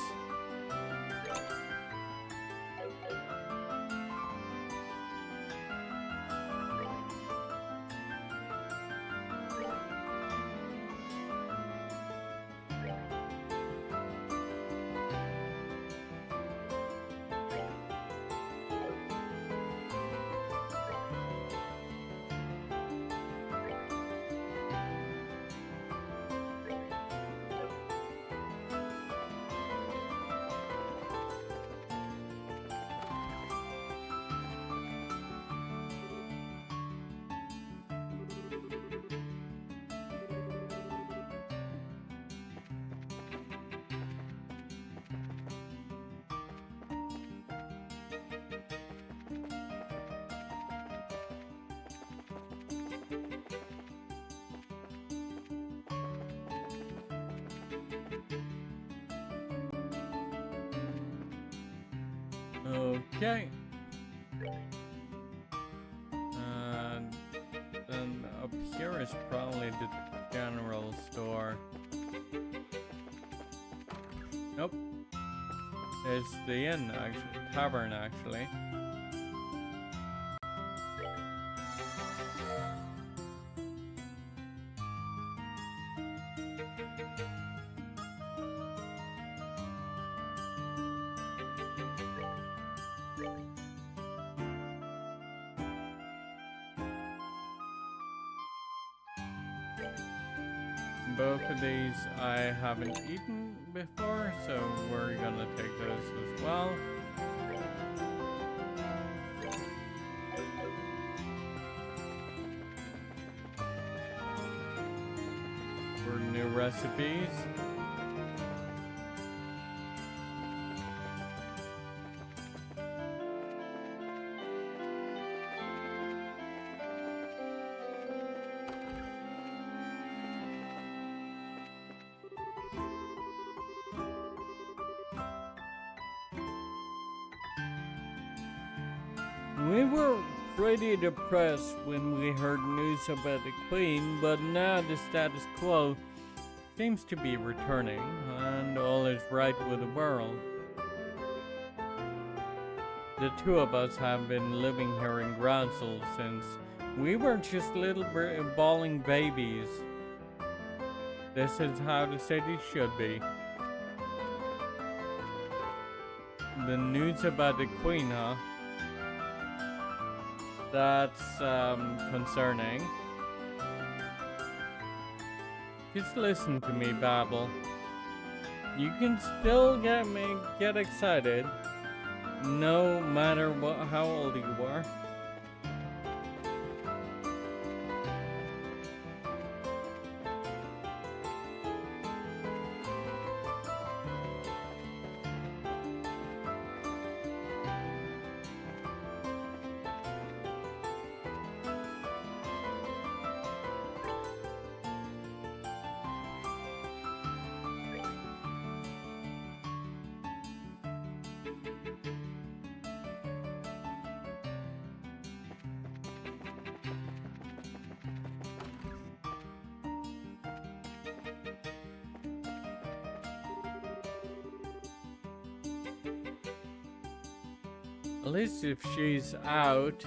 Okay. And then up here is probably the general store. Nope. It's the inn, actually. Tavern, actually. Both of these I haven't eaten before, so we're gonna take those as well. For new recipes. We were pretty depressed when we heard news about the Queen, but now the status quo seems to be returning, and all is right with the world. The 2 of us have been living here in Groundsel since we were just little bawling babies. This is how the city should be. The news about the Queen, huh? That's concerning. Just listen to me babble. You can still get excited, no matter how old you are. At least if she's out,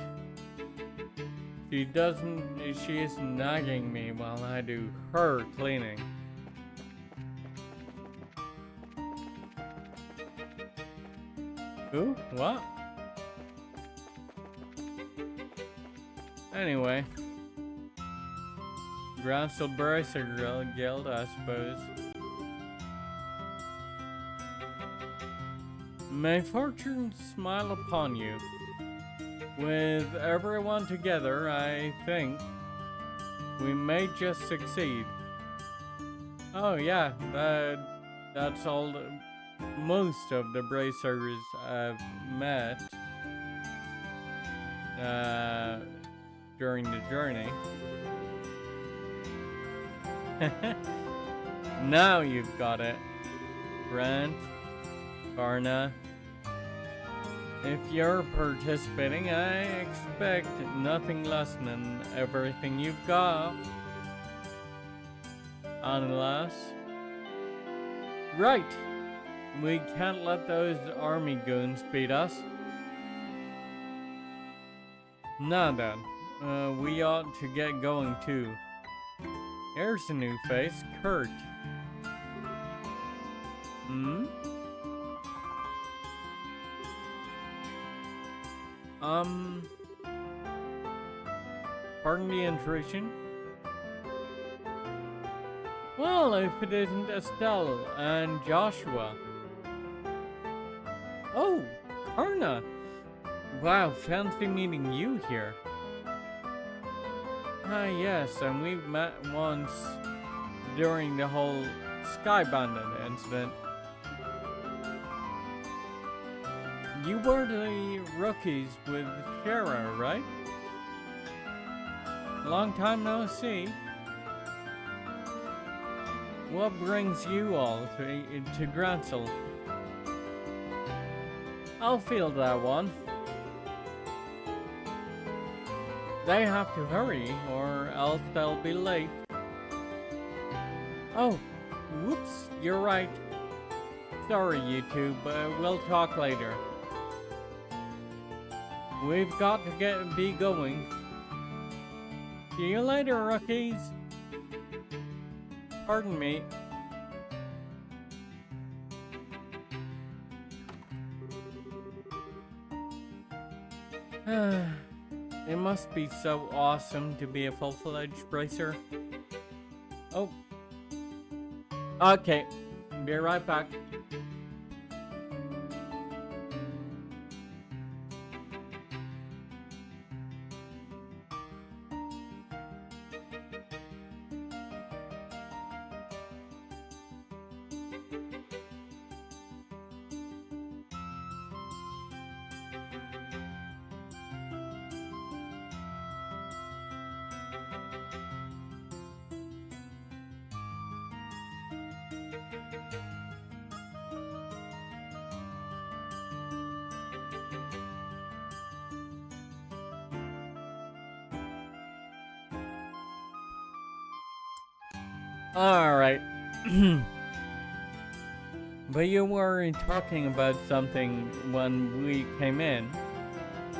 she isn't nagging me while I do her cleaning. Who? What? Anyway. Groundsel Bracer Guild, I suppose. May fortune smile upon you. With everyone together, I think we may just succeed. Oh yeah, that's all. Most of the bracers I've met during the journey. Now you've got it, Brent, Varna. If you're participating, I expect nothing less than everything you've got. Unless... Right! We can't let those army goons beat us. Now then, we ought to get going too. Here's a new face, Kurt. Hmm? Pardon the intrusion? Well, if it isn't Estelle and Joshua. Oh, Karna! Wow, fancy meeting you here. Ah, yes, and we met once during the whole Sky Bandit incident. You were the rookies with Shara, right? Long time no see. What brings you all to Groundsel? I'll field that one. They have to hurry, or else they'll be late. Oh, whoops, you're right. Sorry, you two, but we'll talk later. We've got to be going. See you later, rookies. Pardon me. It must be so awesome to be a full-fledged bracer. Oh. Okay. Be right back. Alright. But you were talking about something when we came in.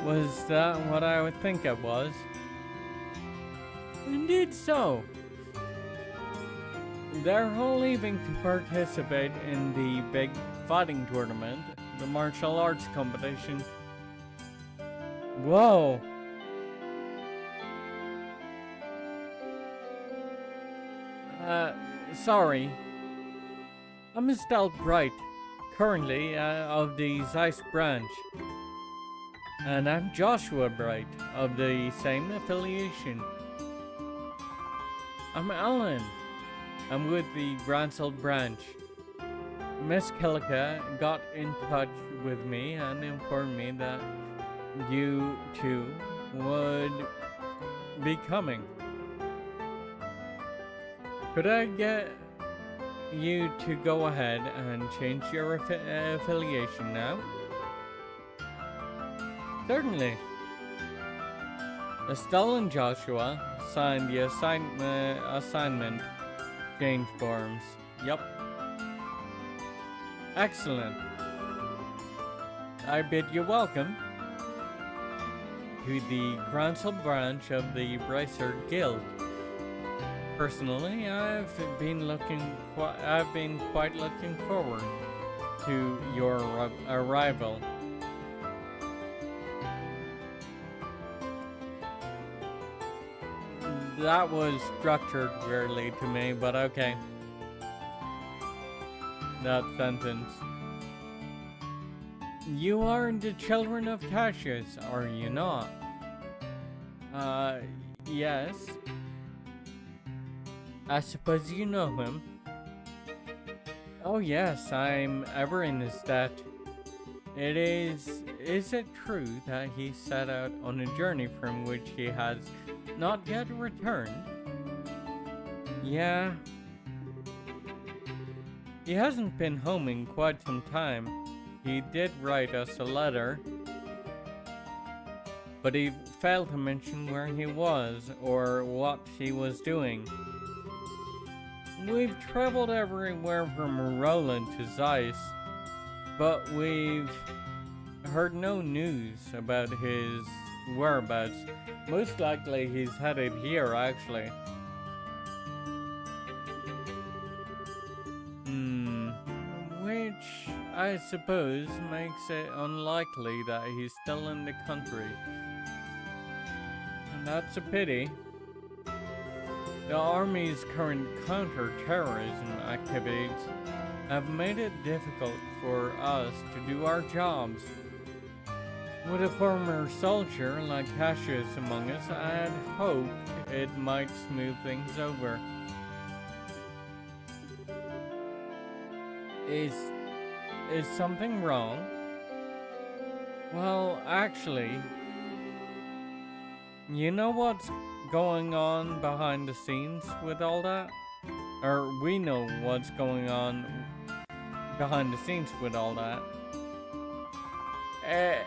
Was that what I would think it was? Indeed so. They're all leaving to participate in the big fighting tournament, the martial arts competition. Whoa. Sorry. I'm Estelle Bright, currently of the Zeiss branch. And I'm Joshua Bright, of the same affiliation. I'm Alan. I'm with the Groundsel branch. Miss Killica got in touch with me and informed me that you two would be coming. Could I get you to go ahead and change your affiliation now? Certainly. Estelle and Joshua signed the assignment change forms. Yup. Excellent. I bid you welcome. to the Council branch of the Bracer Guild. Personally, I've been quite looking forward to your arrival. That was structured weirdly to me, but okay. That sentence. You are the children of Cassius, are you not? Yes. I suppose you know him. Oh yes, I'm ever in his debt. Is it true that he set out on a journey from which he has not yet returned? Yeah. He hasn't been home in quite some time. He did write us a letter, but he failed to mention where he was or what he was doing. We've traveled everywhere from Roland to Zeiss, but we've heard no news about his whereabouts. Most likely he's headed here, actually. Which I suppose makes it unlikely that he's still in the country. And that's a pity. The Army's current counter-terrorism activities have made it difficult for us to do our jobs. With a former soldier like Cassius among us, I had hoped it might smooth things over. Is something wrong? Well, actually, you know what's going on behind the scenes with all that? Or we know what's going on behind the scenes with all that. Eh?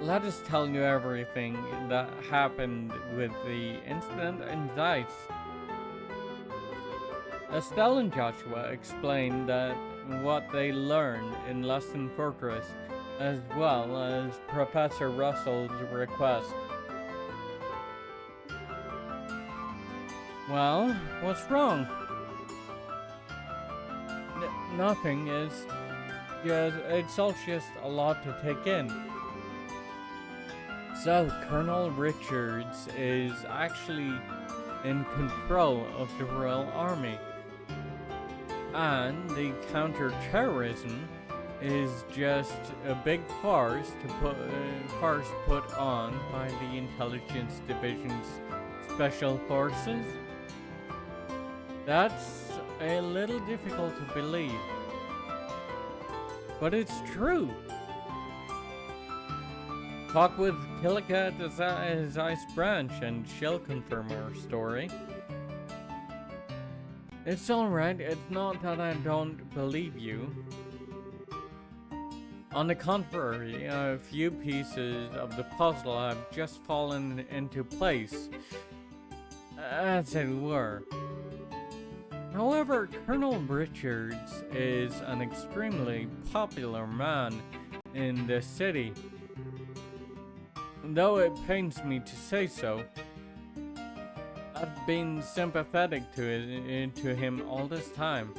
Let us tell you everything that happened with the incident in Zeiss. Estelle and Joshua explained that what they learned in Leiston Fortress, as well as Professor Russel's request. Well, what's wrong? Nothing. It's all just a lot to take in. So, Colonel Richards is actually in control of the Royal Army. And the counter-terrorism is just a big farce put on by the Intelligence Division's Special Forces. That's a little difficult to believe, but it's true. Talk with Killica at his Ice Branch and she'll confirm our story. It's alright, it's not that I don't believe you. On the contrary, a few pieces of the puzzle have just fallen into place, as it were. However, Colonel Richards is an extremely popular man in the city. Though it pains me to say so, I've been sympathetic to him all this time,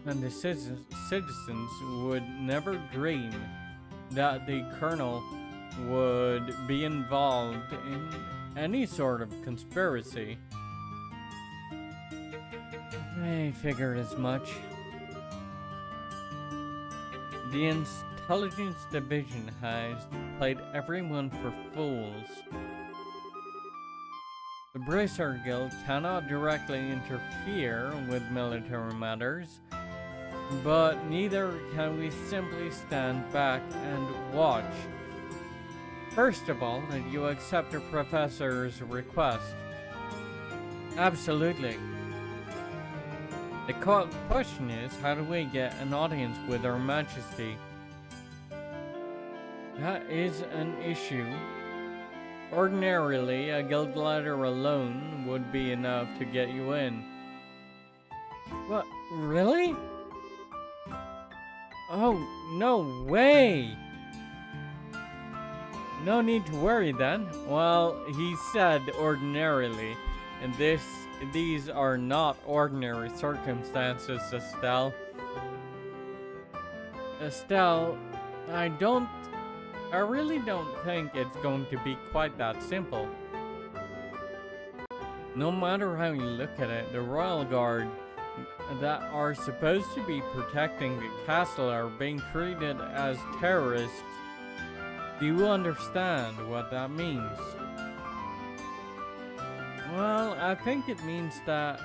and the citizens would never dream that the Colonel would be involved in any sort of conspiracy. I figured as much. The Intelligence Division has played everyone for fools. The Bracer Guild cannot directly interfere with military matters, but neither can we simply stand back and watch. First of all, did you accept the professor's request? Absolutely. The question is, how do we get an audience with Her Majesty? That is an issue. Ordinarily, a guild letter alone would be enough to get you in. What? Really? Oh, no way! No need to worry then. Well, he said ordinarily, and these are not ordinary circumstances, Estelle. Estelle, I really don't think it's going to be quite that simple. No matter how you look at it, the Royal Guard that are supposed to be protecting the castle are being treated as terrorists. Do you understand what that means? Well, I think it means that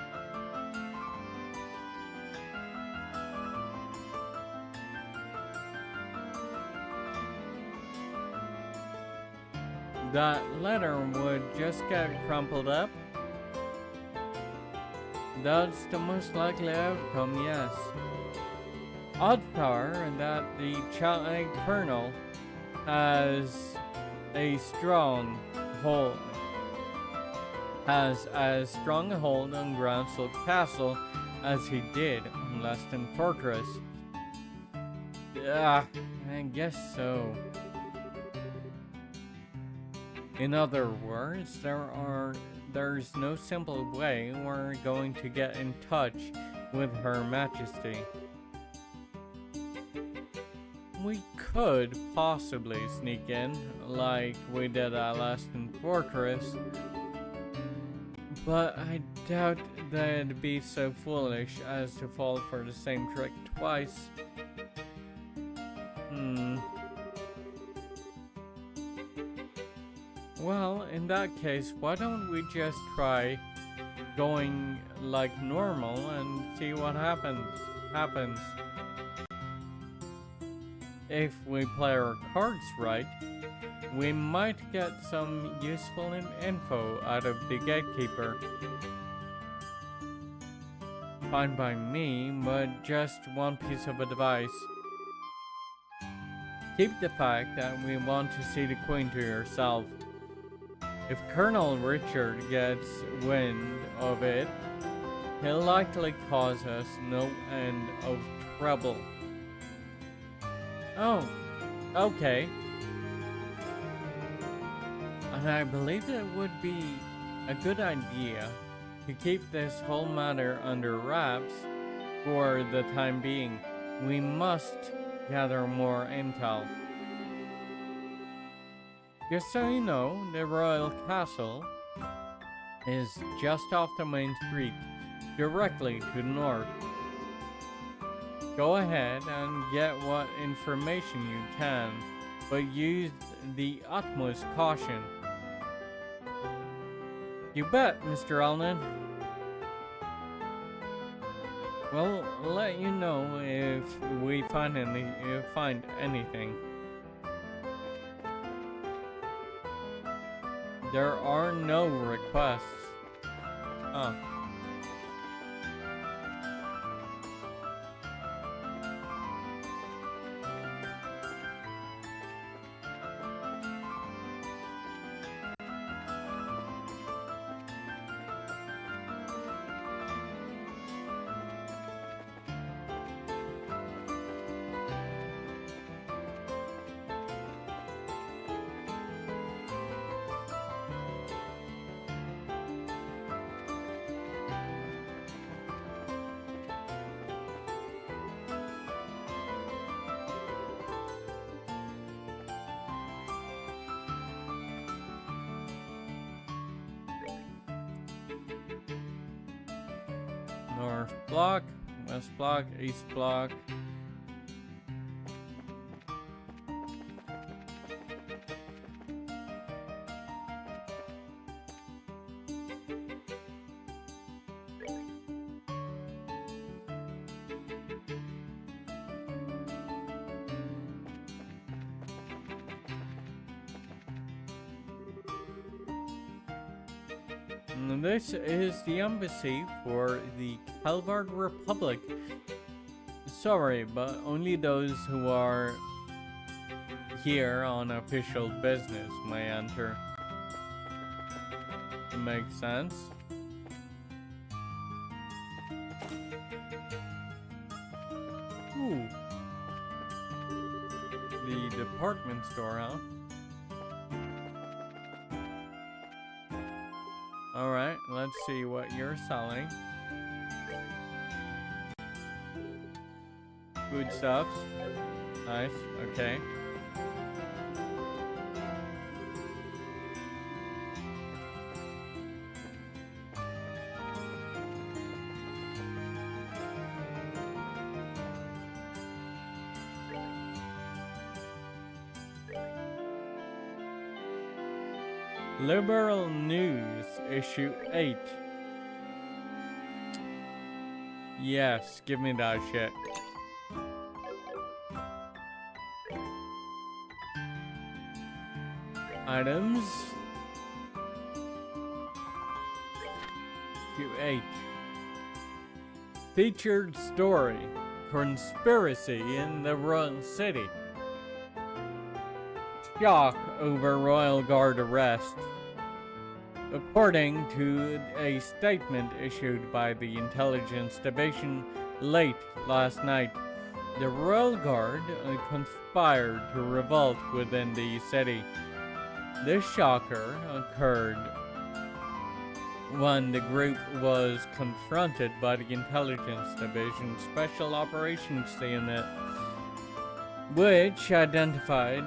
that letter would just get crumpled up. That's the most likely outcome, yes. Odds are that the colonel has as strong a hold on Groundsel Castle as he did on Leiston Fortress. Yeah, I guess so. In other words, there's no simple way we're going to get in touch with Her Majesty. We could possibly sneak in, like we did at Leiston Fortress, but I doubt they'd be so foolish as to fall for the same trick twice. Well, in that case, why don't we just try going like normal and see what happens? If we play our cards right, we might get some useful info out of the gatekeeper. Fine by me, but just one piece of advice. Keep the fact that we want to see the Queen to yourself. If Colonel Richard gets wind of it, he'll likely cause us no end of trouble. Oh, okay. And I believe it would be a good idea to keep this whole matter under wraps for the time being. We must gather more intel. Just so you know, the Royal Castle is just off the main street, directly to the north. Go ahead and get what information you can, but use the utmost caution. You bet, Mr. Allen. We'll let you know if we find anything. There are no requests. Huh. North block, west block, east block. And this is the embassy for the Calvard Republic. Sorry, but only those who are here on official business may enter. Makes sense. Ooh. department store, huh? Alright, let's see what you're selling. Foodstuffs. Nice, okay. Liberal News, issue 8. Yes, give me that shit. Items. Issue 8. Featured story. Conspiracy in the Royal City. Shock over Royal Guard arrest. According to a statement issued by the Intelligence Division late last night, the Royal Guard conspired to revolt within the city. This shocker occurred when the group was confronted by the Intelligence Division Special Operations Unit, which identified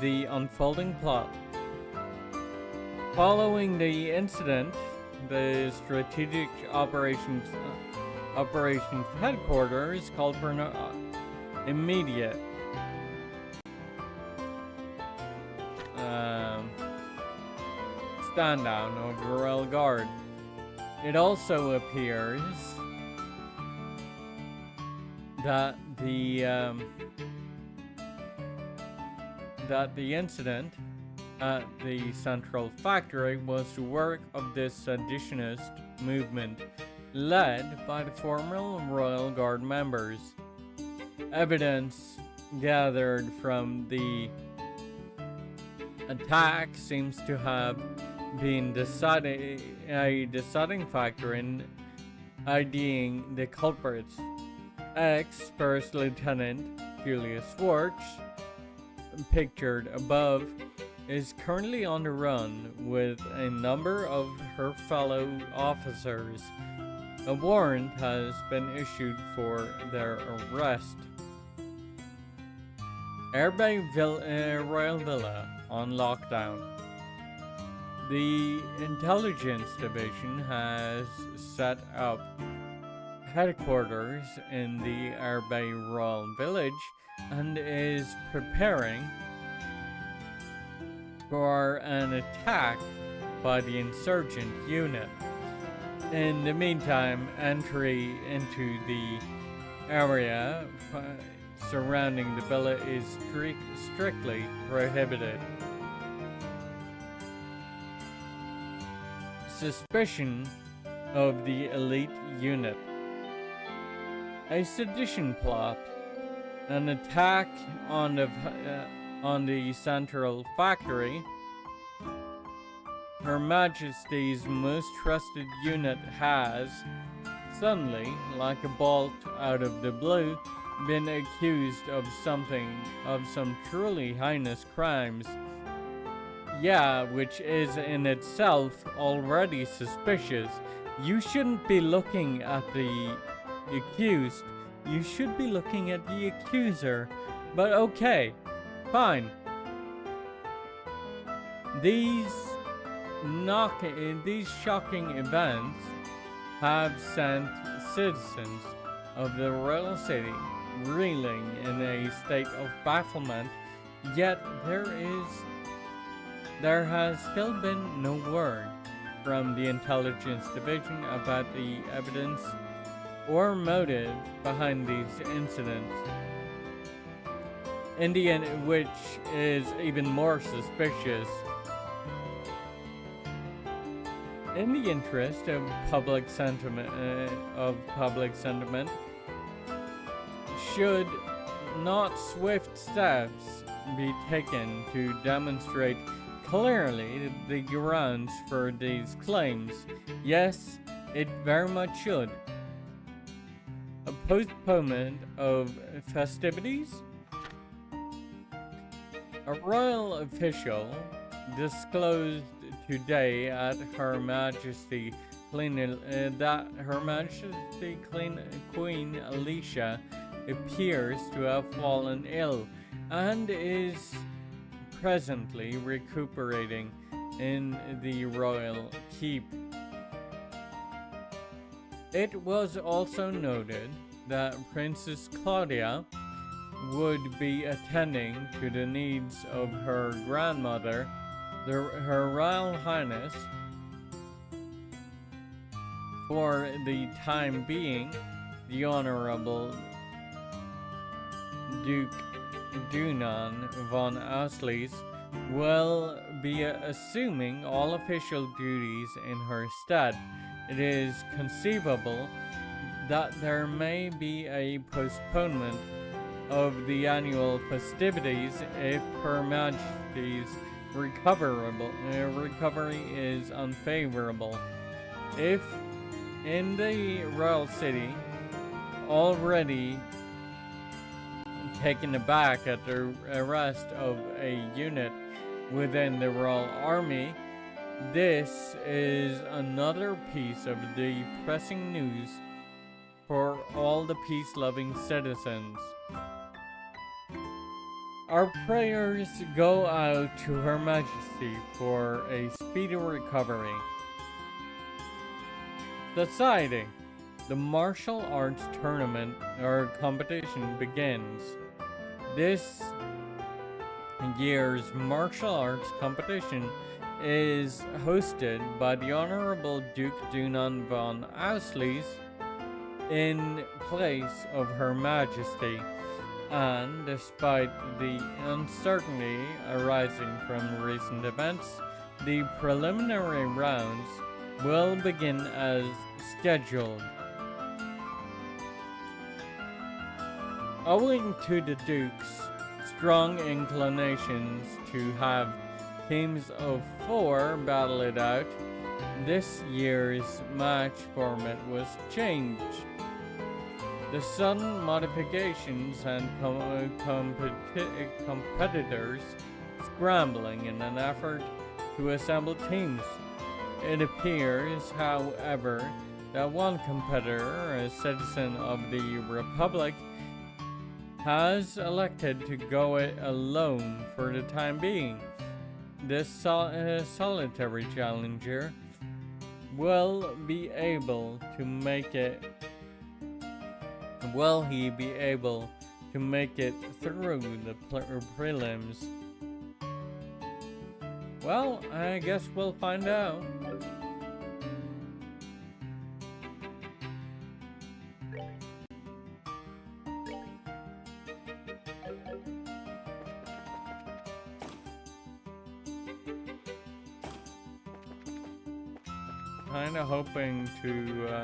the unfolding plot. Following the incident, the Strategic Operations Headquarters called for an immediate stand down of the Royal Guard. It also appears that the incident at the Central Factory was the work of this seditionist movement led by the former Royal Guard members. Evidence gathered from the attack seems to have been a deciding factor in IDing the culprits. Ex-First Lieutenant Julius Schwartz, pictured above, is currently on the run with a number of her fellow officers. A warrant has been issued for their arrest. Royal Villa on lockdown. The Intelligence Division has set up headquarters in the Airbay Royal Village and is preparing for an attack by the insurgent unit. In the meantime, entry into the area surrounding the villa is strictly prohibited. Suspicion of the elite unit. A sedition plot. An attack on the Central Factory. Her Majesty's most trusted unit has, suddenly, like a bolt out of the blue, been accused of some truly heinous crimes. Yeah, which is in itself already suspicious. You shouldn't be looking at the accused. You should be looking at the accuser. But okay, fine. These shocking events have sent citizens of the royal city reeling in a state of bafflement, yet there has still been no word from the Intelligence Division about the evidence or motive behind these incidents. Which is even more suspicious. In the interest of public sentiment, should not swift steps be taken to demonstrate clearly the grounds for these claims? Yes, it very much should. postponement of festivities? A royal official disclosed today at Her Majesty that Her Majesty Queen Alicia appears to have fallen ill and is presently recuperating in the royal keep. It was also noted that Princess Claudia would be attending to the needs of her grandmother, Her Royal Highness, for the time being. The Honorable Duke Dunan von Auslies will be assuming all official duties in her stead. It is conceivable that there may be a postponement of the annual festivities if Her Majesty's recovery is unfavorable. If in the royal city, already taken aback at the arrest of a unit within the royal army, this is another piece of depressing news for all the peace-loving citizens. Our prayers go out to Her Majesty for a speedy recovery. Society. The martial arts tournament or competition begins. This year's martial arts competition is hosted by the Honorable Duke Dunan von Auslies in place of Her Majesty, and despite the uncertainty arising from recent events, the preliminary rounds will begin as scheduled. Owing to the Duke's strong inclinations to have teams of 4 battle it out, this year's match format was changed. The sudden modifications and competitors scrambling in an effort to assemble teams. It appears, however, that one competitor, a citizen of the Republic, has elected to go it alone for the time being. This solitary challenger will be able to make it. Will he be able to make it through the prelims? Well, I guess we'll find out. Kinda hoping to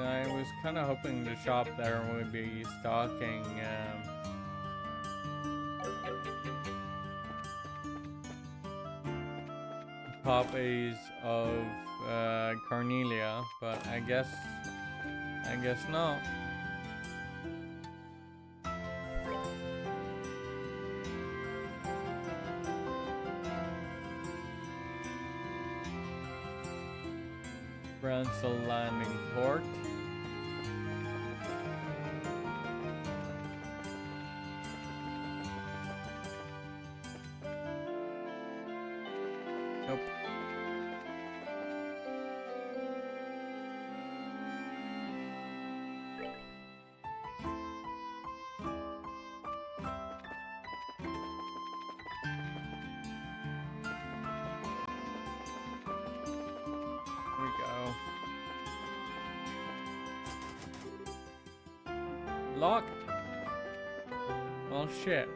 I was kind of hoping the shop there would be stocking copies of Cornelia, but I guess not. Russel landing port. Nope. Here we go. Locked. Well, shit.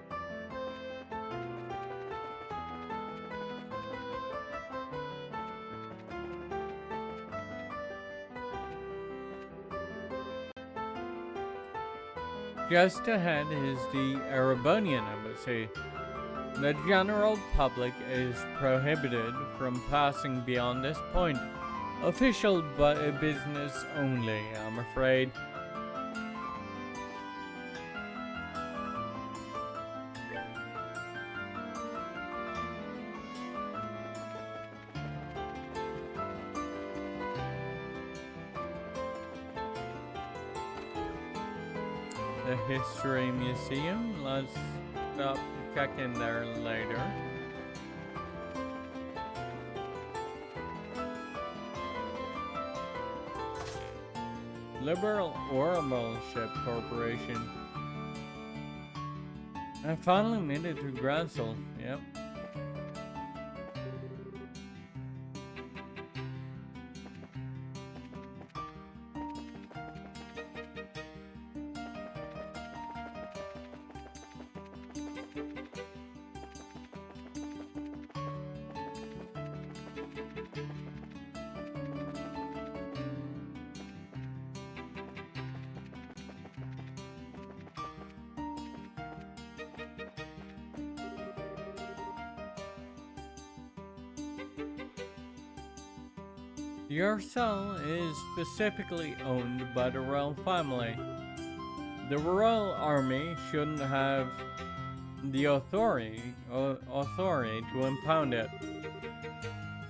Just ahead is the Erebonian embassy. The general public is prohibited from passing beyond this point. Official business only, I'm afraid. The History Museum, let's stop check in there later. Liberal Orbital Ship Corporation. I finally made it to Gransel, yep. The Ursel is specifically owned by the royal family. The royal army shouldn't have the authority to impound it.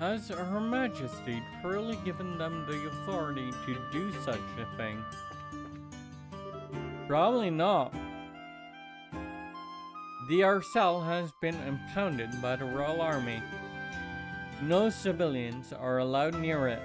Has Her Majesty truly given them the authority to do such a thing? Probably not. The Ursel has been impounded by the royal army. No civilians are allowed near it.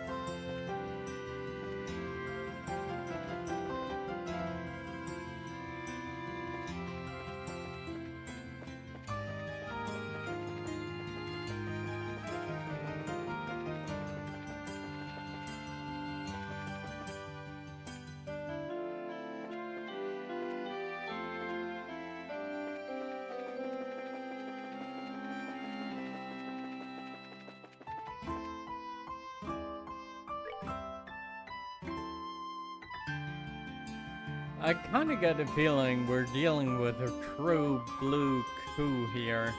I kinda get a feeling we're dealing with a true blue coup here.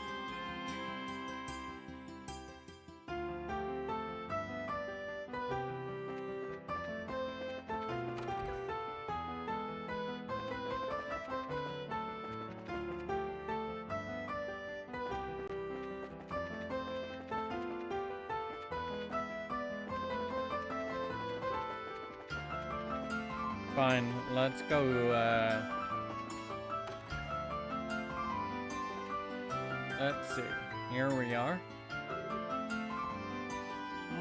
Fine, let's go, let's see, here we are.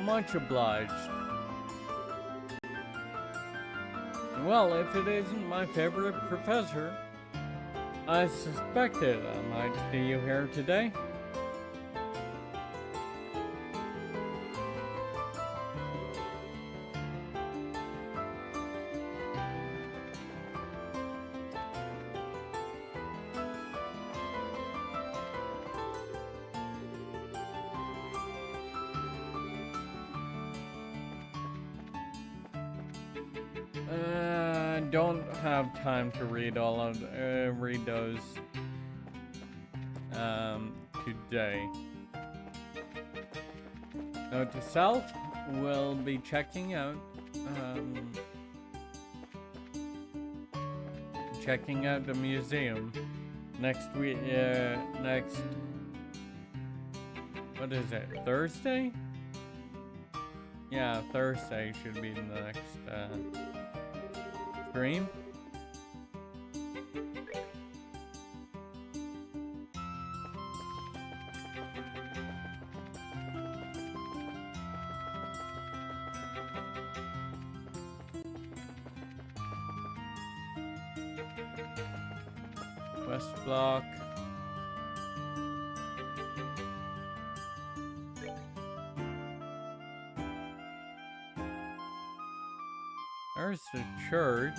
Much obliged. Well, if it isn't my favorite professor, I suspected I might see you here today. Don't have time to read all of read those today. Note to self: we'll be checking out the museum next week. Next, what is it? Thursday? Yeah, Thursday should be the next stream. West Block. There's the church.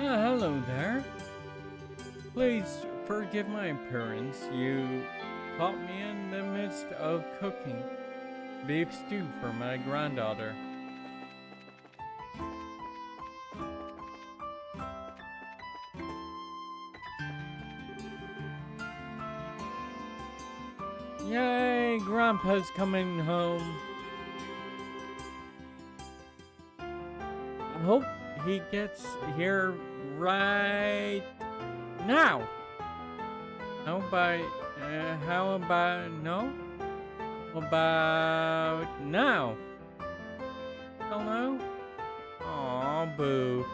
Hello there. Please forgive my appearance. You caught me in the midst of cooking beef stew for my granddaughter. Yay, Grandpa's coming home. I hope he gets here right now. How about no? How about now? Hell no? Aw, boo.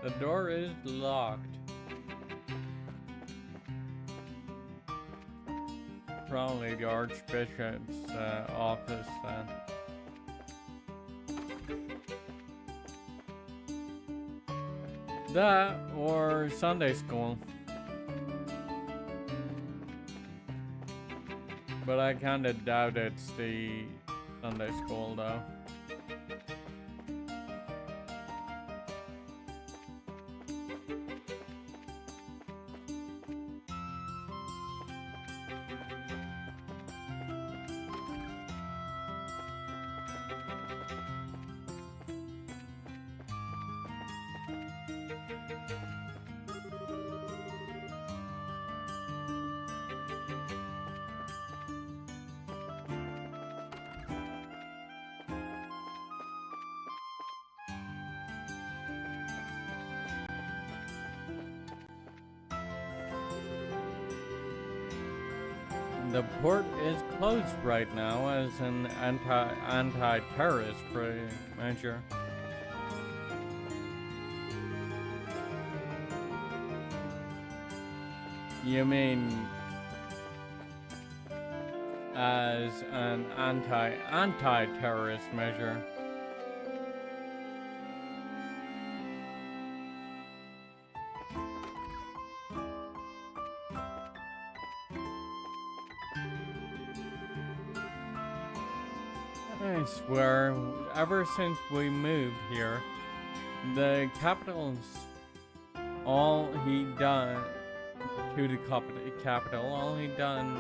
The door is locked. Probably the Archbishop's office then. That or Sunday school. But I kinda doubt it's the Sunday school though. The port is closed right now as an anti-terrorist measure. You mean as an anti-terrorist measure? I swear, ever since we moved here, the capital's all he done to the capital, all he's done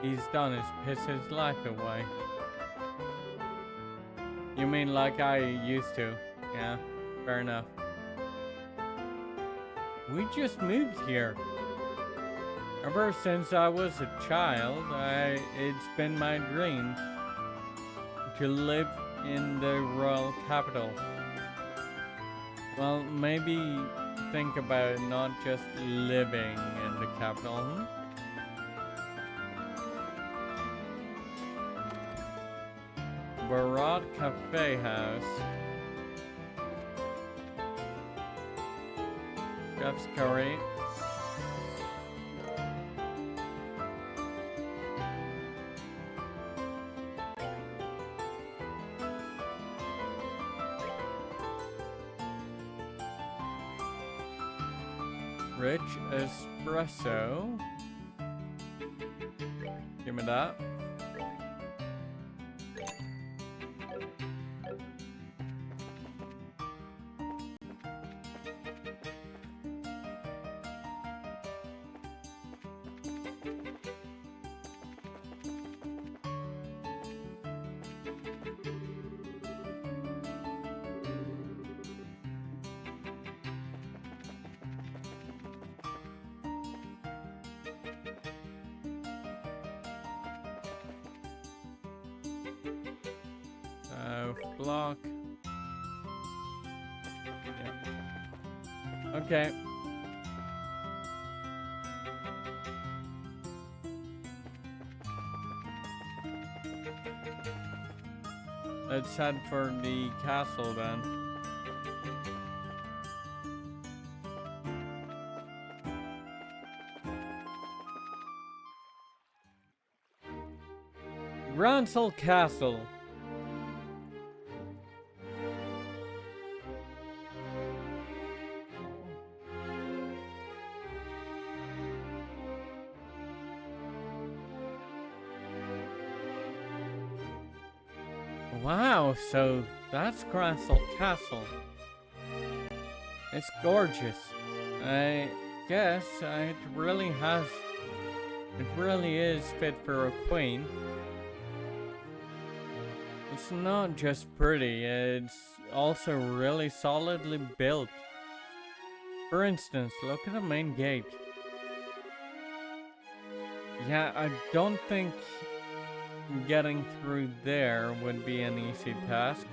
is piss his life away. You mean like I used to? Yeah, fair enough. We just moved here. Ever since I was a child, it's been my dream to live in the royal capital. Well, maybe think about not just living in the capital, Barad Cafe House. Chef's curry. Rich espresso. Give me that. Remove block. Yeah. Okay. Let's head for the castle then. Russel Castle. Wow, so that's Russel Castle. It's gorgeous. I guess it really is fit for a queen. It's not just pretty, it's also really solidly built. For instance, look at the main gate. Yeah, I don't think getting through there would be an easy task.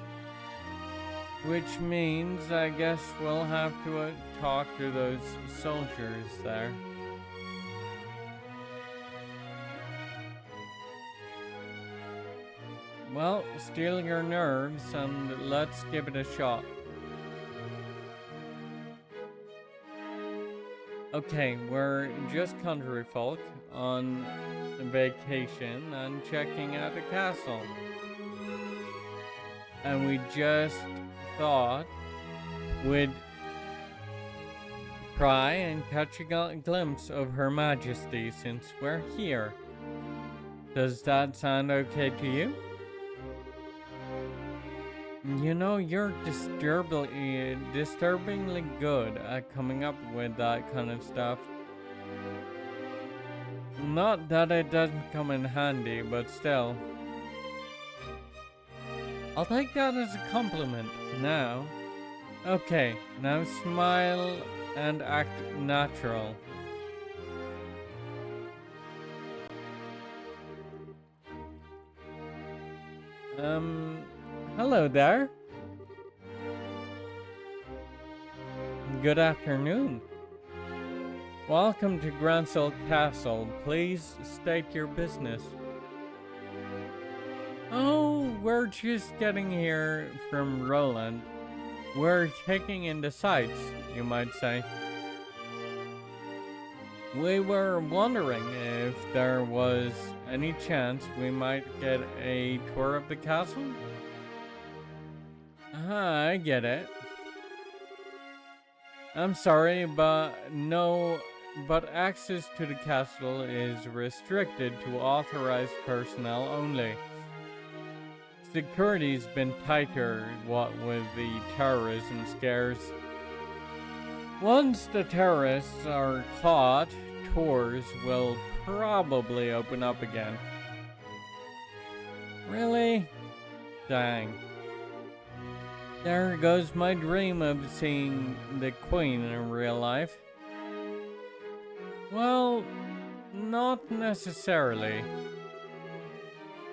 Which means I guess we'll have to talk to those soldiers there. Well, steel your nerves and let's give it a shot. Okay, we're just country folk on vacation and checking out the castle. And we just thought we'd try and catch a glimpse of Her Majesty since we're here. Does that sound okay to you? You know, you're disturbingly good at coming up with that kind of stuff. Not that it doesn't come in handy, but still. I'll take that as a compliment now. Okay, now smile and act natural. Hello there. Good afternoon. Welcome to Russel Castle. Please state your business. Oh, we're just getting here from Roland. We're taking in the sights, you might say. We were wondering if there was any chance we might get a tour of the castle? I get it. I'm sorry, but access to the castle is restricted to authorized personnel only. Security's been tighter, what with the terrorism scares. Once the terrorists are caught, tours will probably open up again. Really? Dang. There goes my dream of seeing the Queen in real life. Well, not necessarily.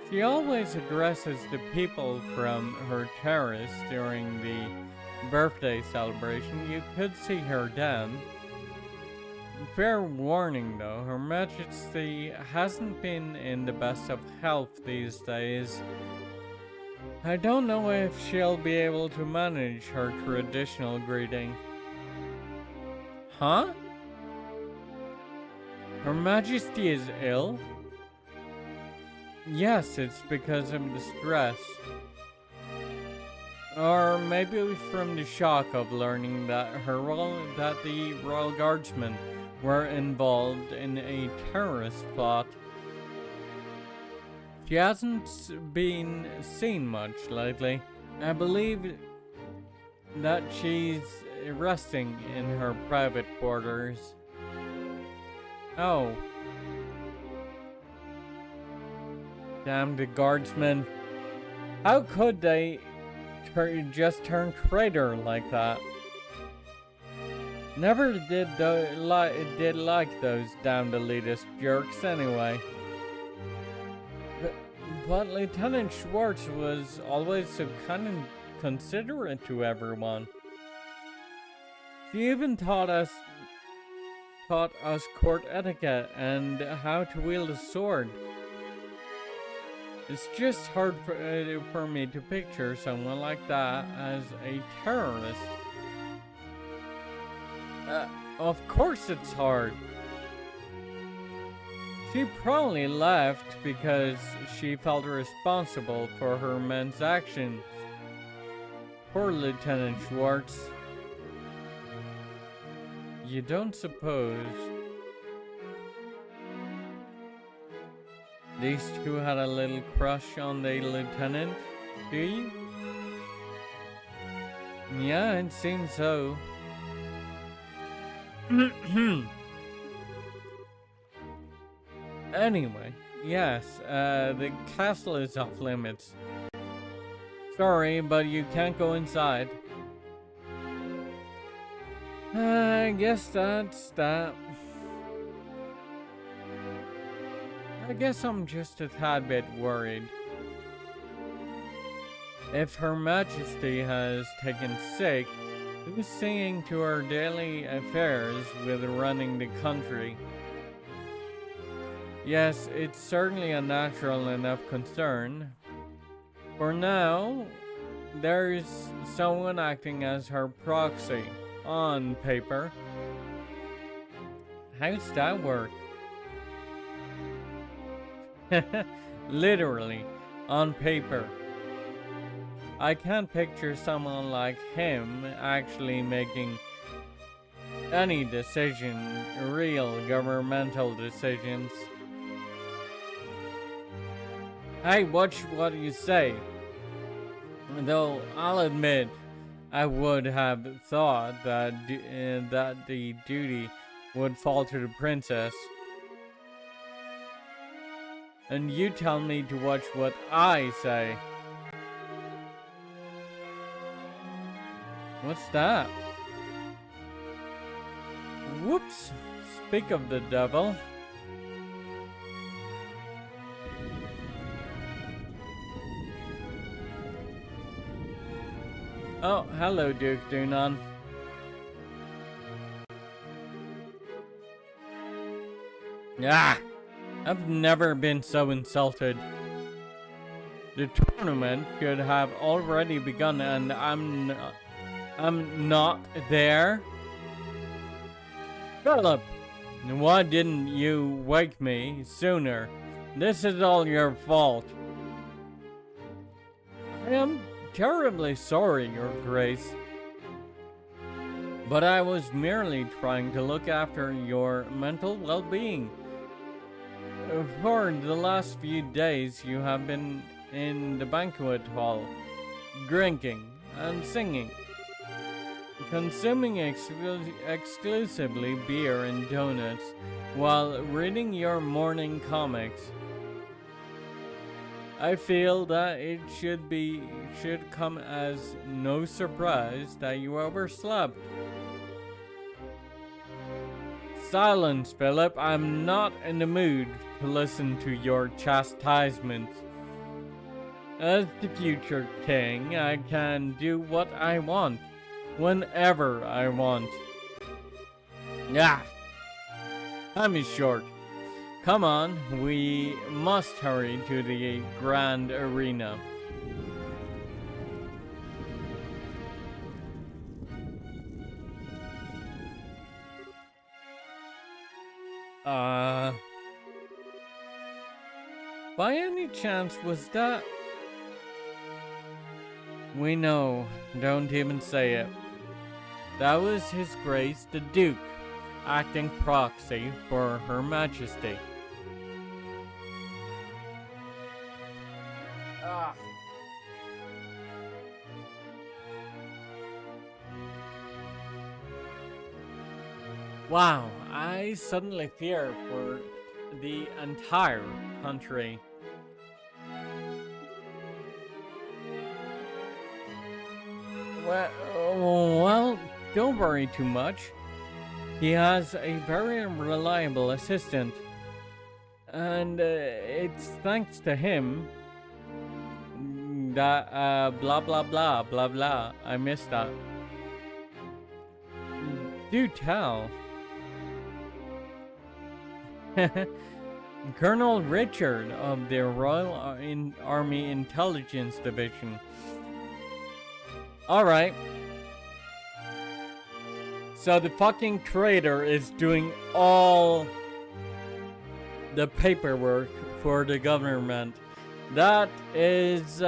She always addresses the people from her terrace during the birthday celebration. You could see her then. Fair warning though, Her Majesty hasn't been in the best of health these days. I don't know if she'll be able to manage her traditional greeting. Huh? Her Majesty is ill? Yes, it's because of the stress. Or maybe from the shock of learning that the Royal Guardsmen were involved in a terrorist plot. She hasn't been seen much lately. I believe that she's resting in her private quarters. Oh. Damn the guardsmen. How could they just turn traitor like that? Never did like those damned elitist jerks anyway. but Lieutenant Schwartz was always so kind and considerate to everyone. She even taught us court etiquette and how to wield a sword. It's just hard for me to picture someone like that as a terrorist. Of course it's hard. She probably left because she felt responsible for her men's actions. Poor Lieutenant Schwartz. You don't suppose these two had a little crush on the lieutenant, do you? Yeah, it seems so. Anyway, yes, the castle is off limits. Sorry, but you can't go inside. I guess that's that. I guess I'm just a tad bit worried. If Her Majesty has taken sick, who's seeing to her daily affairs with running the country? Yes, it's certainly a natural enough concern. For now, there's someone acting as her proxy, on paper. How's that work? Literally, on paper. I can't picture someone like him actually making any decision, real governmental decisions. Hey, watch what you say. Though I'll admit, I would have thought that the duty would fall to the princess. And you tell me to watch what I say. What's that? Whoops! Speak of the devil. Oh, hello, Duke Dunan. Ah! I've never been so insulted. The tournament should have already begun and I'm not there. Philip, why didn't you wake me sooner? This is all your fault. I am terribly sorry, Your Grace. But I was merely trying to look after your mental well-being. For the last few days, you have been in the banquet hall, drinking and singing, consuming exclusively beer and donuts, while reading your morning comics. I feel that it should come as no surprise that you overslept. Silence, Philip. I'm not in the mood to listen to your chastisement. As the future king, I can do what I want, whenever I want. Ah! Time is short. Come on, we must hurry to the grand arena. By any chance was that? We know, don't even say it. That was His Grace the Duke, acting proxy for Her Majesty. Wow, I suddenly fear for the entire country. Well, don't worry too much. He has a very reliable assistant, and it's thanks to him That, blah, blah, blah, blah, blah. I missed that. Do tell. Colonel Richard of the Royal Army Intelligence Division. Alright. So the fucking traitor is doing all the paperwork for the government. That is,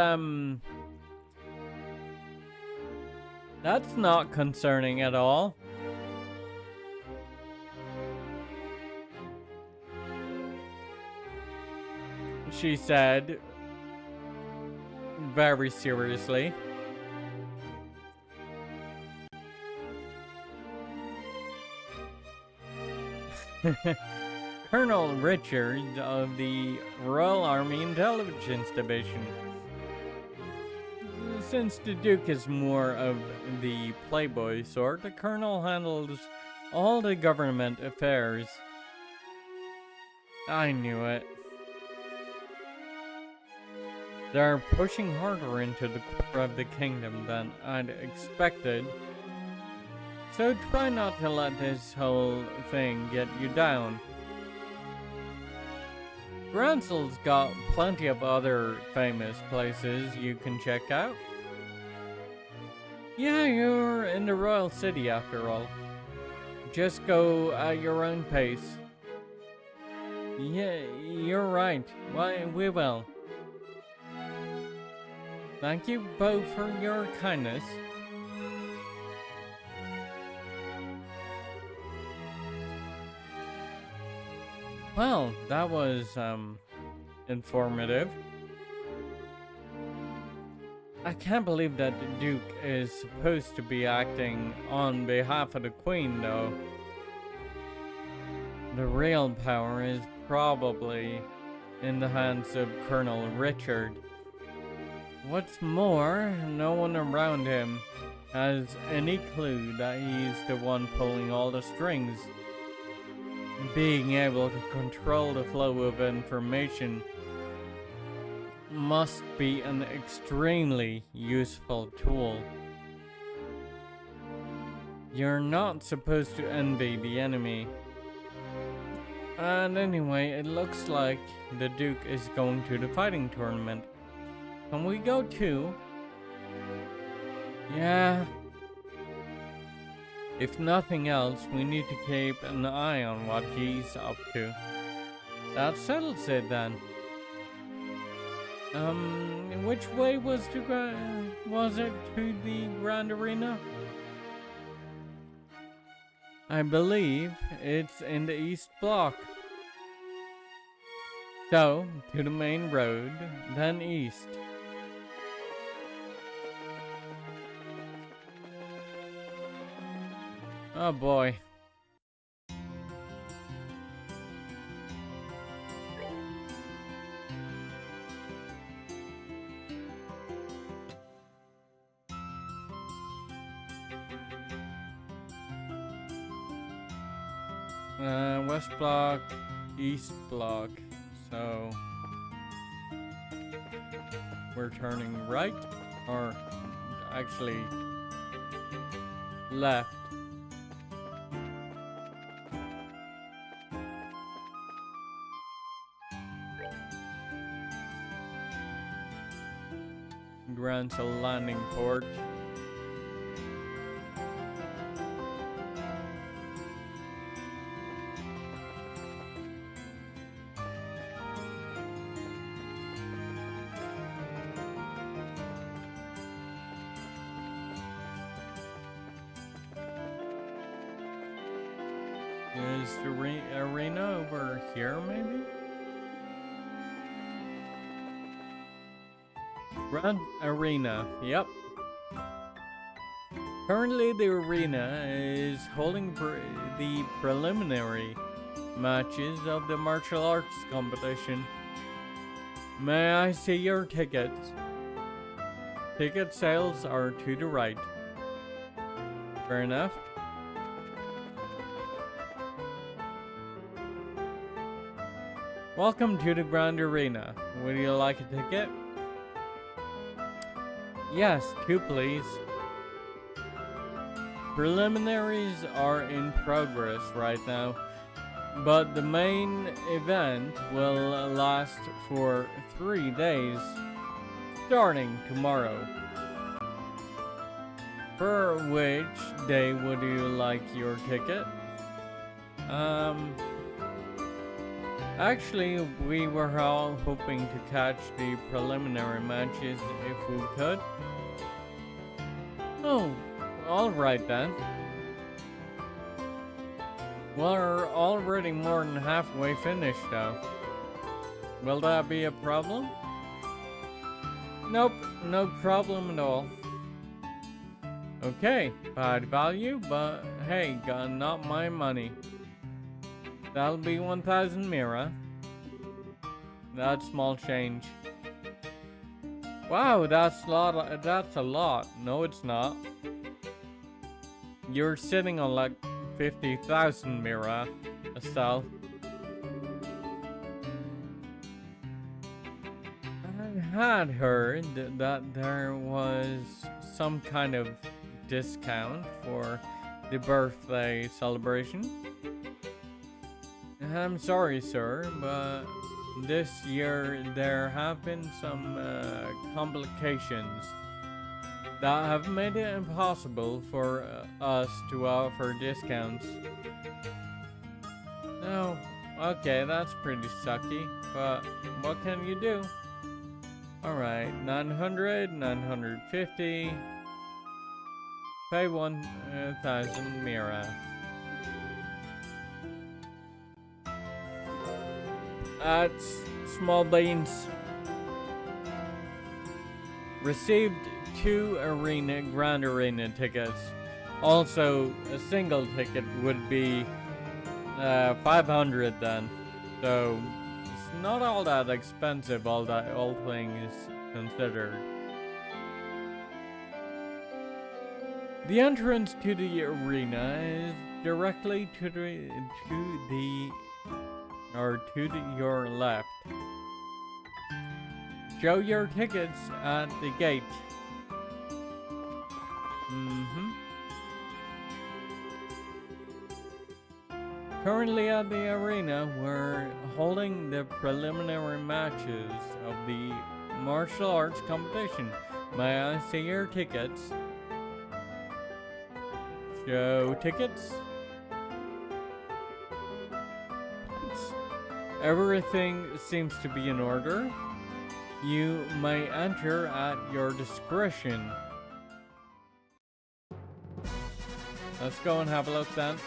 that's not concerning at all. She said, very seriously. Colonel Richard of the Royal Army Intelligence Division. Since the Duke is more of the playboy sort, the Colonel handles all the government affairs. I knew it. They're pushing harder into the core of the kingdom than I'd expected. So try not to let this whole thing get you down. Gransel's got plenty of other famous places you can check out. Yeah, you're in the royal city after all. Just go at your own pace. Yeah, you're right. Why, we will. Thank you both for your kindness. Well, that was, informative. I can't believe that the Duke is supposed to be acting on behalf of the Queen, though. The real power is probably in the hands of Colonel Richard. What's more, no one around him has any clue that he's the one pulling all the strings. Being able to control the flow of information must be an extremely useful tool. You're not supposed to envy the enemy. And anyway, it looks like the Duke is going to the fighting tournament. Can we go too? Yeah. If nothing else, we need to keep an eye on what he's up to. That settles it then. Which way was it to the Grand Arena? I believe it's in the East Block. So, to the main road, then east. Oh boy. West Block, East Block. So we're turning right, or actually left. Gransel landing port. Is the arena over here, maybe? Grand Arena, yep. Currently, the arena is holding the preliminary matches of the martial arts competition. May I see your tickets? Ticket sales are to the right. Fair enough. Welcome to the Grand Arena. Would you like a ticket? Yes, 2 please. Preliminaries are in progress right now, but the main event will last for 3 days, starting tomorrow. For which day would you like your ticket? Actually, we were all hoping to catch the preliminary matches if we could. Oh, alright then. We're already more than halfway finished though. Will that be a problem? Nope, no problem at all. Okay, bad value, but hey, not my money. That'll be 1,000 Mira. That's small change. Wow, that's a lot. No, it's not. You're sitting on like 50,000 Mira, Estelle. I had heard that there was some kind of discount for the birthday celebration. I'm sorry, sir, but this year there have been some complications that have made it impossible for us to offer discounts. Oh, okay, that's pretty sucky, but what can you do? Alright, 900, 950. Pay 1,000 Mira. That's small beans. Received 2 Grand Arena tickets. Also, a single ticket would be 500 then. So, it's not all that expensive, all things considered. The entrance to the arena is directly to your left. Show your tickets at the gate. Currently at the arena, we're holding the preliminary matches of the martial arts competition. May I see your tickets? Show tickets. Everything seems to be in order. You may enter at your discretion. Let's go and have a look then.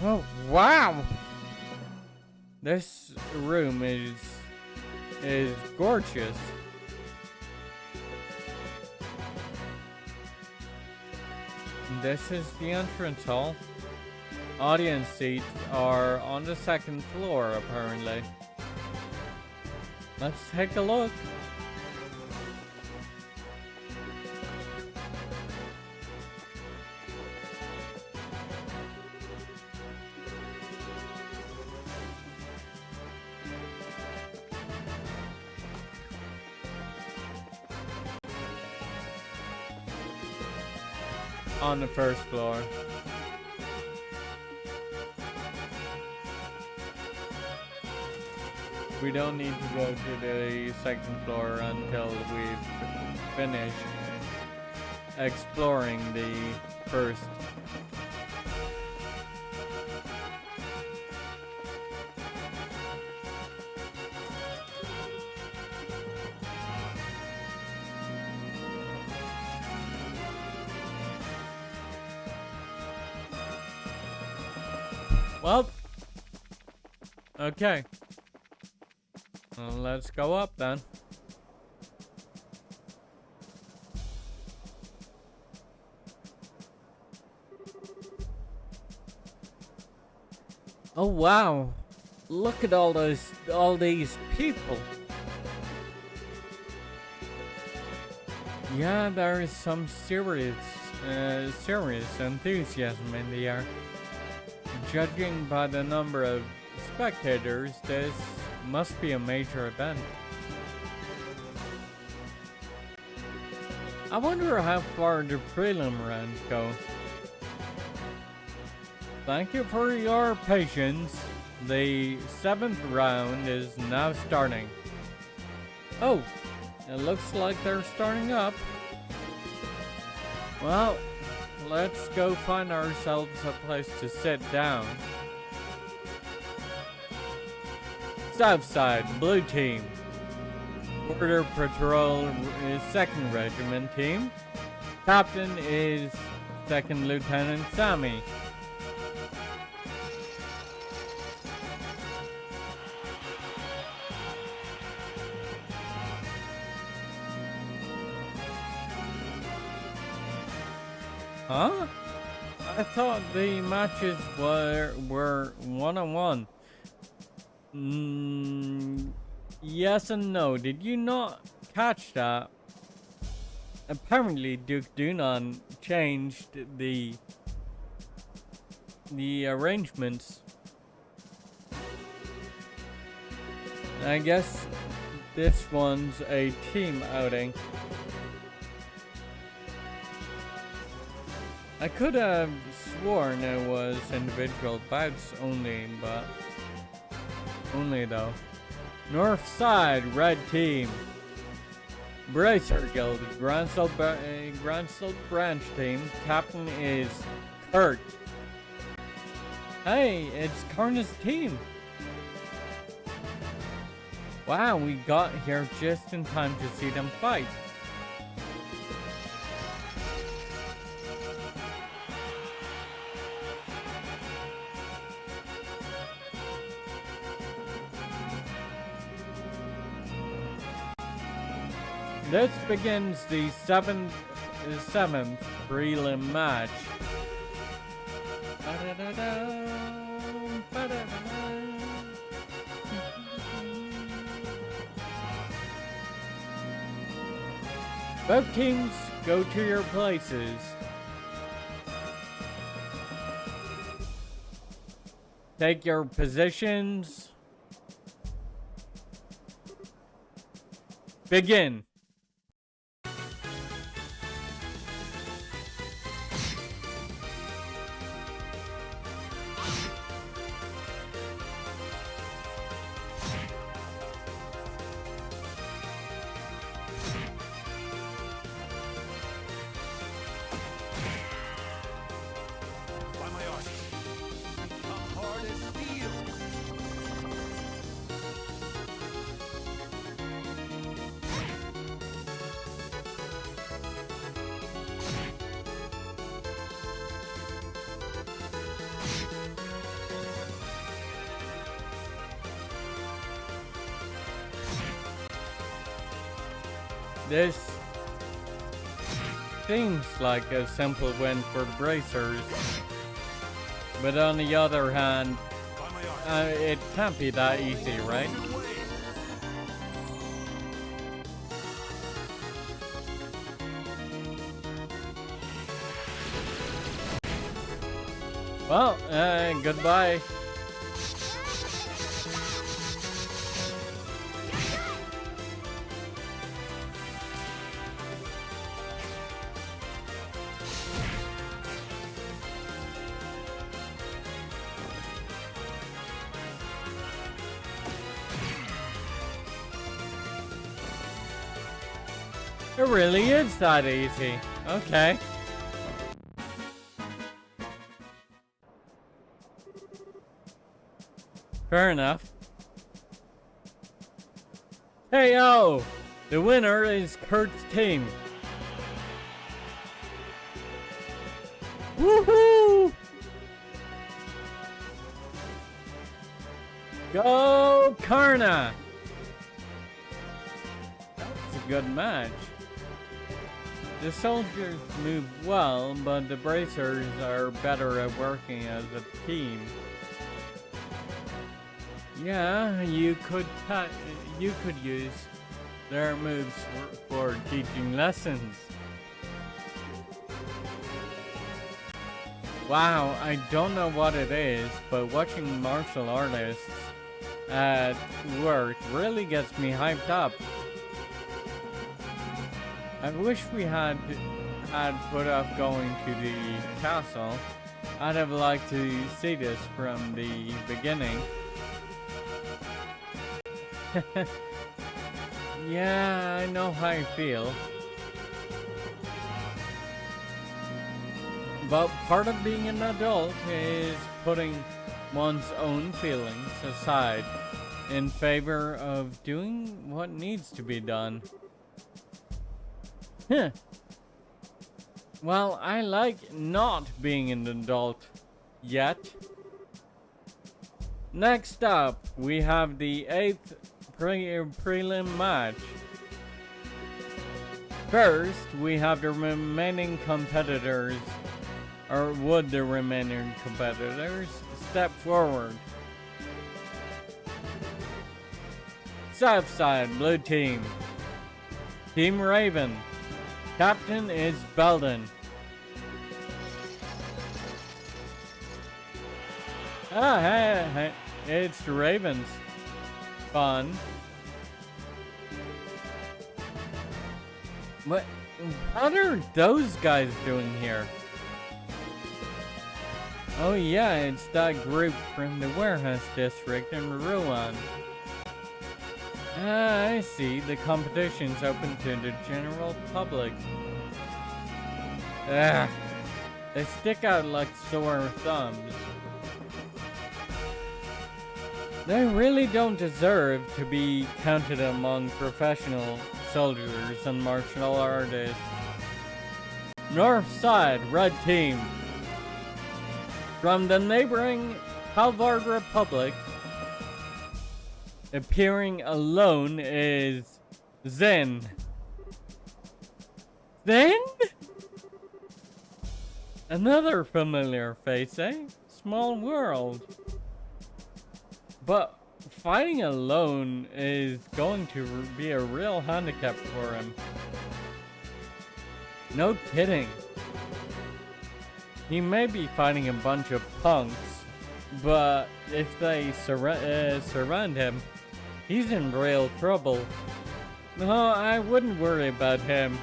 Oh, wow! This room is gorgeous. This is the entrance hall. Audience seats are on the 2nd floor, apparently. Let's take a look. On the 1st floor. We don't need to go to the 2nd floor until we've finished exploring the 1st. Well, okay. Well, let's go up then. Oh wow. Look at all these people. Yeah, there is some serious enthusiasm in the air. Judging by the number of spectators, this Must be a major event. I wonder how far the prelim rounds go. Thank you for your patience. The 7th round is now starting. Oh, it looks like they're starting up. Well, let's go find ourselves a place to sit down. South side, blue team. Border Patrol is 2nd Regiment team. Captain is 2nd Lieutenant Sammy. Huh? I thought the matches were one-on-one. Yes and no. Did you not catch that? Apparently Duke Dunan changed the arrangements. I guess this one's a team outing. I could have sworn it was individual bouts only, but only though. North side, red team. Bracer Guild, Gransel branch team. Captain is Kurt. Hey, it's Karna's team. Wow, we got here just in time to see them fight. This begins the 7th prelim match. Both teams go to your places. Take your positions. Begin. This seems like a simple win for the Bracers, but on the other hand, it can't be that easy, right? Well, goodbye. It really is that easy. Okay. Fair enough. Hey, yo! The winner is Kurt's team. Woohoo! Go Karna! That's a good match. The soldiers move well, but the bracers are better at working as a team. Yeah, you could use their moves for teaching lessons. Wow, I don't know what it is, but watching martial artists at work really gets me hyped up. I wish we had put off going to the castle. I'd have liked to see this from the beginning. Yeah, I know how you feel. But part of being an adult is putting one's own feelings aside in favor of doing what needs to be done. Well, I like not being an adult yet. Next up, we have the 8th prelim match. First, we have the remaining competitors, or would the remaining competitors step forward. South side, blue team. Team Raven. Captain is Belden. Hey, it's the Ravens. Fun. What are those guys doing here? Oh yeah, it's that group from the warehouse district in Rouen. I see. The competition's open to the general public. They stick out like sore thumbs. They really don't deserve to be counted among professional soldiers and martial artists. North side, red team. From the neighboring Halvard Republic, appearing alone is Zen. Zen? Another familiar face, eh? Small world. But fighting alone is going to be a real handicap for him. No kidding. He may be fighting a bunch of punks, but if they surround him, he's in real trouble. No, I wouldn't worry about him.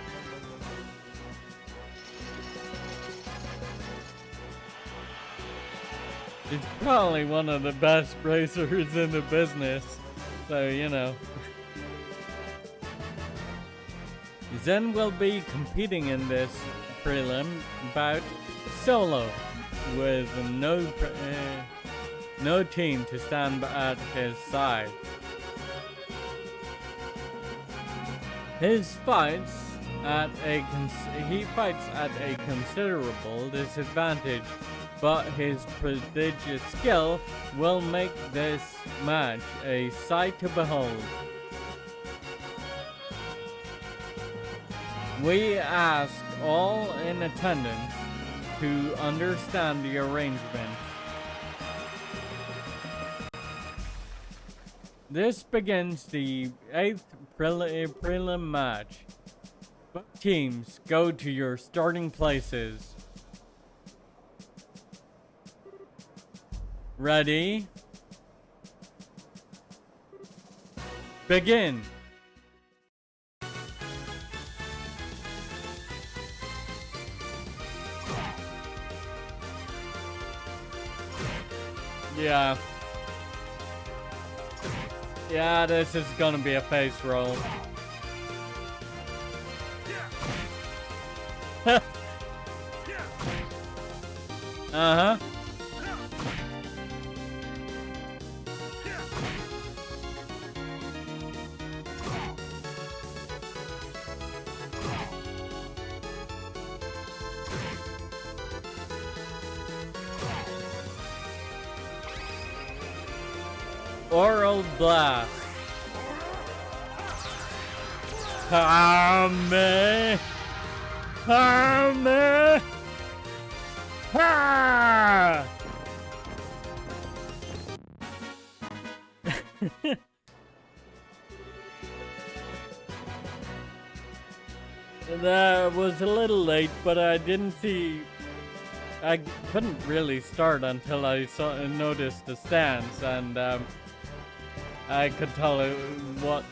He's probably one of the best racers in the business, so you know. Zen will be competing in this prelim bout solo, with no team to stand at his side. He fights at a considerable disadvantage, but his prodigious skill will make this match a sight to behold. We ask all in attendance to understand the arrangement. This begins the 8th prelim match. Both teams go to your starting places. Ready? Begin! Yeah, this is gonna be a face roll. Uh-huh. Oral blast. Hame. Hame. Ha! That was a little late, but I didn't see. I couldn't really start until I noticed the stance, and I could tell what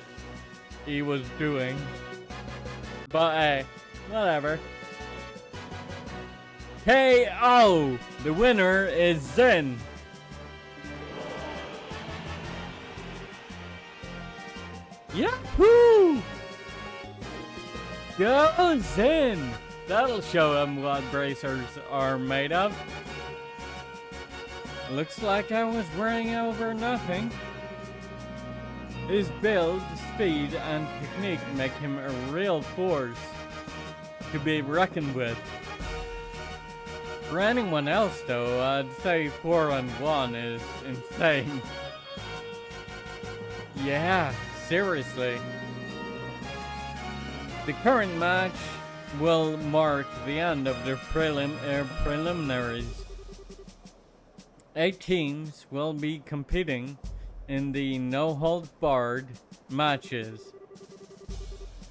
he was doing. But hey, whatever. KO! The winner is Zen. Yahoo! Go Zen! That'll show him what bracers are made of. Looks like I was worrying over nothing. His build, speed, and technique make him a real force to be reckoned with. For anyone else though, I'd say 4-1 is insane. Yeah, seriously. The current match will mark the end of the preliminaries. 8 teams will be competing in the no-holds-barred matches.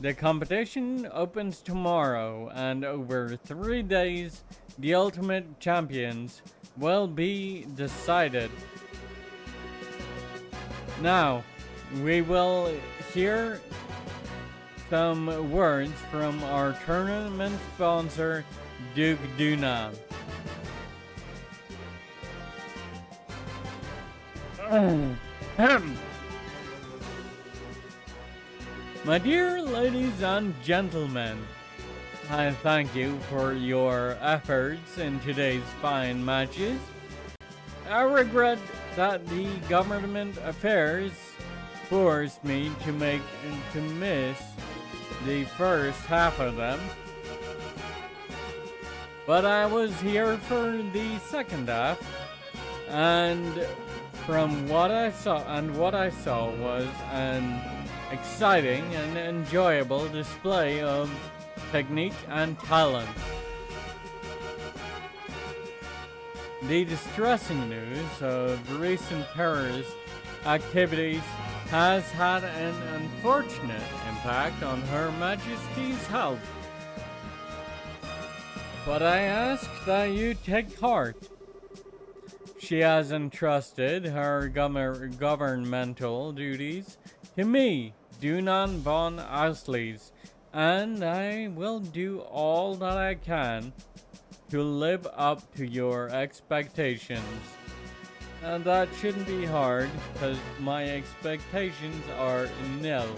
The competition opens tomorrow, and over 3 days, the ultimate champions will be decided. Now, we will hear some words from our tournament sponsor, Duke Dunan. My dear ladies and gentlemen, I thank you for your efforts in today's fine matches. I regret that the government affairs forced me to miss the first half of them, but I was here for the second half, and from what I saw was an exciting and enjoyable display of technique and talent. The distressing news of recent terrorist activities has had an unfortunate impact on Her Majesty's health. But I ask that you take heart. She has entrusted her governmental duties to me, Dunan von Ausleys, and I will do all that I can to live up to your expectations. And that shouldn't be hard, because my expectations are nil.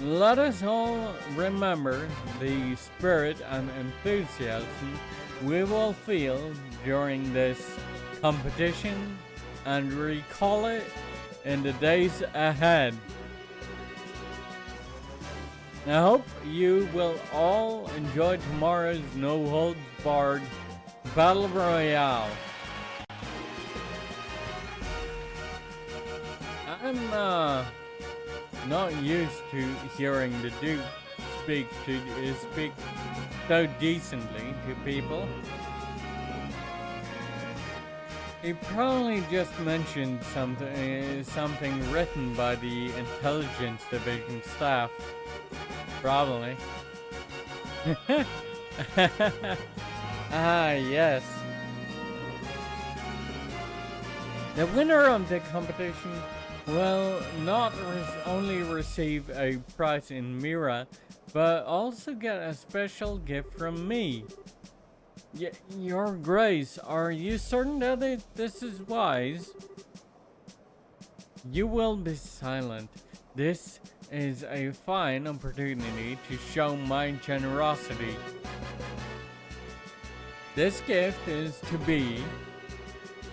Let us all remember the spirit and enthusiasm we will feel during this competition and recall it in the days ahead. I hope you will all enjoy tomorrow's no-holds-barred Battle Royale. I'm not used to hearing the Duke speak so decently to people. He probably just mentioned something written by the Intelligence Division staff. Probably. Ah, yes. The winner of the competition will not only receive a prize in Mira, but also get a special gift from me. Your Grace, are you certain that this is wise? You will be silent. This is a fine opportunity to show my generosity. This gift is to be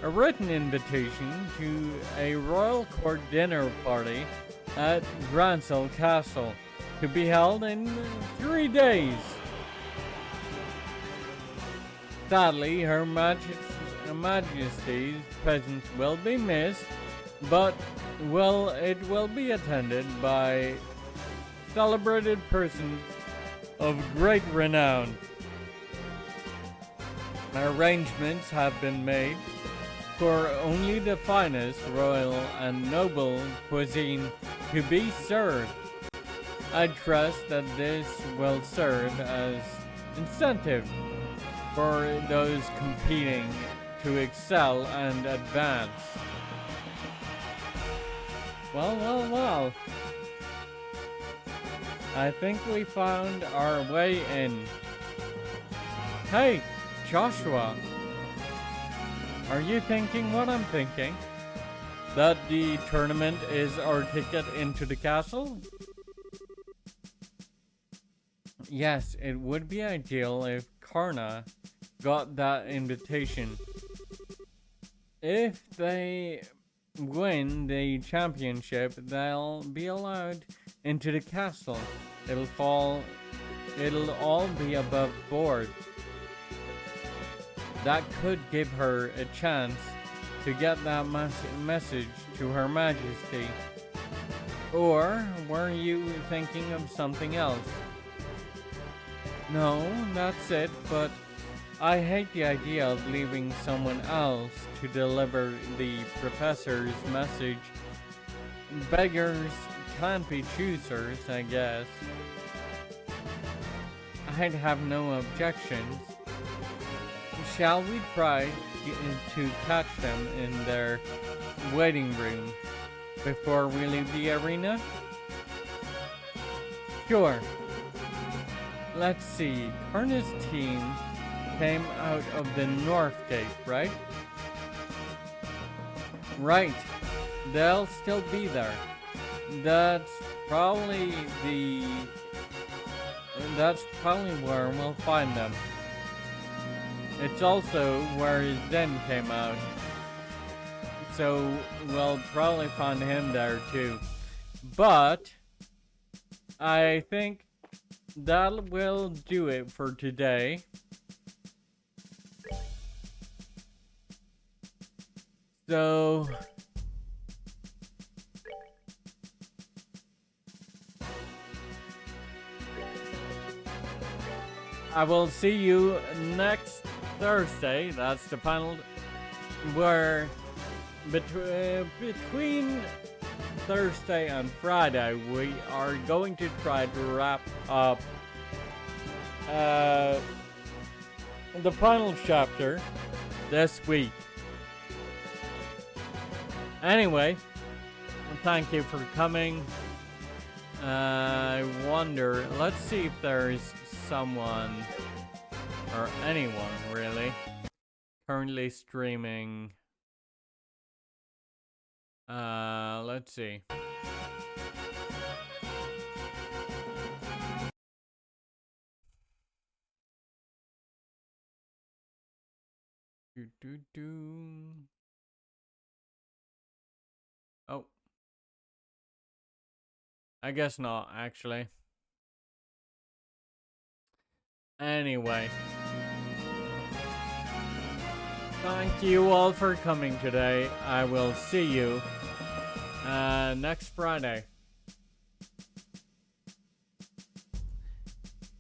a written invitation to a royal court dinner party at Gransel Castle to be held in 3 days. Sadly, Her Majesty's presence will be missed, but it will be attended by celebrated persons of great renown. Arrangements have been made for only the finest royal and noble cuisine to be served. I trust that this will serve as incentive for those competing to excel and advance. Well. I think we found our way in. Hey, Joshua. Are you thinking what I'm thinking? That the tournament is our ticket into the castle? Yes, it would be ideal if Karna got that invitation. If they win the championship, they'll be allowed into the castle. It'll all be above board. That could give her a chance to get that message to Her Majesty. Or were you thinking of something else? No, that's it, but I hate the idea of leaving someone else to deliver the professor's message. Beggars can't be choosers, I guess. I'd have no objections. Shall we try to catch them in their waiting room before we leave the arena? Sure. Let's see. Karna's team came out of the north gate, right? Right. They'll still be there. That's probably where we'll find them. It's also where his den came out. So we'll probably find him there too. But I think that will do it for today. So I will see you next Thursday. That's the final, where between Thursday and Friday we are going to try to wrap up the final chapter this week. Anyway, thank you for coming. I wonder, let's see if there's someone or anyone really currently streaming. Let's see. Oh, I guess not, actually. Anyway, thank you all for coming today. I will see you next Friday.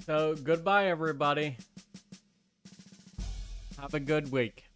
So, goodbye, everybody. Have a good week.